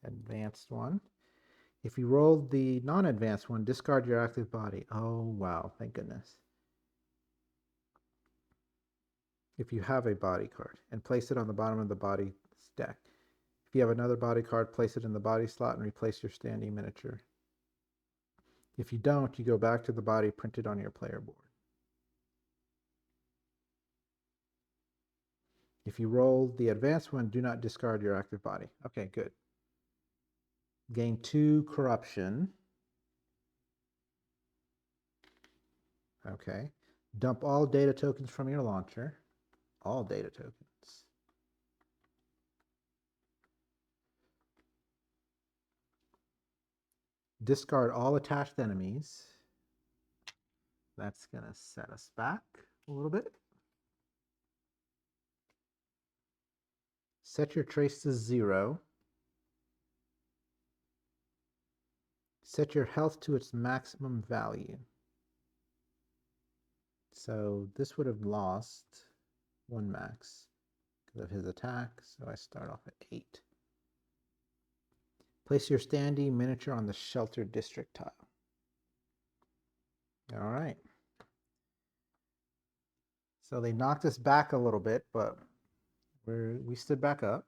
Advanced one. If you rolled the non-advanced one, discard your active body. Oh, wow. Thank goodness. If you have a body card, and place it on the bottom of the body stack. If you have another body card, place it in the body slot and replace your standing miniature. If you don't, you go back to the body printed on your player board. If you roll the advanced one, do not discard your active body. Okay, good. Gain 2 corruption. Okay. Dump all data tokens from your launcher. All data tokens. Discard all attached enemies. That's going to set us back a little bit. Set your trace to 0. Set your health to its maximum value. So this would have lost 1 max because of his attack. So I start off at 8. Place your standee miniature on the shelter district tile. All right. So they knocked us back a little bit, but we stood back up.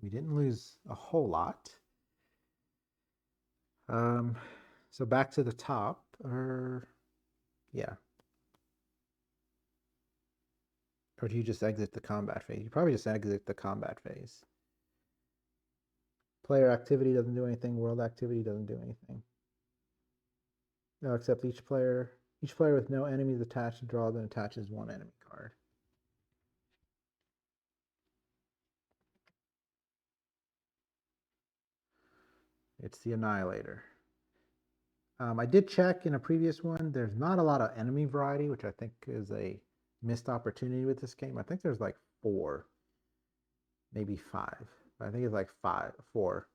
We didn't lose a whole lot. So back to the top, yeah. Or do you just exit the combat phase? You probably just exit the combat phase. Player activity doesn't do anything. World activity doesn't do anything. No, except each player with no enemies attached draws and attaches 1 enemy card. card. It's the Annihilator. I did check in a previous one. There's not a lot of enemy variety, which I think is a missed opportunity with this game. I think there's like 4, maybe 5. But I think it's like 4.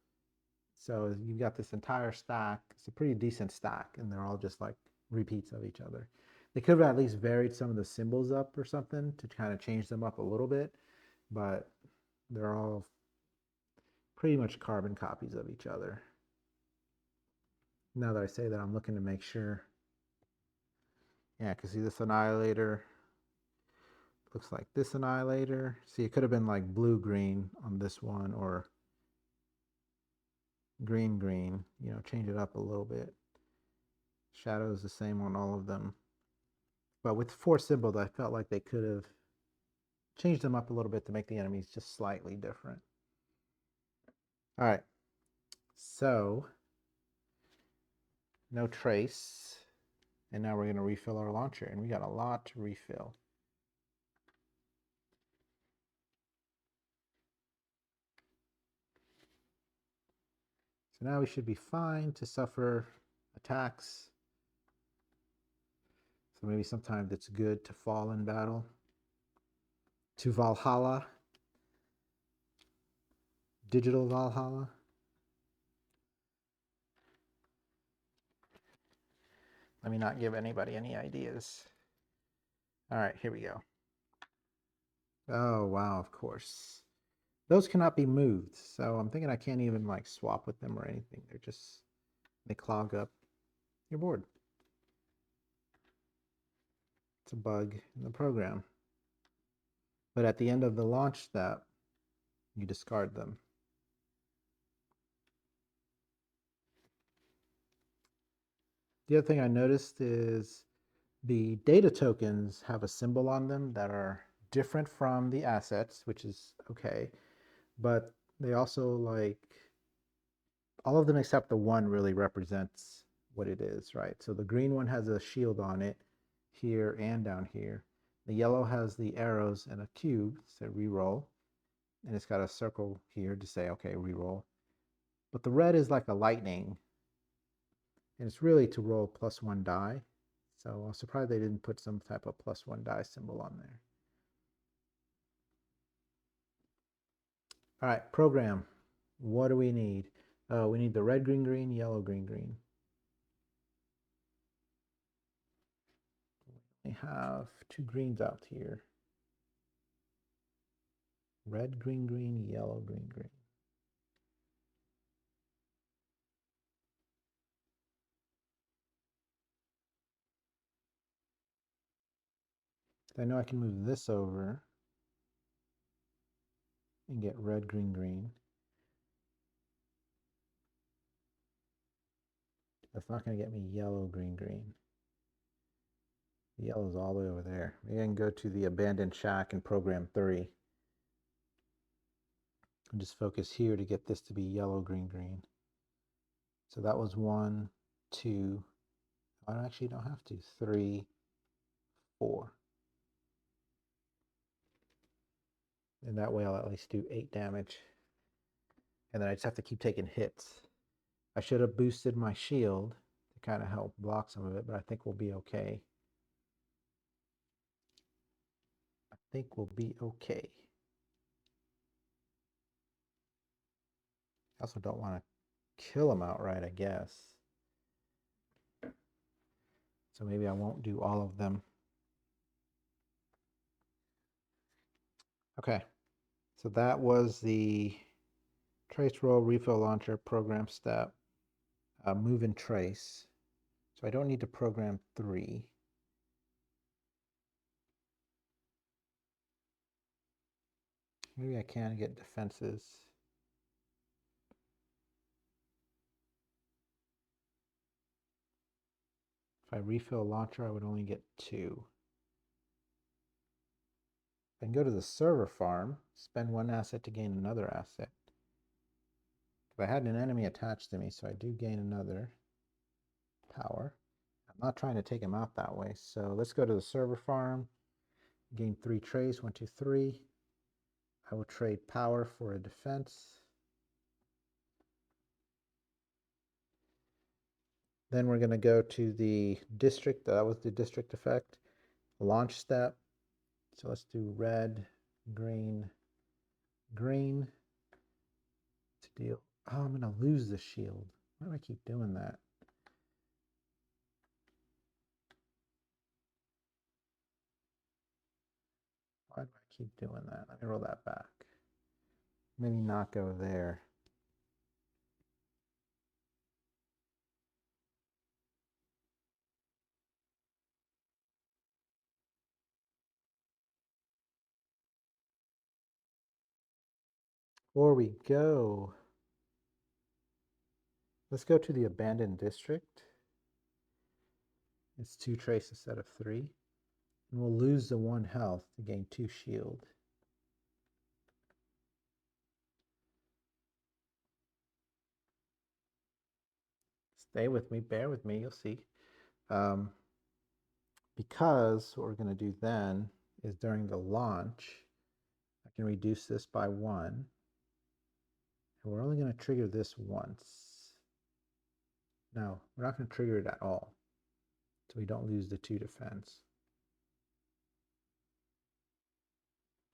So you've got this entire stack. It's a pretty decent stack, and they're all just like repeats of each other. They could have at least varied some of the symbols up or something to kind of change them up a little bit, but they're all pretty much carbon copies of each other. Now that I say that, I'm looking to make sure. Yeah, because see this Annihilator looks like this Annihilator. See, it could have been like blue-green on this one or green-green, you know, change it up a little bit. Shadow is the same on all of them. But with 4 symbols, I felt like they could have changed them up a little bit to make the enemies just slightly different. All right, so no trace. And now we're going to refill our launcher, and we got a lot to refill. So now we should be fine to suffer attacks. So maybe sometimes it's good to fall in battle. To Valhalla. Digital Valhalla. Let me not give anybody any ideas. All right, here we go. Oh, wow, of course. Those cannot be moved, so I'm thinking I can't even like swap with them or anything. They clog up your board. It's a bug in the program. But at the end of the launch step, you discard them. The other thing I noticed is the data tokens have a symbol on them that are different from the assets, which is okay. But they also like, all of them except the one really represents what it is, right? So the green one has a shield on it here and down here. The yellow has the arrows and a cube, so reroll. And it's got a circle here to say, okay, reroll. But the red is like a lightning, and it's really to roll +1 die. So I'm surprised they didn't put some type of +1 die symbol on there. All right, program. What do we need? We need the red, green, green, yellow, green, green. We have 2 greens out here. Red, green, green, yellow, green, green. I know I can move this over and get red, green, green. That's not going to get me yellow, green, green. The yellow's all the way over there. Maybe I can go to the abandoned shack and program 3. And just focus here to get this to be yellow, green, green. So that was 1, 2. I actually don't have to. 3, 4. And that way I'll at least do 8 damage. And then I just have to keep taking hits. I should have boosted my shield to kind of help block some of it, but I think we'll be okay. I think we'll be okay. I also don't want to kill him outright, I guess. So maybe I won't do all of them. Okay, so that was the trace roll, refill launcher, program step, move and trace. So I don't need to program 3. Maybe I can get defenses. If I refill launcher, I would only get 2. I can go to the server farm, spend 1 asset to gain another asset. If I had an enemy attached to me, so I do gain another power. I'm not trying to take him out that way, so let's go to the server farm. Gain 3 trace, 1, 2, 3. I will trade power for a defense. Then we're going to go to the district. That was the district effect. Launch step. So let's do red, green, green to deal. Oh, I'm going to lose the shield. Why do I keep doing that? Why do I keep doing that? Let me roll that back. Maybe not go there. Before we go, let's go to the abandoned district. It's 2 trace instead of 3. And we'll lose the 1 health to gain 2 shield. Stay with me, bear with me, you'll see. Because what we're going to do then is during the launch, I can reduce this by 1. And we're only going to trigger this once. No, we're not going to trigger it at all. So we don't lose the 2 defense.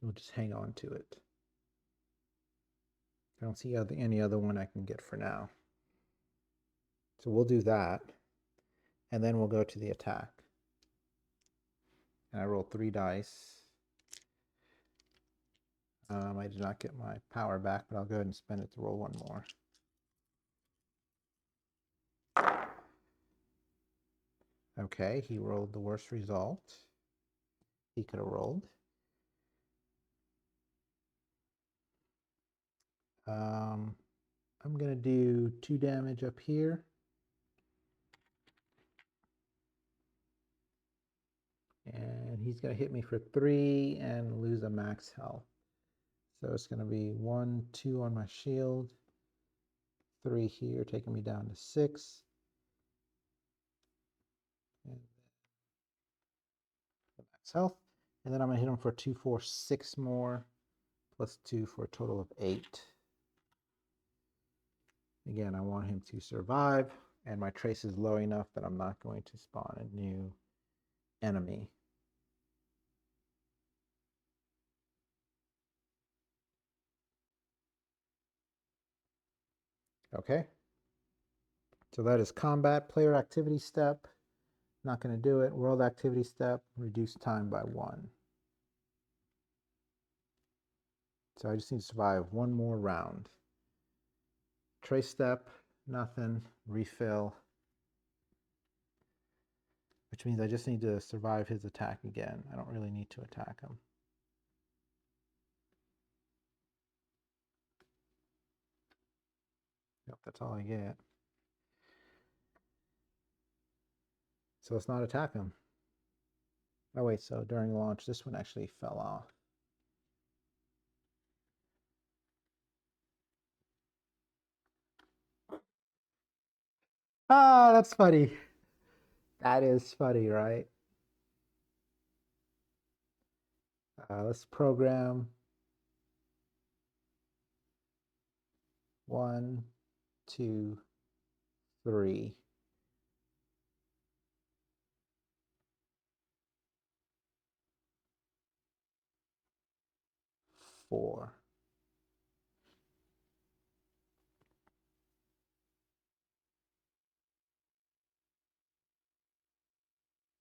We'll just hang on to it. I don't see any other one I can get for now. So we'll do that. And then we'll go to the attack. And I roll 3 dice. I did not get my power back, but I'll go ahead and spend it to roll 1 more. Okay, he rolled the worst result he could have rolled. I'm going to do 2 damage up here. And he's going to hit me for 3 and lose a max health. So it's going to be 1, 2 on my shield, 3 here, taking me down to 6. And the max health. And then I'm going to hit him for 2, 4, 6 more, plus 2 for a total of 8. Again, I want him to survive, and my trace is low enough that I'm not going to spawn a new enemy. Okay. So that is combat, player activity step. Not going to do it. World activity step, reduce time by 1. So I just need to survive 1 more round. Trace step, nothing. Refill. Which means I just need to survive his attack again. I don't really need to attack him. Yep, that's all I get. So let's not attack him. Oh wait, so during launch, this one actually fell off. Ah, that's funny. That is funny, right? Let's program 1, 2, 3. Four.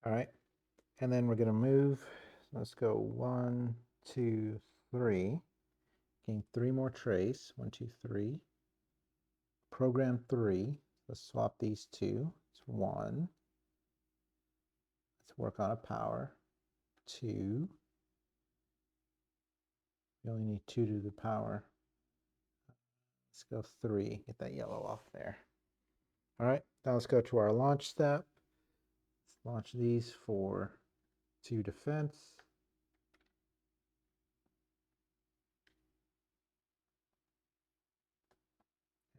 All right. And then we're going to move. So let's go 1, 2, 3. Gain 3 more trace. 1, 2, 3. Program 3. Let's swap these 2. It's 1. Let's work on a power. 2. You only need 2 to the power. Let's go 3. Get that yellow off there. All right. Now let's go to our launch step. Let's launch these for 2 defense.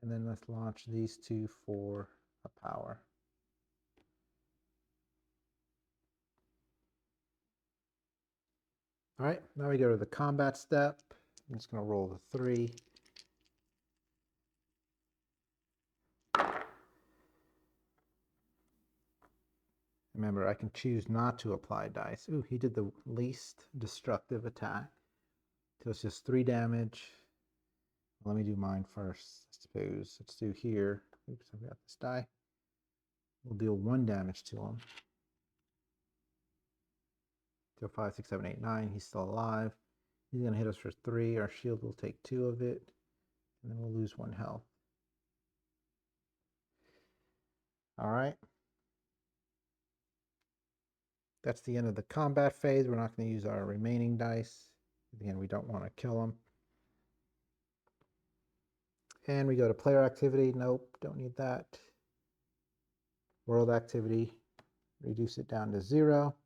And then let's launch these 2 for a power. All right, now we go to the combat step. I'm just going to roll the 3. Remember, I can choose not to apply dice. Ooh, he did the least destructive attack. So it's just 3 damage. Let me do mine first, I suppose. Let's do here. Oops, I've got this die. We'll deal 1 damage to him. So 5, 6, 7, 8, 9. He's still alive. He's going to hit us for 3. Our shield will take 2 of it. And then we'll lose 1 health. All right. That's the end of the combat phase. We're not going to use our remaining dice. Again, we don't want to kill him. And we go to player activity. Nope, don't need that. World activity. Reduce it down to 0.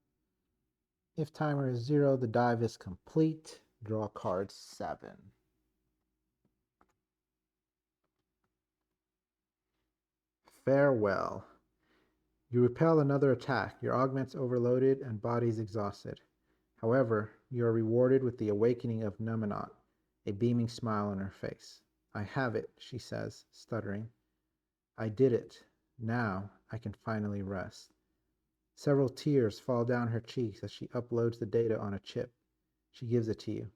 If timer is 0, the dive is complete. Draw card 7. Farewell. You repel another attack. Your augment's overloaded and body's exhausted. However, you are rewarded with the awakening of Numenot, a beaming smile on her face. I have it, she says, stuttering. I did it. Now I can finally rest. Several tears fall down her cheeks as she uploads the data on a chip. She gives it to you.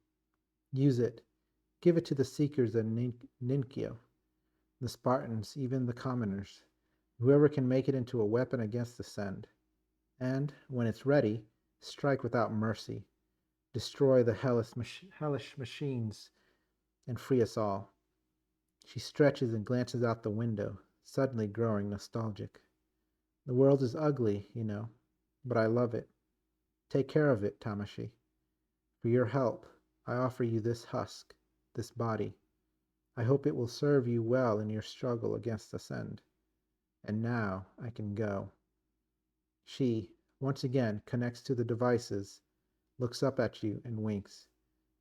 Use it. Give it to the seekers of Ninkyo, the Spartans, even the commoners. Whoever can make it into a weapon against the Send. And, when it's ready, strike without mercy. Destroy the hellish machines and free us all. She stretches and glances out the window, suddenly growing nostalgic. The world is ugly, you know, but I love it. Take care of it, Tamashii. For your help, I offer you this husk, this body. I hope it will serve you well in your struggle against the Send. And now I can go. She, once again, connects to the devices, looks up at you and winks.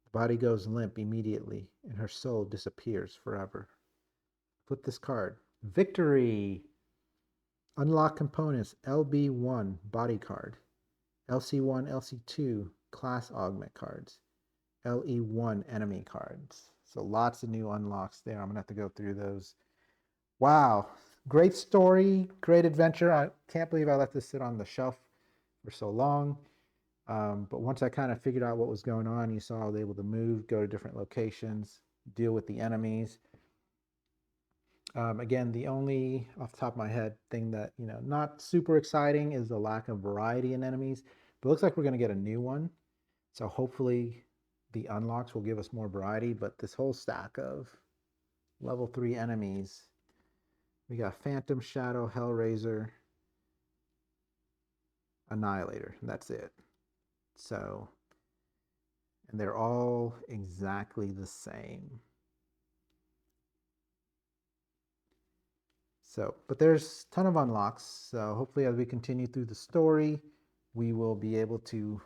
The body goes limp immediately, and her soul disappears forever. Put this card. Victory! Unlock components LB1 body card, LC1, LC2 class augment cards, LE1 enemy cards. So lots of new unlocks there. I'm going to have to go through those. Wow. Great story, great adventure. I can't believe I let this sit on the shelf for so long. But once I kind of figured out what was going on, you saw I was able to move, go to different locations, deal with the enemies. Again, the only, off the top of my head, thing that, not super exciting is the lack of variety in enemies. But it looks like we're going to get a new one. So hopefully the unlocks will give us more variety. But this whole stack of level 3 enemies, we got Phantom, Shadow, Hellraiser, Annihilator, and that's it. So, and they're all exactly the same. So, but there's a ton of unlocks. So hopefully as we continue through the story, we will be able to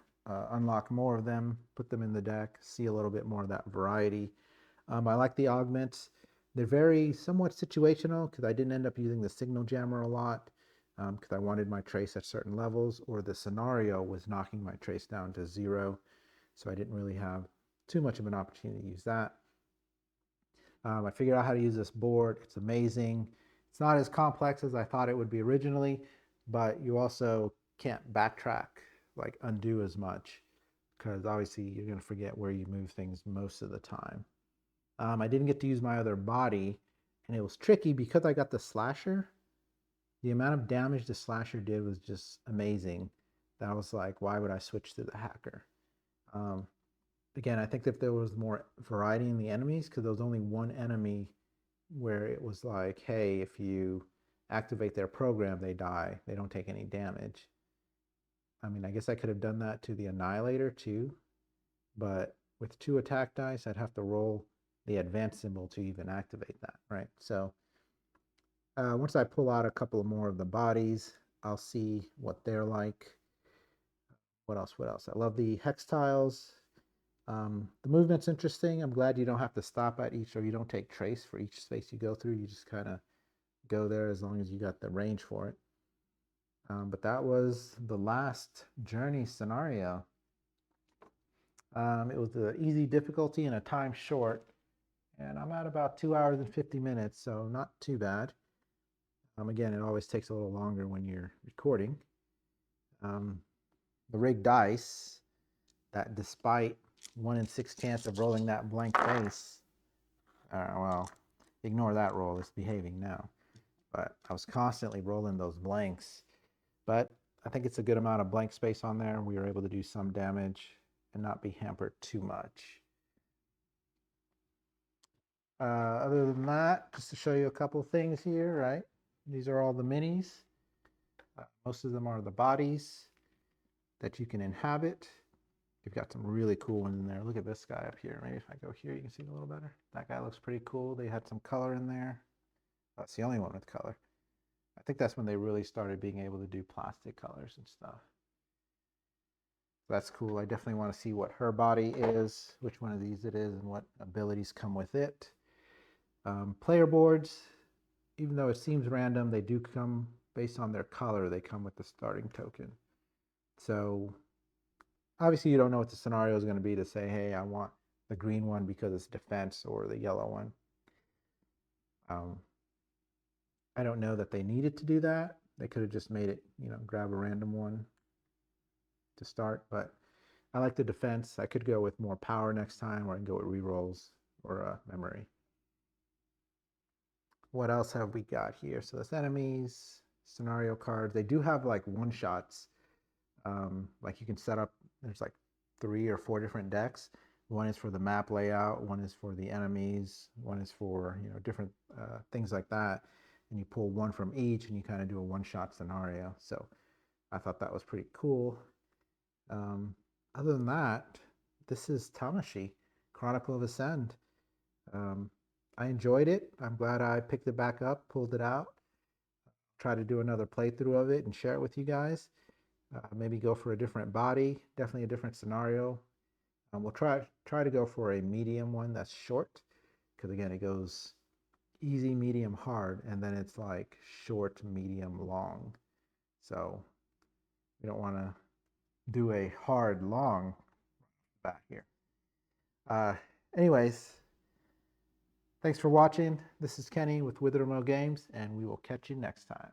unlock more of them, put them in the deck, see a little bit more of that variety. I like the augments. They're very somewhat situational because I didn't end up using the signal jammer a lot because I wanted my trace at certain levels, or the scenario was knocking my trace down to 0. So I didn't really have too much of an opportunity to use that. I figured out how to use this board. It's amazing. It's not as complex as I thought it would be originally, but you also can't backtrack, like undo as much, because obviously you're going to forget where you move things most of the time. I didn't get to use my other body, and it was tricky because I got the slasher. The amount of damage the slasher did was just amazing. That I was like, why would I switch to the hacker? Again, I think if there was more variety in the enemies, because there was only one enemy where it was like, hey, if you activate their program, they die. They don't take any damage. I mean, I guess I could have done that to the Annihilator too, but with 2 attack dice, I'd have to roll the advance symbol to even activate that, right? So once I pull out a couple more of the bodies, I'll see what they're like. What else? What else? I love the hex tiles. The movement's interesting. I'm glad you don't have to stop at each, or you don't take trace for each space you go through. You just kind of go there as long as you got the range for it. But that was the last journey scenario. It was the easy difficulty and a time short, and I'm at about 2 hours and 50 minutes, so not too bad. Again, it always takes a little longer when you're recording. The rigged dice, that despite 1 in 6 chance of rolling that blank face, well, ignore that roll, it's behaving now. But I was constantly rolling those blanks. But I think it's a good amount of blank space on there. We were able to do some damage and not be hampered too much. Other than that, just to show you a couple things here, right? These are all the minis. Most of them are the bodies that you can inhabit. You've got some really cool ones in there. Look at this guy up here. Maybe if I go here, you can see it a little better. That guy looks pretty cool. They had some color in there. That's the only one with color. I think that's when they really started being able to do plastic colors and stuff. That's cool. I definitely want to see what her body is, which one of these it is, and what abilities come with it. Player boards, even though it seems random, they do come based on their color. They come with the starting token. So obviously you don't know what the scenario is going to be to say, hey, I want the green one because it's defense, or the yellow one. I don't know that they needed to do that. They could have just made it, grab a random one to start, but I like the defense. I could go with more power next time, or I can go with rerolls or memory. What else have we got here? So that's enemies, scenario cards. They do have like one-shots. Like you can set up, there's like 3 or 4 different decks. One is for the map layout, one is for the enemies, one is for, different things like that. And you pull one from each and you kind of do a one-shot scenario. So I thought that was pretty cool. Other than that, this is Tamashii, Chronicle of Ascend. I enjoyed it. I'm glad I picked it back up, pulled it out, try to do another playthrough of it and share it with you guys. Maybe go for a different body, definitely a different scenario. We'll try to go for a medium one that's short, because again, it goes easy, medium, hard, and then it's like short, medium, long. So we don't want to do a hard, long back here. Anyways, thanks for watching. This is Kenny with Wither Mo Games, and we will catch you next time.